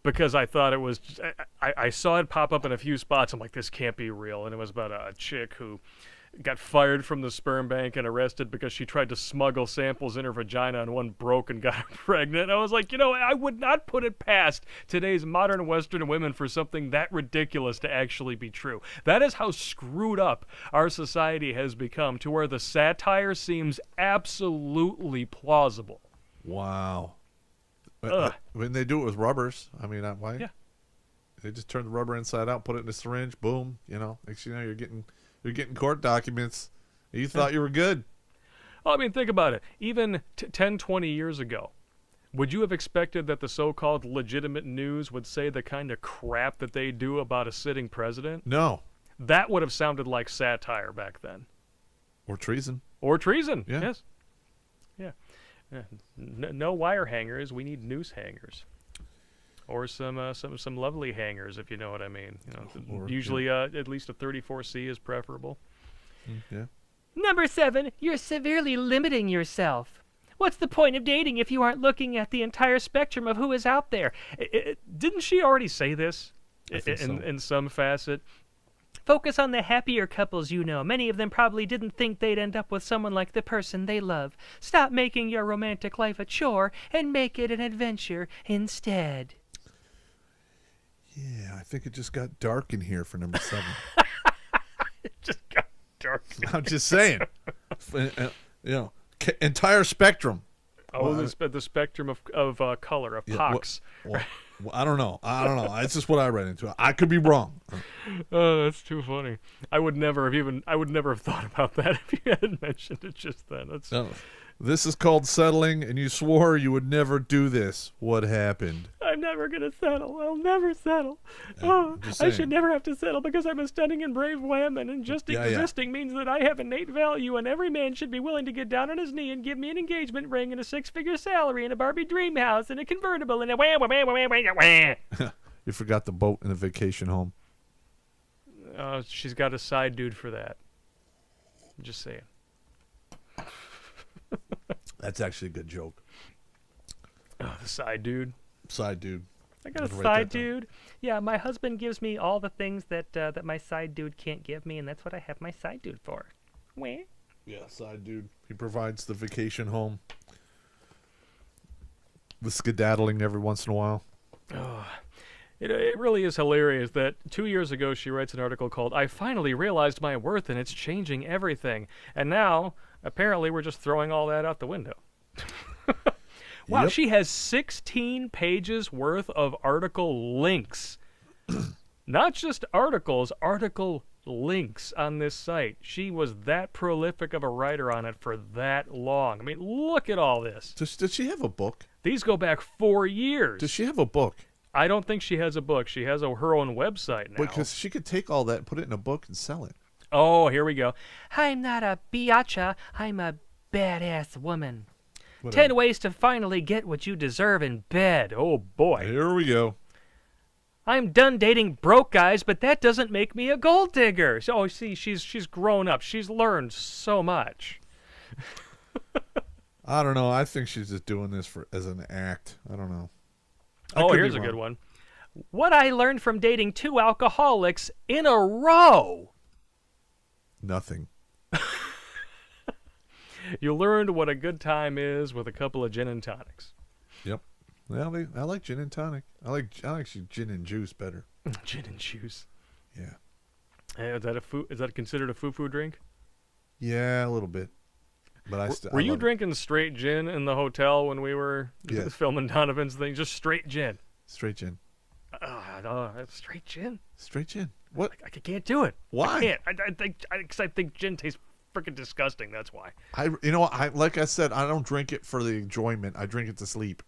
Because I thought it was, I saw it pop up in a few spots. I'm like, this can't be real. And it was about a chick who got fired from the sperm bank and arrested because she tried to smuggle samples in her vagina and one broke and got her pregnant. I was like, I would not put it past today's modern Western women for something that ridiculous to actually be true. That is how screwed up our society has become, to where the satire seems absolutely plausible. Wow. When they do it with rubbers, I mean, why? Yeah. They just turn the rubber inside out, put it in a syringe, boom. Next thing you know, you're getting court documents. You thought you were good. Well, I mean, think about it. Even 10, 20 years ago, would you have expected that the so-called legitimate news would say the kind of crap that they do about a sitting president? No. That would have sounded like satire back then. Or treason. Or treason. Yeah. Yes. Yeah. No wire hangers. We need noose hangers. Or some lovely hangers, if you know what I mean. Or, usually at least a 34C is preferable. Yeah. Number 7, you're severely limiting yourself. What's the point of dating if you aren't looking at the entire spectrum of who is out there? Didn't she already say this in some facet? Focus on the happier couples you know. Many of them probably didn't think they'd end up with someone like the person they love. Stop making your romantic life a chore and make it an adventure instead. Yeah, I think it just got dark in here for number 7. It just got dark. I'm just saying. Entire spectrum. Oh, the spectrum of color, of pox. Well, I don't know. That's just what I read into it. I could be wrong. Oh, that's too funny. I would never have thought about that if you hadn't mentioned it just then. No, this is called settling, and you swore you would never do this. What happened? I'm never going to settle. I'll never settle. Oh, I should never have to settle because I'm a stunning and brave woman, and just existing means that I have innate value, and every man should be willing to get down on his knee and give me an engagement ring and a 6-figure salary and a Barbie dream house and a convertible and a wah. You forgot the boat and the vacation home. She's got a side dude for that. I'm just saying. That's actually a good joke. Oh, the side dude. Side dude. I got a side dude. Yeah, my husband gives me all the things that my side dude can't give me, and that's what I have my side dude for. Wah. Yeah, side dude. He provides the vacation home. The skedaddling every once in a while. Oh, it really is hilarious that 2 years ago she writes an article called "I finally realized my worth and it's changing everything," and now apparently we're just throwing all that out the window. Wow, She has 16 pages worth of article links. Not just articles, article links on this site. She was that prolific of a writer on it for that long. I mean, look at all this. Does she have a book? These go back 4 years. Does she have a book? I don't think she has a book. She has her own website now. Because she could take all that and put it in a book and sell it. Oh, here we go. I'm not a biatcha. I'm a badass woman. Whatever. 10 ways to finally get what you deserve in bed. Oh, boy. Here we go. I'm done dating broke guys, but that doesn't make me a gold digger. Oh, see, she's grown up. She's learned so much. I don't know. I think she's just doing this as an act. I don't know. Here's a good one. What I learned from dating 2 alcoholics in a row. Nothing. You learned what a good time is with a couple of gin and tonics. Yep. Well, I like gin and tonic. I like gin and juice better. Gin and juice. Yeah. Hey, is that considered a foo-foo drink? Yeah, a little bit. But were you drinking straight gin in the hotel when we were filming Donovan's thing? Just straight gin. Straight gin. Straight gin. Straight gin. What? I can't do it. Why? I think gin tastes freaking disgusting. That's why. Like I said, I don't drink it for the enjoyment. I drink it to sleep.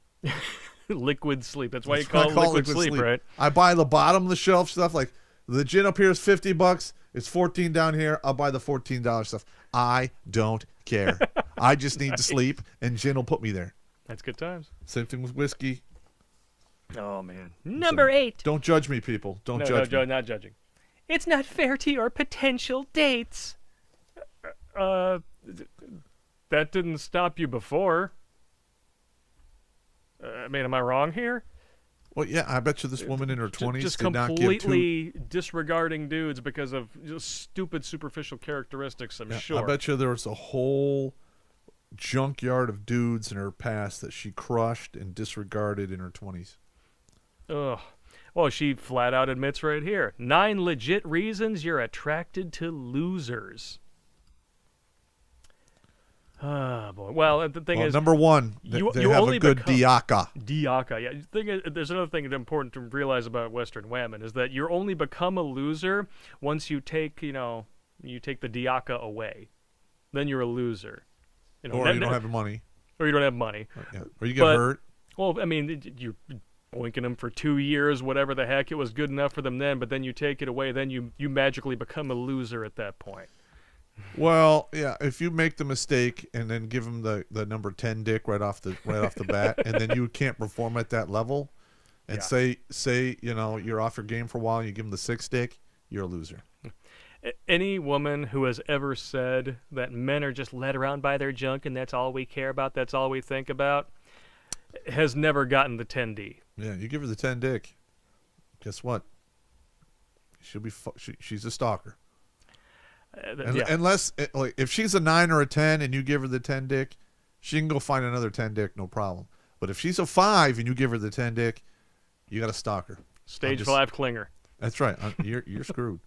Liquid sleep. That's why you call it liquid sleep, right? I buy the bottom of the shelf stuff. Like the gin up here is $50. It's $14 down here. I'll buy the $14 stuff. I don't care. I just need to sleep, and gin will put me there. That's good times. Same thing with whiskey. Oh man. Number 8. Don't judge me, people. Don't judge me. Not judging. It's not fair to your potential dates. That didn't stop you before. Am I wrong here? Well, yeah, I bet you this woman in her 20s just did not give completely disregarding dudes because of just stupid, superficial characteristics, I'm sure. I bet you there was a whole junkyard of dudes in her past that she crushed and disregarded in her 20s. Ugh. Well, she flat out admits right here. 9 legit reasons you're attracted to losers. Boy. Well, the thing is, number 1, they have a good diaka. Diaka, yeah. The thing is, there's another thing that's important to realize about Western women is that you only become a loser once you take, the diaka away. Then you're a loser. Or you don't have money. Or you don't have money. Yeah. Or you get hurt. Well, I mean, you're boinking them for 2 years, whatever the heck. It was good enough for them then, but then you take it away. Then you magically become a loser at that point. Well, yeah, if you make the mistake and then give him the number 10 dick right off the bat, and then you can't perform at that level, and say you're off your game for a while, and you give him the 6 dick, you're a loser. Any woman who has ever said that men are just led around by their junk and that's all we care about, that's all we think about, has never gotten the 10D. Yeah, you give her the 10 dick. Guess what? She'll be she's a stalker. Unless if she's a 9 or a 10 and you give her the 10 dick, she can go find another 10 dick, no problem. But if she's a 5 and you give her the 10 dick, you got to stalk her. Stage 5 clinger. That's right. You're screwed.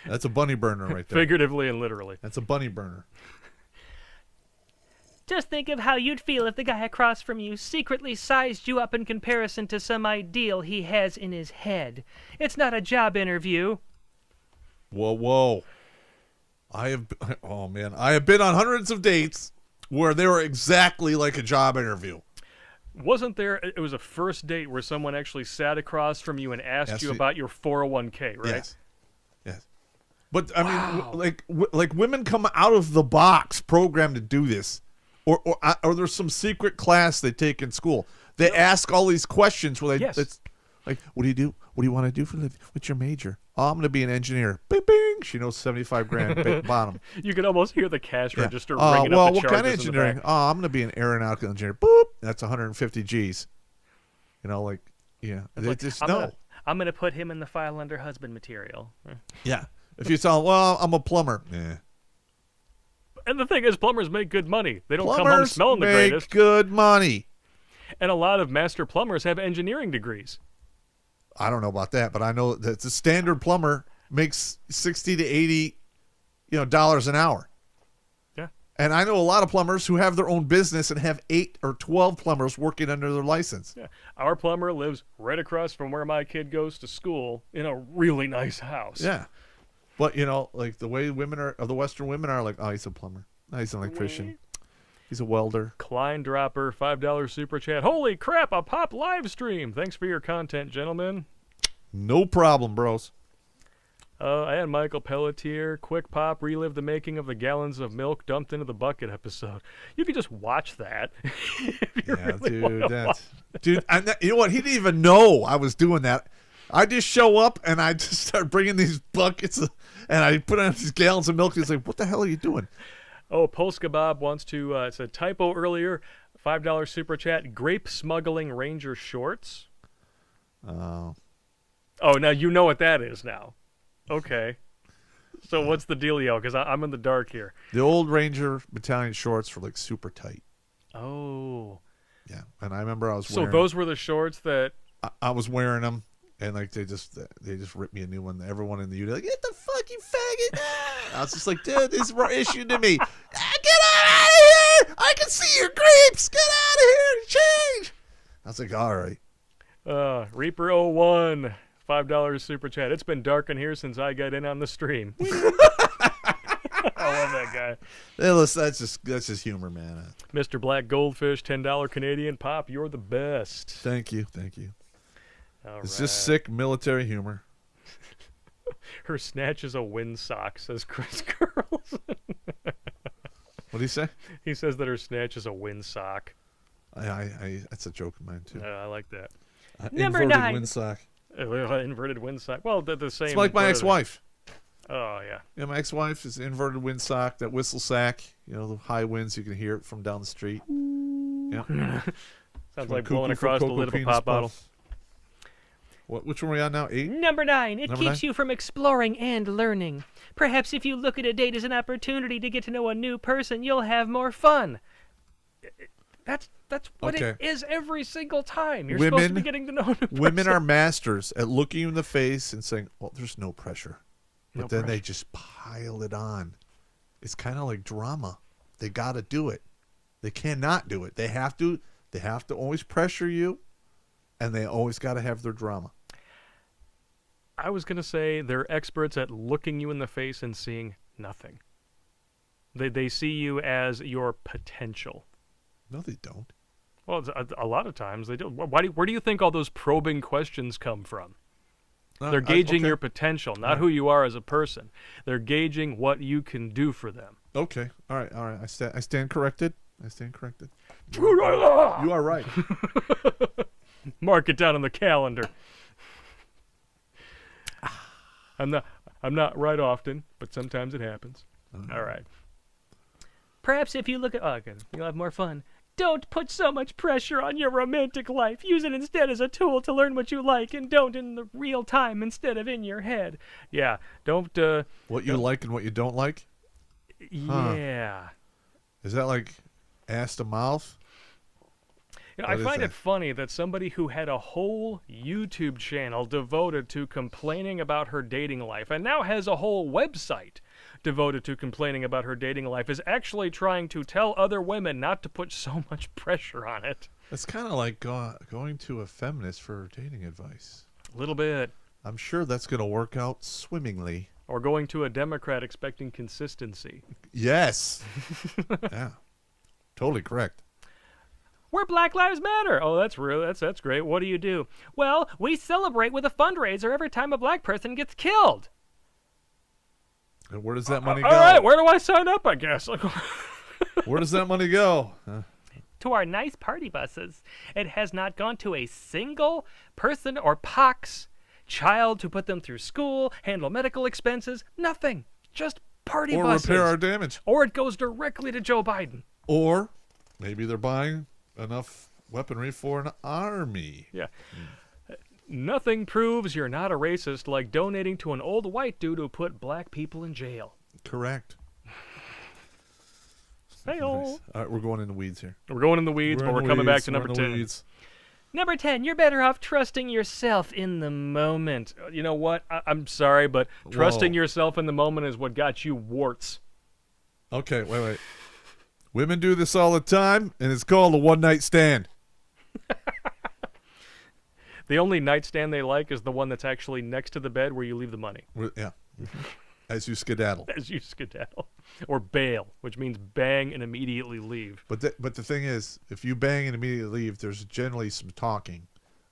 That's a bunny burner right there. Figuratively and literally. That's a bunny burner. Just think of how you'd feel if the guy across from you secretly sized you up in comparison to some ideal he has in his head. It's not a job interview. Whoa. I have been on hundreds of dates where they were exactly like a job interview. Wasn't there, it was a first date where someone actually sat across from you and asked you about your 401k, right? Yes. But, I mean, like women come out of the box programmed to do this. Or there's some secret class they take in school. They ask all these questions where it's like, what do you do? What do you want to do for a living? What's your major? Oh, I'm going to be an engineer. Bing, bing. She knows 75 grand bottom. You can almost hear the cash register ringing up the charges. What kind of engineering? Oh, I'm going to be an aeronautical engineer. Boop. That's 150 G's. You know, like, yeah. They just know. I'm going to put him in the file under husband material. Yeah. If you tell him, well, I'm a plumber. Yeah. And the thing is, plumbers make good money. They don't come home smelling the greatest. Make good money. And a lot of master plumbers have engineering degrees. I don't know about that, but I know that the standard plumber makes $60 to $80, dollars an hour. Yeah. And I know a lot of plumbers who have their own business and have 8 or 12 plumbers working under their license. Yeah. Our plumber lives right across from where my kid goes to school in a really nice house. Yeah. But, like the way the Western women are like, oh, he's a plumber. Oh, he's an electrician. He's a welder. Klein Dropper, $5 super chat. Holy crap, a Popp live stream. Thanks for your content, gentlemen. No problem, bros. And Michael Pelletier, quick Popp, relive the making of the gallons of milk dumped into the bucket episode. You could just watch that. Dude, you know what? He didn't even know I was doing that. I just show up and I just start bringing these buckets and I put on these gallons of milk. He's like, what the hell are you doing? Oh, Polska Bob wants to, it's a typo earlier, $5 super chat, grape smuggling Ranger shorts. Oh, now you know what that is now. Okay. So what's the dealio? Because I'm in the dark here. The old Ranger battalion shorts were like super tight. Oh. Yeah, and I remember I was wearing... So those were the shorts that... I was wearing them. And like they just ripped me a new one. Everyone in the unit like, get the fuck, you faggot! I was just like, dude, these were issued to me. Get out of here! I can see your grapes. Get out of here! Change. I was like, all right. Reaper01, $5 super chat. It's been dark in here since I got in on the stream. I love that guy. Hey, listen, that's just humor, man. Mr. Black Goldfish, $10 Canadian Popp. You're the best. Thank you. It's just sick military humor. Her snatch is a windsock, says Chris Carlson. What did he say? He says that her snatch is a windsock. That's a joke of mine, too. I like that. Number inverted 9. Windsock. Inverted windsock. Well, the same. It's like my ex-wife. Oh, yeah. Yeah, my ex-wife is inverted windsock, that whistle sack. The high winds, you can hear it from down the street. Yeah. Sounds like blowing across the lid of a pop bottle. Which one are we on now? 8? Number 9. It keeps you from exploring and learning. Perhaps if you look at a date as an opportunity to get to know a new person, you'll have more fun. That's what it is every single time. You're supposed to be getting to know a new person. Women are masters at looking you in the face and saying, well, there's no pressure. But then they just pile it on. It's kind of like drama. They got to do it. They cannot do it. They have to always pressure you. And they always got to have their drama. I was going to say they're experts at looking you in the face and seeing nothing. They see you as your potential. No, they don't. Well, a lot of times they do. Where do you think all those probing questions come from? They're gauging okay. your potential, not who you are as a person. They're gauging what you can do for them. Okay. All right. I stand corrected. You are right. Mark it down on the calendar. I'm not right often, but sometimes it happens. All right. Perhaps if you look at... Oh, okay. You'll have more fun. Don't put so much pressure on your romantic life. Use it instead as a tool to learn what you like, and don't in the real time instead of in your head. Yeah, don't... What you like and what you don't like? Yeah. Is that like ass to mouth? You know, What I is find that? it funny that somebody who had a whole YouTube channel devoted to complaining about her dating life and now has a whole website devoted to complaining about her dating life is actually trying to tell other women not to put so much pressure on it. It's kind of like going to a feminist for dating advice. A little bit. I'm sure that's going to work out swimmingly. Or going to a Democrat expecting consistency. Yes. Yeah. Totally correct. We're Black Lives Matter. Oh, that's great. What do you do? Well, we celebrate with a fundraiser every time a black person gets killed. And where does that money go? All right, where do I sign up, I guess? Where does that money go? To our nice party buses. It has not gone to a single person or pox child to put them through school, handle medical expenses, nothing. Just party Or buses. repair our damage. Or it goes directly to Joe Biden. Or maybe they're buying enough weaponry for an army. Yeah. Nothing proves you're not a racist like donating to an old white dude who put black people in jail. Correct. Hey-o. Nice. All right, we're going in the weeds here. We're going in the weeds, but we're coming back to number 10. Weeds. Number 10, you're better off trusting yourself in the moment. You know what? I'm sorry, but trusting Whoa. yourself in the moment is what got you warts. Okay, wait. Women do this all the time, and it's called a one-night stand. The only nightstand they like is the one that's actually next to the bed where you leave the money. Yeah. As you skedaddle. As you skedaddle. Or bail, which means bang and immediately leave. But the thing is, if you bang and immediately leave, there's generally some talking.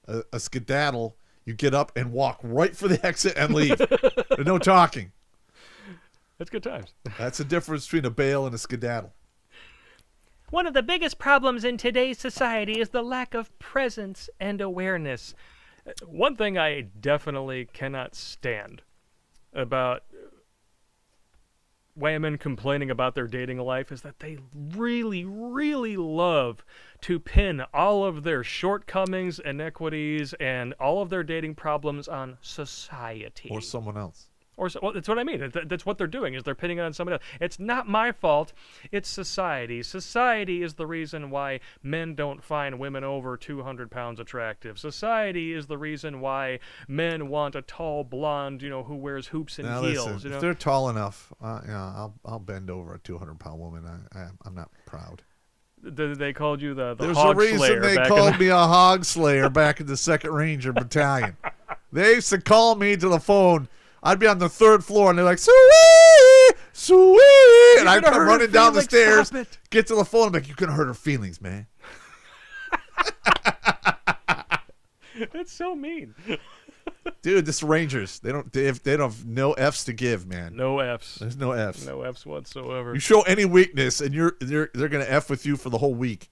A skedaddle, you get up and walk right for the exit and leave. There's no talking. That's good times. That's the difference between a bail and a skedaddle. One of the biggest problems in today's society is the lack of presence and awareness. One thing I definitely cannot stand about women complaining about their dating life is that they really, really love to pin all of their shortcomings, inequities, and all of their dating problems on society. Or someone else. Well, that's what I mean. That's what they're doing, is they're pinning it on somebody else. It's not my fault. It's society. Society is the reason why men don't find women over 200 pounds attractive. Society is the reason why men want a tall blonde, who wears hoops and Now, heels. listen, if they're tall enough, I'll bend over a 200-pound woman. I'm not proud. They called you the There's hog a reason slayer they back called me a hog slayer back in the 2nd Ranger Battalion. They used to call me to the phone. I'd be on the 3rd floor, and they're like, "Sweet, sweet," and I'd come running down the stairs, get to the phone, and be like, "You couldn't hurt her feelings, man." That's so mean. Dude, this Rangers, they don't have no F's to give, man. No F's. There's no F's. No F's whatsoever. You show any weakness, and they're gonna F with you for the whole week.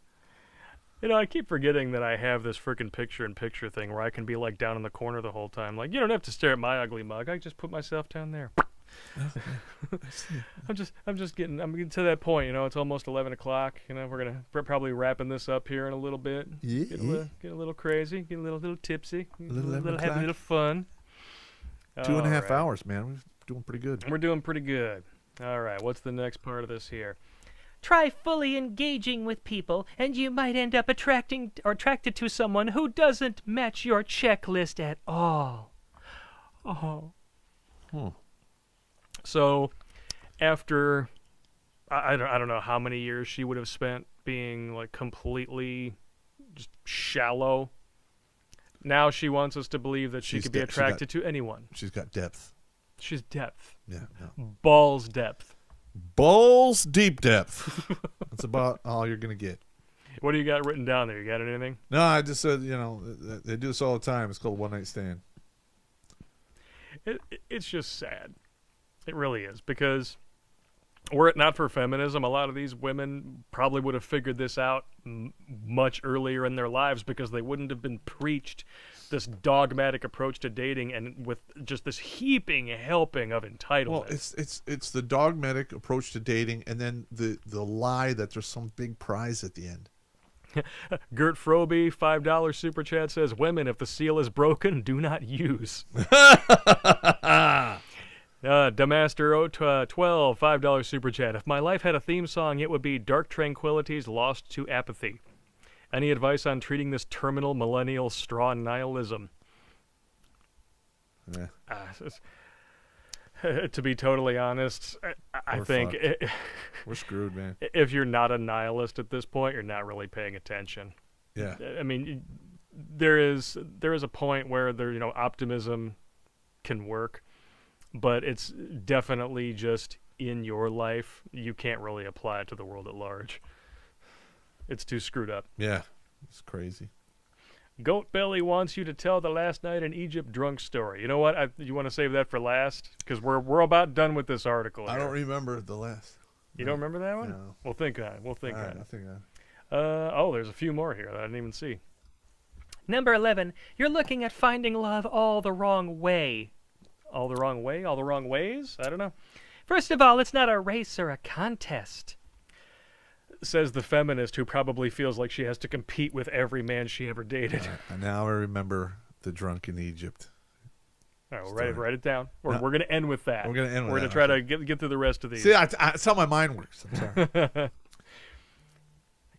I keep forgetting that I have this freaking picture-in-picture thing where I can be like down in the corner the whole time. Like, you don't have to stare at my ugly mug. I just put myself down there. I'm getting to that point. It's almost 11 o'clock. We're probably wrapping this up here in a little bit. Yeah. Get a little crazy. Get a little tipsy. A little have a little fun. 2.5 hours, man. We're doing pretty good. We're doing pretty good. All right. What's the next part of this here? Try fully engaging with people, and you might end up attracted to someone who doesn't match your checklist at all. Oh. So, after I don't know how many years she would have spent being like completely just shallow. Now she wants us to believe that she could be attracted to anyone. She's got depth. She's depth. Yeah. Balls depth. Balls deep depth. That's about all you're gonna get. What do you got written down there? You got anything? No, I just said they do this all the time. It's called a one-night stand. It's just sad. It really is, because were it not for feminism, a lot of these women probably would have figured this out much earlier in their lives, because they wouldn't have been preached this dogmatic approach to dating and with just this heaping helping of entitlement. Well, it's the dogmatic approach to dating, and then the lie that there's some big prize at the end. Gert Froby, $5 super chat, says, "Women, if the seal is broken, do not use." Damaster 12, $5 super chat. "If my life had a theme song, it would be Dark Tranquilities Lost to Apathy. Any advice on treating this terminal millennial straw nihilism?" Yeah. To be totally honest, I think we're screwed, man. If you're not a nihilist at this point, you're not really paying attention. Yeah. I mean, there is a point where optimism can work, but it's definitely just in your life. You can't really apply it to the world at large. It's too screwed up. Yeah, it's crazy. Goat Belly wants you to tell the last night in Egypt drunk story. You know what? You want to save that for last? Because we're about done with this article here. I don't remember the last. You don't remember that one? No. We'll think on it. We'll think on it. I think there's a few more here that I didn't even see. Number 11. You're looking at finding love all the wrong way. All the wrong way? All the wrong ways? I don't know. First of all, it's not a race or a contest. Says the feminist who probably feels like she has to compete with every man she ever dated. Now I remember the drunk in Egypt. All right, we'll write it down. We're going to end with that. We're going to end with We're that. going to try to get through the rest of these. See, that's how my mind works. I'm sorry.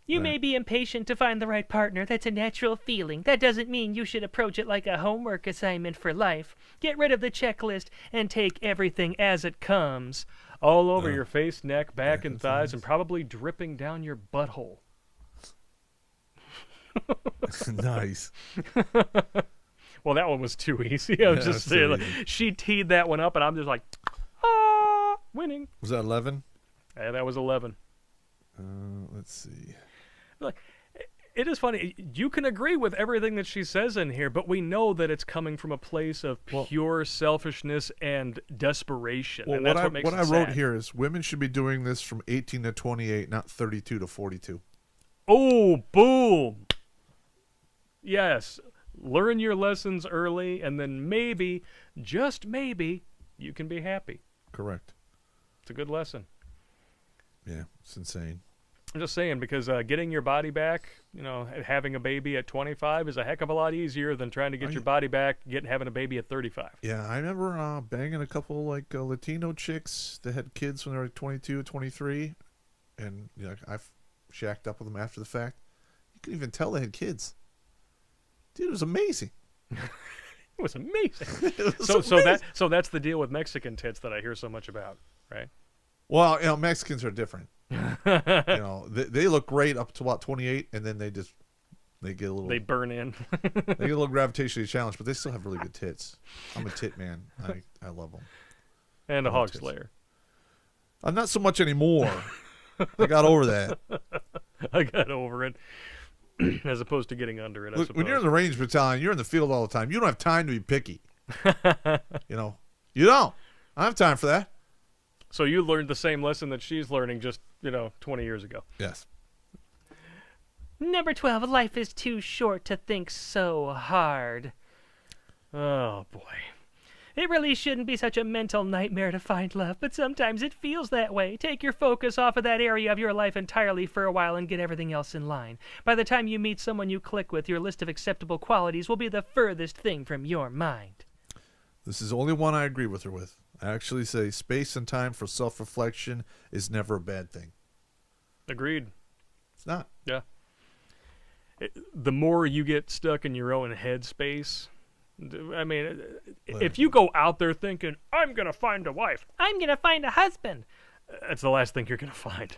You may be impatient to find the right partner. That's a natural feeling. That doesn't mean you should approach it like a homework assignment for life. Get rid of the checklist and take everything as it comes. All over your face, neck, back, and thighs, and probably dripping down your butthole. Nice. Well, that one was too easy. I was just saying, like, she teed that one up, and I'm just like, winning. Was that 11? Yeah, that was 11. Let's see. Like, it is funny. You can agree with everything that she says in here, but we know that it's coming from a place of pure selfishness and desperation. Well, and that's what makes what it I wrote sad. here is women should be doing this from 18 to 28, not 32 to 42. Oh, boom. Yes. Learn your lessons early, and then maybe, just maybe, you can be happy. Correct. It's a good lesson. Yeah, it's insane. I'm just saying, because getting your body back, having a baby at 25 is a heck of a lot easier than trying to get your body back having a baby at 35. Yeah, I remember banging a couple Latino chicks that had kids when they were 22, 23, and I've shacked up with them after the fact. You could even tell they had kids. Dude, it was amazing. It was amazing. It was amazing. So that's the deal with Mexican tits that I hear so much about, right? Well, Mexicans are different. They look great up to about 28, and then they get a little. They burn in. They get a little gravitationally challenged, but they still have really good tits. I'm a tit man. I love them. And a hog slayer. I'm not so much anymore. I got over that. I got over it. As opposed to getting under it, I Look, suppose. when you're in the Range Battalion, you're in the field all the time. You don't have time to be picky. You don't. I have time for that. So you learned the same lesson that she's learning just, 20 years ago. Yes. Number 12. Life is too short to think so hard. Oh, boy. It really shouldn't be such a mental nightmare to find love, but sometimes it feels that way. Take your focus off of that area of your life entirely for a while and get everything else in line. By the time you meet someone you click with, your list of acceptable qualities will be the furthest thing from your mind. This is the only one I agree with her with. I actually say space and time for self-reflection is never a bad thing. Agreed. It's not. Yeah. The more you get stuck in your own headspace, I mean, if you go out there thinking, I'm going to find a wife, I'm going to find a husband, that's the last thing you're going to find.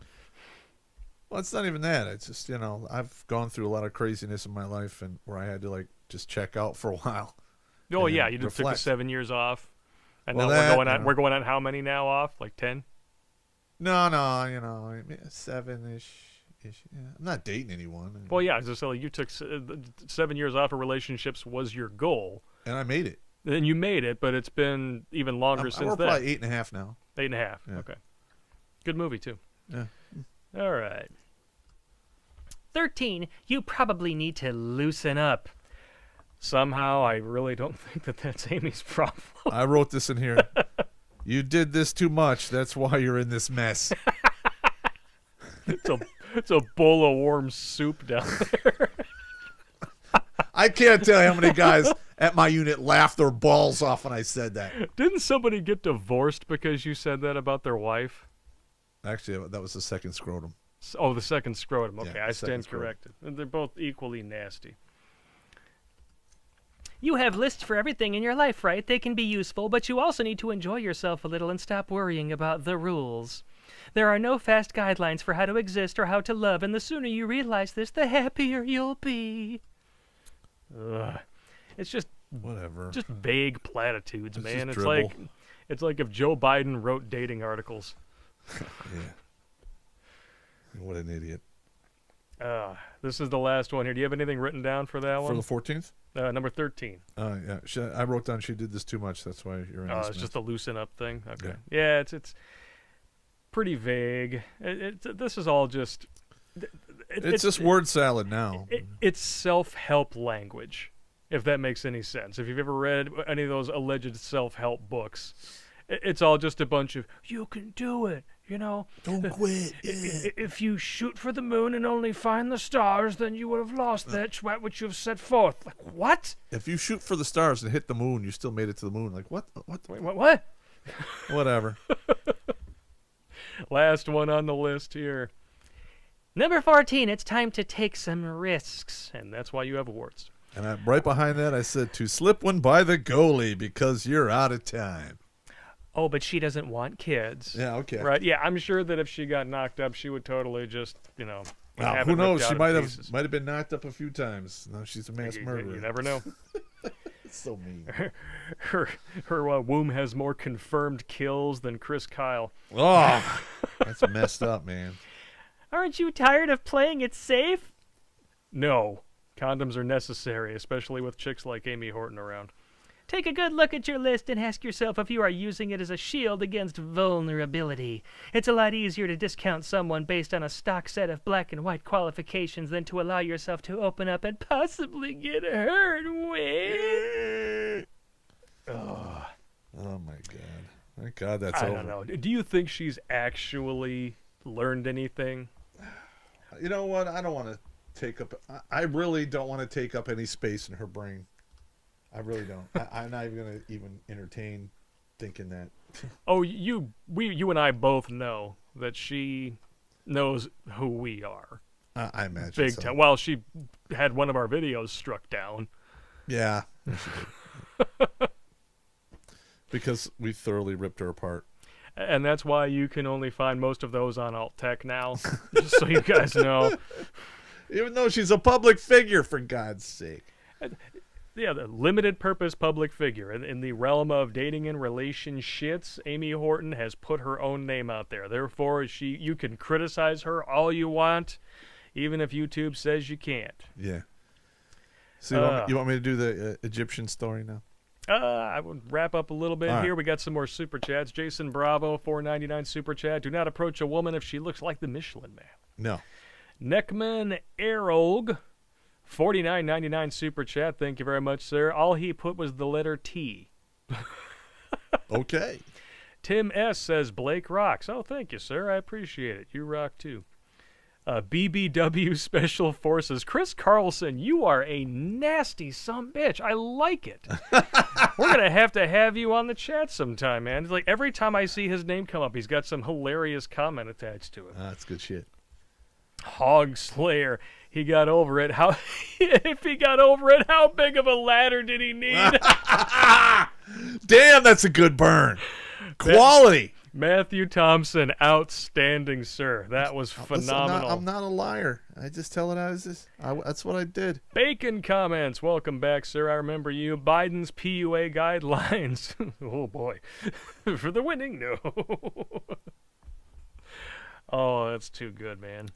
Well, it's not even that. It's just, I've gone through a lot of craziness in my life and where I had to just check out for a while. Oh, yeah. You just took the 7 years off. And now we're going on how many now off? Like 10? No, 7-ish. Yeah. I'm not dating anyone. Well, yeah, I was just saying, you took 7 years off of relationships was your goal. And I made it. Then you made it, but it's been even longer since We're then. probably 8.5 now. 8.5. Yeah. Okay. Good movie, too. Yeah. All right. 13. You probably need to loosen up. Somehow, I really don't think that that's Amy's problem. I wrote this in here. You did this too much. That's why you're in this mess. It's a bowl of warm soup down there. I can't tell you how many guys at my unit laughed their balls off when I said that. Didn't somebody get divorced because you said that about their wife? Actually, that was the second scrotum. Oh, the second scrotum. Okay, Yeah, I second stand scrotum. corrected. They're both equally nasty. You have lists for everything in your life, right? They can be useful, but you also need to enjoy yourself a little and stop worrying about the rules. There are no fast guidelines for how to exist or how to love, and the sooner you realize this, the happier you'll be. Ugh. It's just Whatever. just vague platitudes, It's man. just It's like if Joe Biden wrote dating articles. Yeah. What an idiot. This is the last one here. Do you have anything written down for that For one? the 14th? Number 13. Yeah. I wrote down she did this too much. That's why you're in this It's mess. just a loosen up thing. Okay. Yeah. Yeah, it's pretty vague. This is all just. It's just word salad now. It's self-help language, if that makes any sense. If you've ever read any of those alleged self-help books, it's all just a bunch of, you can do it, you know. Don't quit. If you shoot for the moon and only find the stars, then you would have lost that which you have set forth. Like, what? If you shoot for the stars and hit the moon, you still made it to the moon. Like, what? Wait, what? Whatever. Last one on the list here. Number 14, it's time to take some risks. And that's why you have warts. And right behind that, I said to slip one by the goalie because you're out of time. Oh, but she doesn't want kids. Yeah, okay. Right? Yeah, I'm sure that if she got knocked up, she would totally just, Wow, have who it knows? ripped She out in pieces. might have been knocked up a few times. Now she's a mass murderer. You never know. It's so mean. Her womb has more confirmed kills than Chris Kyle. Oh, that's messed up, man. Aren't you tired of playing it safe? No. Condoms are necessary, especially with chicks like Amy Horton around. Take a good look at your list and ask yourself if you are using it as a shield against vulnerability. It's a lot easier to discount someone based on a stock set of black and white qualifications than to allow yourself to open up and possibly get hurt with. Oh my God. Thank God that's I over. don't know. Do you think she's actually learned anything? You know what? I don't want to take up. I really don't want to take up any space in her brain. I really don't. I'm not even going to even entertain thinking that. Oh, you and I both know that she knows who we are. I imagine Big so. time. Well, she had one of our videos struck down. Yeah. She did. Because we thoroughly ripped her apart. And that's why you can only find most of those on Alt Tech now. Just so you guys know. Even though she's a public figure, for God's sake. Yeah, the limited purpose public figure. In the realm of dating and relationships, Amy Horton has put her own name out there. Therefore, you can criticize her all you want, even if YouTube says you can't. Yeah. So you want me to do the Egyptian story now? I would wrap up a little bit All here. right. We got some more super chats. Jason Bravo, $4.99 super chat. Do not approach a woman if she looks like the Michelin Man. No. Neckman Erog, $49.99 super chat. Thank you very much, sir. All he put was the letter T. Okay. Tim S. says Blake rocks. Oh, thank you, sir. I appreciate it. You rock too. BBW Special Forces. Chris Carlson, you are a nasty sumbitch. I like it. We're going to have you on the chat sometime, man. It's like every time I see his name come up, he's got some hilarious comment attached to it. That's good shit. Hog Slayer. He got over it. If he got over it, how big of a ladder did he need? Damn, that's a good burn. Quality. Matthew Thompson, outstanding, sir. That was phenomenal. I'm not a liar. I just tell it as is. That's what I did. Bacon comments. Welcome back, sir. I remember you. Biden's PUA guidelines. Oh, boy. For the winning, no. Oh, that's too good, man.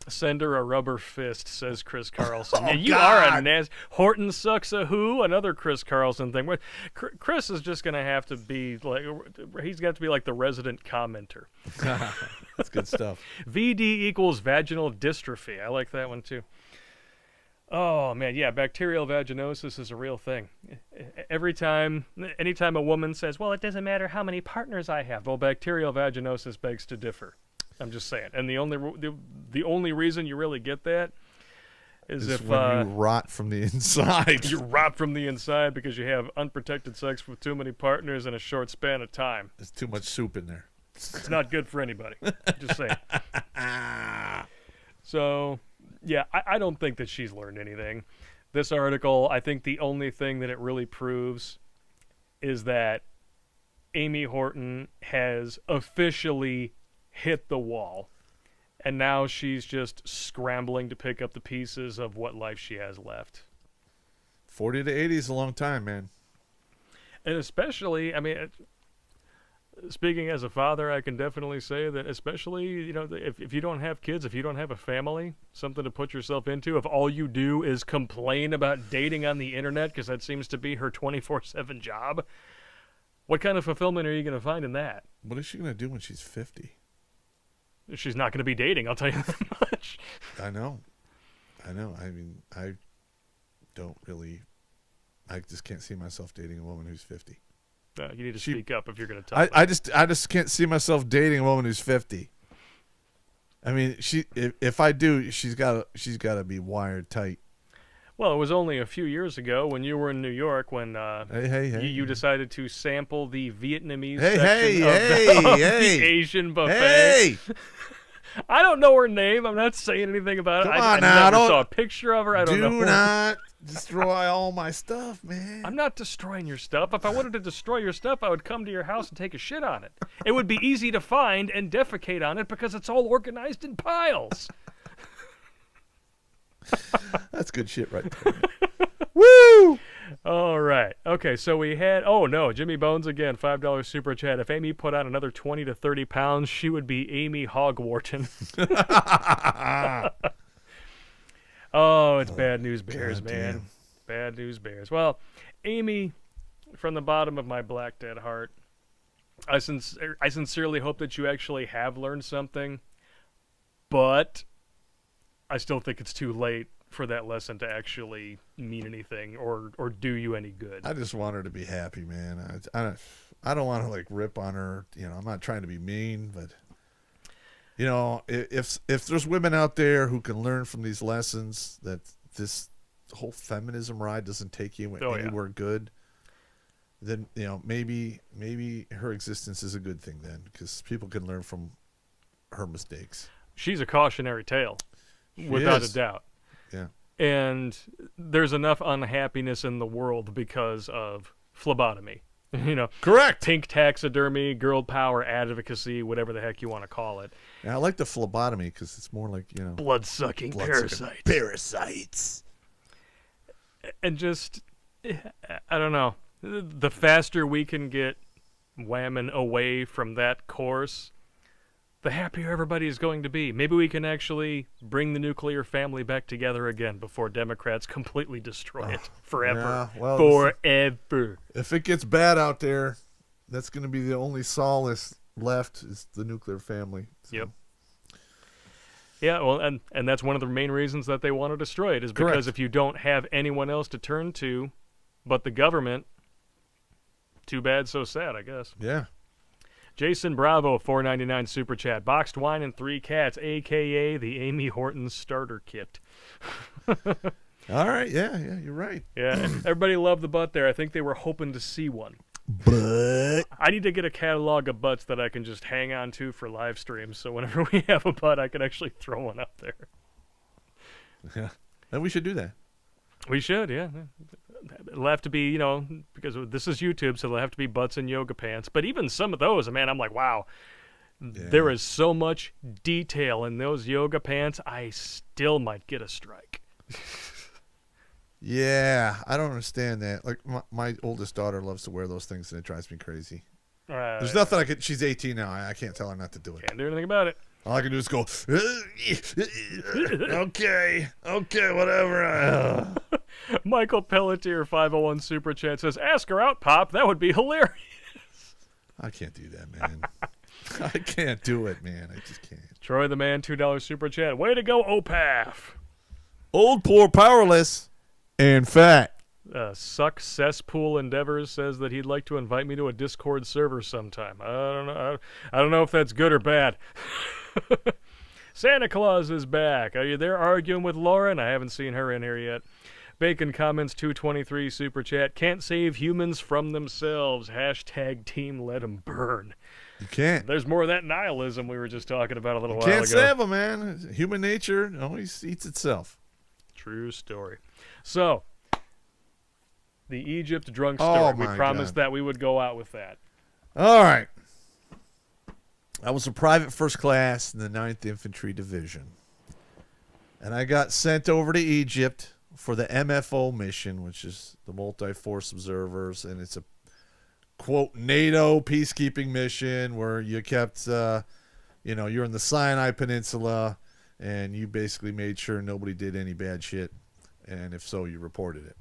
Send her a rubber fist, says Chris Carlson. Oh, Yeah, you God. are a nas. Horton sucks a who? Another Chris Carlson thing. Chris is just going to have to be like, he's got to be like the resident commenter. That's good stuff. VD equals vaginal dystrophy. I like that one too. Oh, man, yeah, bacterial vaginosis is a real thing. Anytime a woman says, well, it doesn't matter how many partners I have, well, bacterial vaginosis begs to differ. I'm just saying. And the only reason you really get that is if when you rot from the inside. you rot from the inside because you have unprotected sex with too many partners in a short span of time. There's too much soup in there. It's not good for anybody. Just saying. So, yeah, I don't think that she's learned anything. This article, I think the only thing that it really proves is that Amy Horton has officially hit the wall, and now she's just scrambling to pick up the pieces of what life she has left. 40 to 80 is a long time, man. And especially, I mean, speaking as a father, I can definitely say that especially, you know, if you don't have kids, if you don't have a family, something to put yourself into, if all you do is complain about dating on the internet, because that seems to be her 24/7 job, what kind of fulfillment are you going to find in that? What is she going to do when she's 50? She's not going to be dating, I'll tell you that much. I know. I mean, I just can't see myself dating a woman who's 50. You need to speak up if you're going to talk. I just can't see myself dating a woman who's 50. I mean, if I do, she's got to be wired tight. Well, it was only a few years ago when you were in New York when Hey. you decided to sample the Vietnamese Hey, section hey, of hey. the Asian buffet. Hey! I don't know her name. I'm not saying anything about it. Come I on now, never don't- saw a picture of her. I don't know. Do not destroy all my stuff, man. I'm not destroying your stuff. If I wanted to destroy your stuff, I would come to your house and take a shit on it. It would be easy to find and defecate on it because it's all organized in piles. That's good shit right there. Woo! All right. Okay, so we had... Oh, no, Jimmy Bones again, $5 super chat. If Amy put on another 20 to 30 pounds, she would be Amy Hogwarton. Oh, it's Bad News Bears, God man. damn. Bad News Bears. Well, Amy, from the bottom of my black dead heart, I sincerely hope that you actually have learned something, but I still think it's too late for that lesson to actually mean anything or do you any good. I just want her to be happy, man. I don't want to like rip on her. You know, I'm not trying to be mean, but you know, if there's women out there who can learn from these lessons, that this whole feminism ride doesn't take you anywhere good, then you know maybe her existence is a good thing then, because people can learn from her mistakes. She's a cautionary tale, without a doubt. Yeah. And there's enough unhappiness in the world because of phlebotomy. You know, Correct. pink taxidermy, girl power advocacy, whatever the heck you want to call it. Yeah, I like the phlebotomy because it's more like, you know, Blood-sucking parasites. Parasites. And just, I don't know. The faster we can get women away from that course, the happier everybody is going to be. Maybe we can actually bring the nuclear family back together again before Democrats completely destroy it forever. Yeah, well, forever. if it gets bad out there, that's going to be the only solace left is the nuclear family. So. Yep. Yeah, well, and that's one of the main reasons that they want to destroy it is because Correct. if you don't have anyone else to turn to but the government, too bad, so sad, I guess. Yeah. Jason Bravo, $4.99 super chat. Boxed wine and 3 cats, a.k.a. the Amy Horton starter kit. All right. Yeah, you're right. Yeah, everybody loved the butt there. I think they were hoping to see one. But I need to get a catalog of butts that I can just hang on to for live streams, so whenever we have a butt, I can actually throw one up there. yeah, and we should do that. We should, yeah. It'll have to be, you know, because this is YouTube, so there'll have to be butts and yoga pants. But even some of those, man, I'm like, wow, there is so much detail in those yoga pants, I still might get a strike. Yeah, I don't understand that. Like my oldest daughter loves to wear those things, and it drives me crazy. There's nothing I could. She's 18 now. I can't tell her not to do it. Can't do anything about it. All I can do is go, okay, whatever. Michael Pelletier 501 Super Chat says, ask her out, Pop. That would be hilarious. I can't do that, man. I can't do it, man. I just can't. Troy the Man, $2 Super Chat. Way to go, OPAF. Old, poor, powerless, and fat. Suck Cesspool Endeavors says that he'd like to invite me to a Discord server sometime. I don't know. I don't know if that's good or bad. Santa Claus is back. Are you there arguing with Lauren? I haven't seen her in here yet. Bacon Comments 223 Super Chat. Can't save humans from themselves. Hashtag team let 'em burn. You can't. There's more of that nihilism we were just talking about a little while Can't ago. save them, man. Human nature always eats itself. True story. So, the Egypt drunk Oh, story. We my promised God. that we would go out with that. All right. I was a private first class in the 9th Infantry Division. And I got sent over to Egypt for the MFO mission, which is the Multi-Force Observers. And it's a, quote, NATO peacekeeping mission where you kept, you're in the Sinai Peninsula and you basically made sure nobody did any bad shit. And if so, you reported it.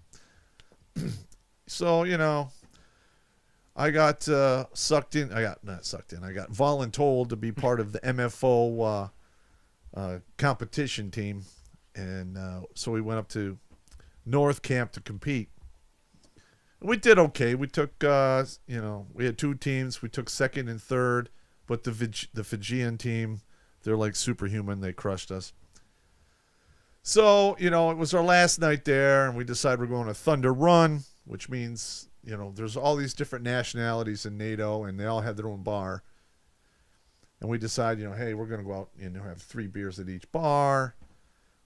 So, I got sucked in. I got voluntold to be part of the MFO competition team. And so we went up to North Camp to compete. We did okay. We took, we had 2 teams. We took 2nd and 3rd. But the Fijian team, they're like superhuman. They crushed us. So, it was our last night there, and we decided we're going to Thunder Run, which means, there's all these different nationalities in NATO, and they all have their own bar. And we decided, hey, we're going to go out and have 3 beers at each bar.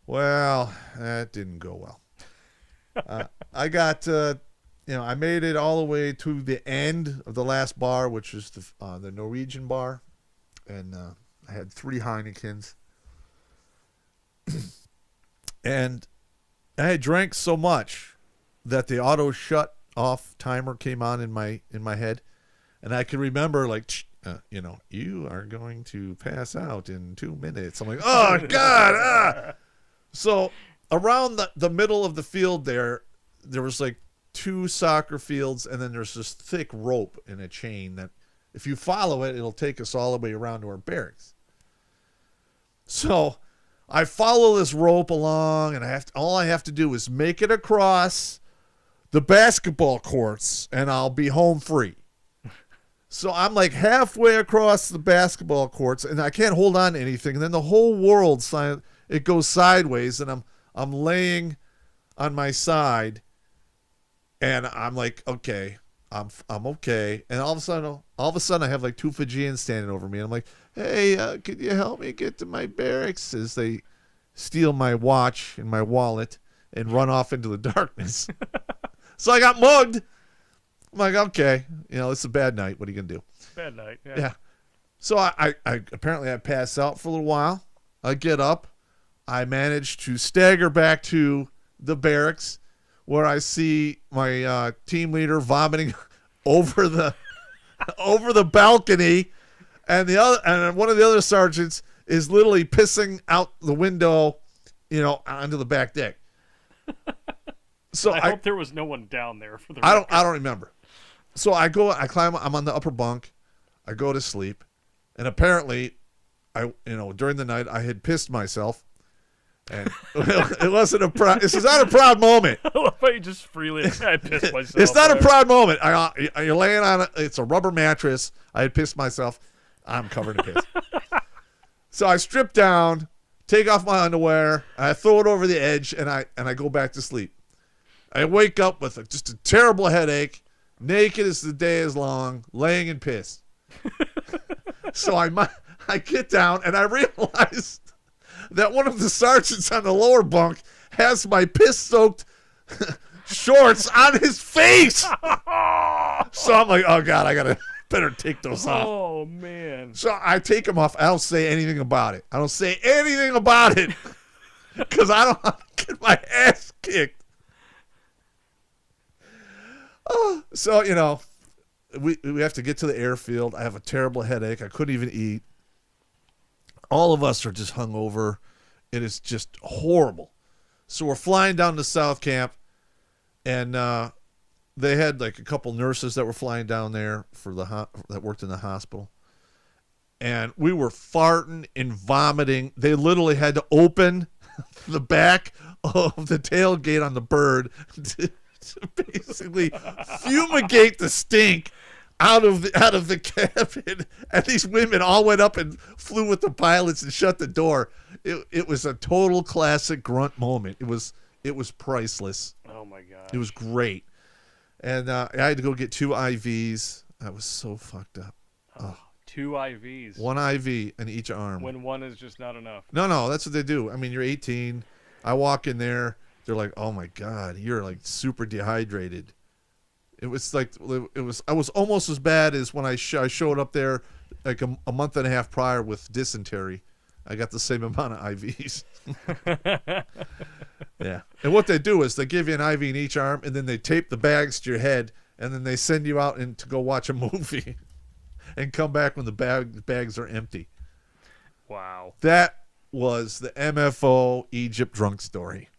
Well, that didn't go well. I got, I made it all the way to the end of the last bar, which is the Norwegian bar. And I had 3 Heinekens. And I had drank so much that the auto shut off timer came on in my head, and I could remember you are going to pass out in 2 minutes. I'm like, oh God! So around the middle of the field there was like 2 soccer fields, and then there's this thick rope in a chain that if you follow it, it'll take us all the way around to our barracks. So I follow this rope along, and all I have to do is make it across the basketball courts, and I'll be home free. So I'm like halfway across the basketball courts, and I can't hold on to anything. And then the whole world, it goes sideways, and I'm laying on my side, and I'm like, okay, I'm okay. And all of a sudden, I have like 2 Fijians standing over me, and I'm like, hey, could you help me get to my barracks? As they steal my watch and my wallet and run off into the darkness. So I got mugged. I'm like, okay, it's a bad night. What are you going to do? Bad night, yeah. Yeah. So I apparently I pass out for a little while. I get up. I manage to stagger back to the barracks where I see my team leader vomiting over the balcony. And one of the other sergeants is literally pissing out the window, onto the back deck. So I hope there was no one down there for the I record. don't remember. So I climb, I'm on the upper bunk. I go to sleep. And apparently during the night I had pissed myself. And it wasn't this is not a proud moment. I love how you just freely, I pissed myself. It's not a proud moment. You're laying on it. It's a rubber mattress. I had pissed myself. I'm covered in piss. So I strip down, take off my underwear, I throw it over the edge, and I go back to sleep. I wake up with just a terrible headache, naked as the day is long, laying in piss. So I get down, and I realize that one of the sergeants on the lower bunk has my piss-soaked shorts on his face. So I'm like, oh God, I better take those off. Oh man. So I take them off. I don't say anything about it. Because I don't want to get my ass kicked. Oh, so, we have to get to the airfield. I have a terrible headache. I couldn't even eat. All of us are just hungover. It is just horrible. So we're flying down to South Camp, and they had like a couple nurses that were flying down there for that worked in the hospital. And we were farting and vomiting. They literally had to open the back of the tailgate on the bird to basically fumigate the stink out of the cabin. And these women all went up and flew with the pilots and shut the door. It was a total classic Grunt moment. It was priceless. Oh my god. It was great. And I had to go get 2 IVs. I was so fucked up. Oh. 2 IVs. 1 IV in each arm. When one is just not enough. No, that's what they do. I mean, you're 18. I walk in there. They're like, "Oh my god, you're like super dehydrated." It was like I was almost as bad as when I showed up there like a month and a half prior with dysentery. I got the same amount of IVs. Yeah. And what they do is they give you an IV in each arm, and then they tape the bags to your head, and then they send you out to go watch a movie. And come back when the bags are empty. Wow. That was the MFO Egypt drunk story.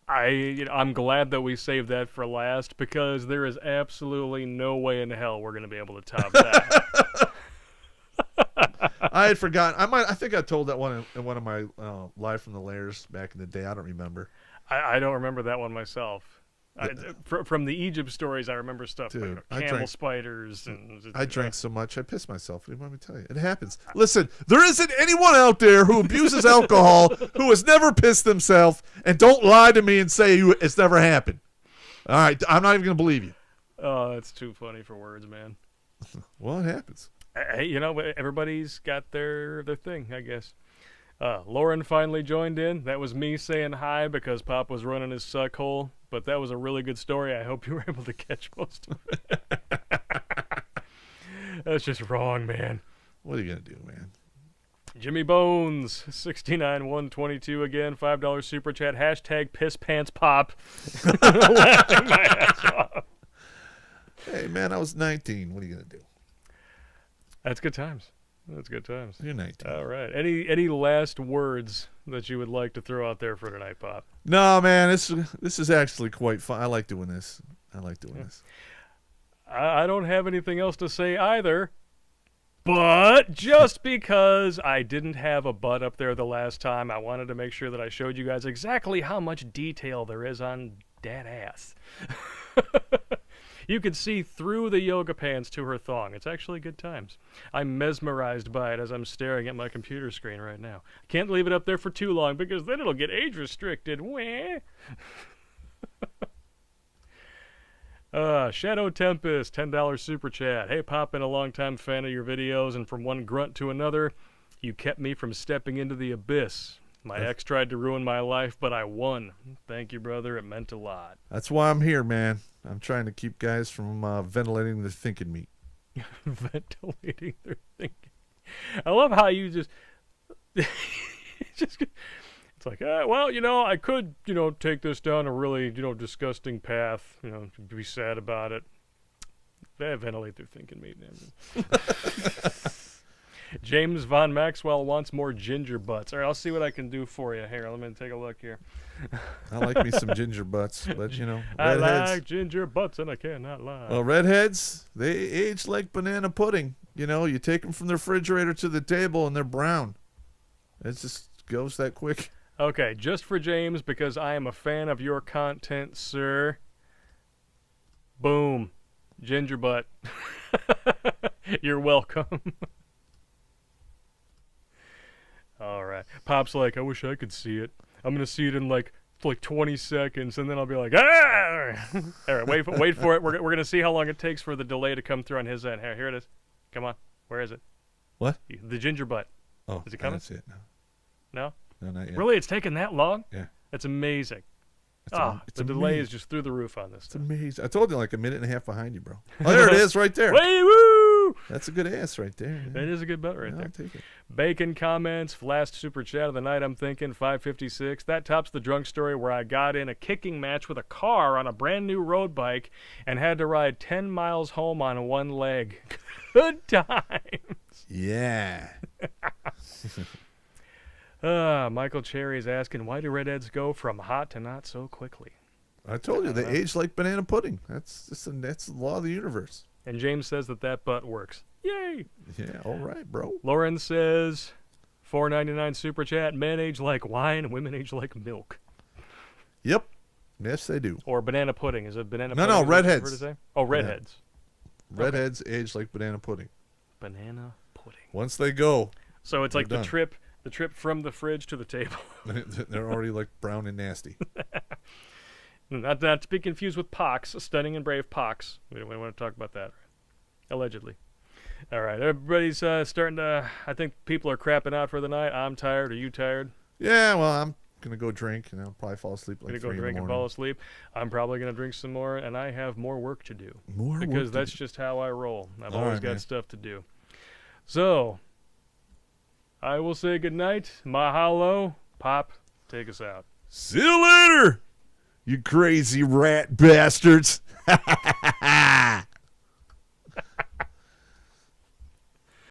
I'm glad that we saved that for last, because there is absolutely no way in hell we're going to be able to top that. I had forgotten. I think I told that one in one of my Live from the Lairs back in the day. I don't remember. I don't remember that one myself. From the Egypt stories, I remember stuff Dude, like camel spiders. And I drank so much, I pissed myself. What do you want me to tell you? It happens. Listen, there isn't anyone out there who abuses alcohol who has never pissed themselves, and don't lie to me and say it's never happened. All right, I'm not even going to believe you. Oh, it's too funny for words, man. Well, it happens. Hey, everybody's got their thing, I guess. Lauren finally joined in. That was me saying hi because Pop was running his suck hole. But that was a really good story. I hope you were able to catch most of it. That's just wrong, man. What are you going to do, man? Jimmy Bones, 69-122 again, $5 super chat, hashtag piss pants pop. Laughing my ass off. Hey, man, I was 19. What are you going to do? That's good times. That's good times. You're 19. All right. Any last words that you would like to throw out there for tonight, Pop? No, man, this is actually quite fun. I like doing this. I don't have anything else to say either. But just because I didn't have a butt up there the last time, I wanted to make sure that I showed you guys exactly how much detail there is on that ass. You could see through the yoga pants to her thong. It's actually good times. I'm mesmerized by it as I'm staring at my computer screen right now. I can't leave it up there for too long because then it'll get age restricted. Wah. Shadow Tempest, $10 super chat. Hey, Pop, been a long-time fan of your videos, and from one grunt to another, you kept me from stepping into the abyss. My ex tried to ruin my life, but I won. Thank you, brother. It meant a lot. That's why I'm here, man. I'm trying to keep guys from ventilating their thinking meat. Ventilating their thinking. I love how you just... It's like, well, I could, take this down a really, disgusting path, be sad about it. They ventilate their thinking meat. James Von Maxwell wants more ginger butts. All right, I'll see what I can do for you. Here, let me take a look here. I like me some ginger butts, but redheads. I like ginger butts, and I cannot lie. Well, redheads, they age like banana pudding. You take them from the refrigerator to the table, and they're brown. It just goes that quick. Okay, just for James, because I am a fan of your content, sir. Boom. Ginger butt. You're welcome. All right. Pop's like, I wish I could see it. I'm going to see it in like 20 seconds, and then I'll be like, ah! All right, wait for it. We're going to see how long it takes for the delay to come through on his end. Here it is. Come on. Where is it? What? The ginger butt. Oh, is it coming? I don't see it now. No? No, not yet. Really? It's taken that long? Yeah. That's amazing. It's the delay is just through the roof on this. It's amazing. I told you like a minute and a half behind you, bro. Oh, there it is right there. Wait, woo! That's a good ass right there. That is a good bet right Yeah, there. I'll take it. Bacon comments, last super chat of the night, I'm thinking, 556. That tops the drunk story where I got in a kicking match with a car on a brand new road bike and had to ride 10 miles home on one leg. Good times. Yeah. Michael Cherry is asking, why do redheads go from hot to not so quickly? I told you, they age like banana pudding. That's the law of the universe. And James says that butt works. Yay! Yeah, all right, bro. Lauren says, $4.99 super chat, men age like wine, women age like milk. Yep. Yes, they do. Or banana pudding. Is it banana No, pudding? no, is what you redheads. prefer to say? Oh, redheads. Redheads age like banana pudding. Banana pudding. Once they go, So it's they're like done. the trip from the fridge to the table. They're already like brown and nasty. Not to be confused with Pox, Stunning and Brave Pox. We don't want to talk about that. Allegedly. All right, everybody's starting to, I think people are crapping out for the night. I'm tired. Are you tired? Yeah, well, I'm going to go drink, and I'll probably fall asleep like I'm 3 going to go in the drink and morning. fall asleep. I'm probably going to drink some more, and I have more work to do. More work because to that's do. just how I roll. I've All always right, got man. stuff to do. So, I will say goodnight. Mahalo. Pop, take us out. See you later, you crazy rat bastards.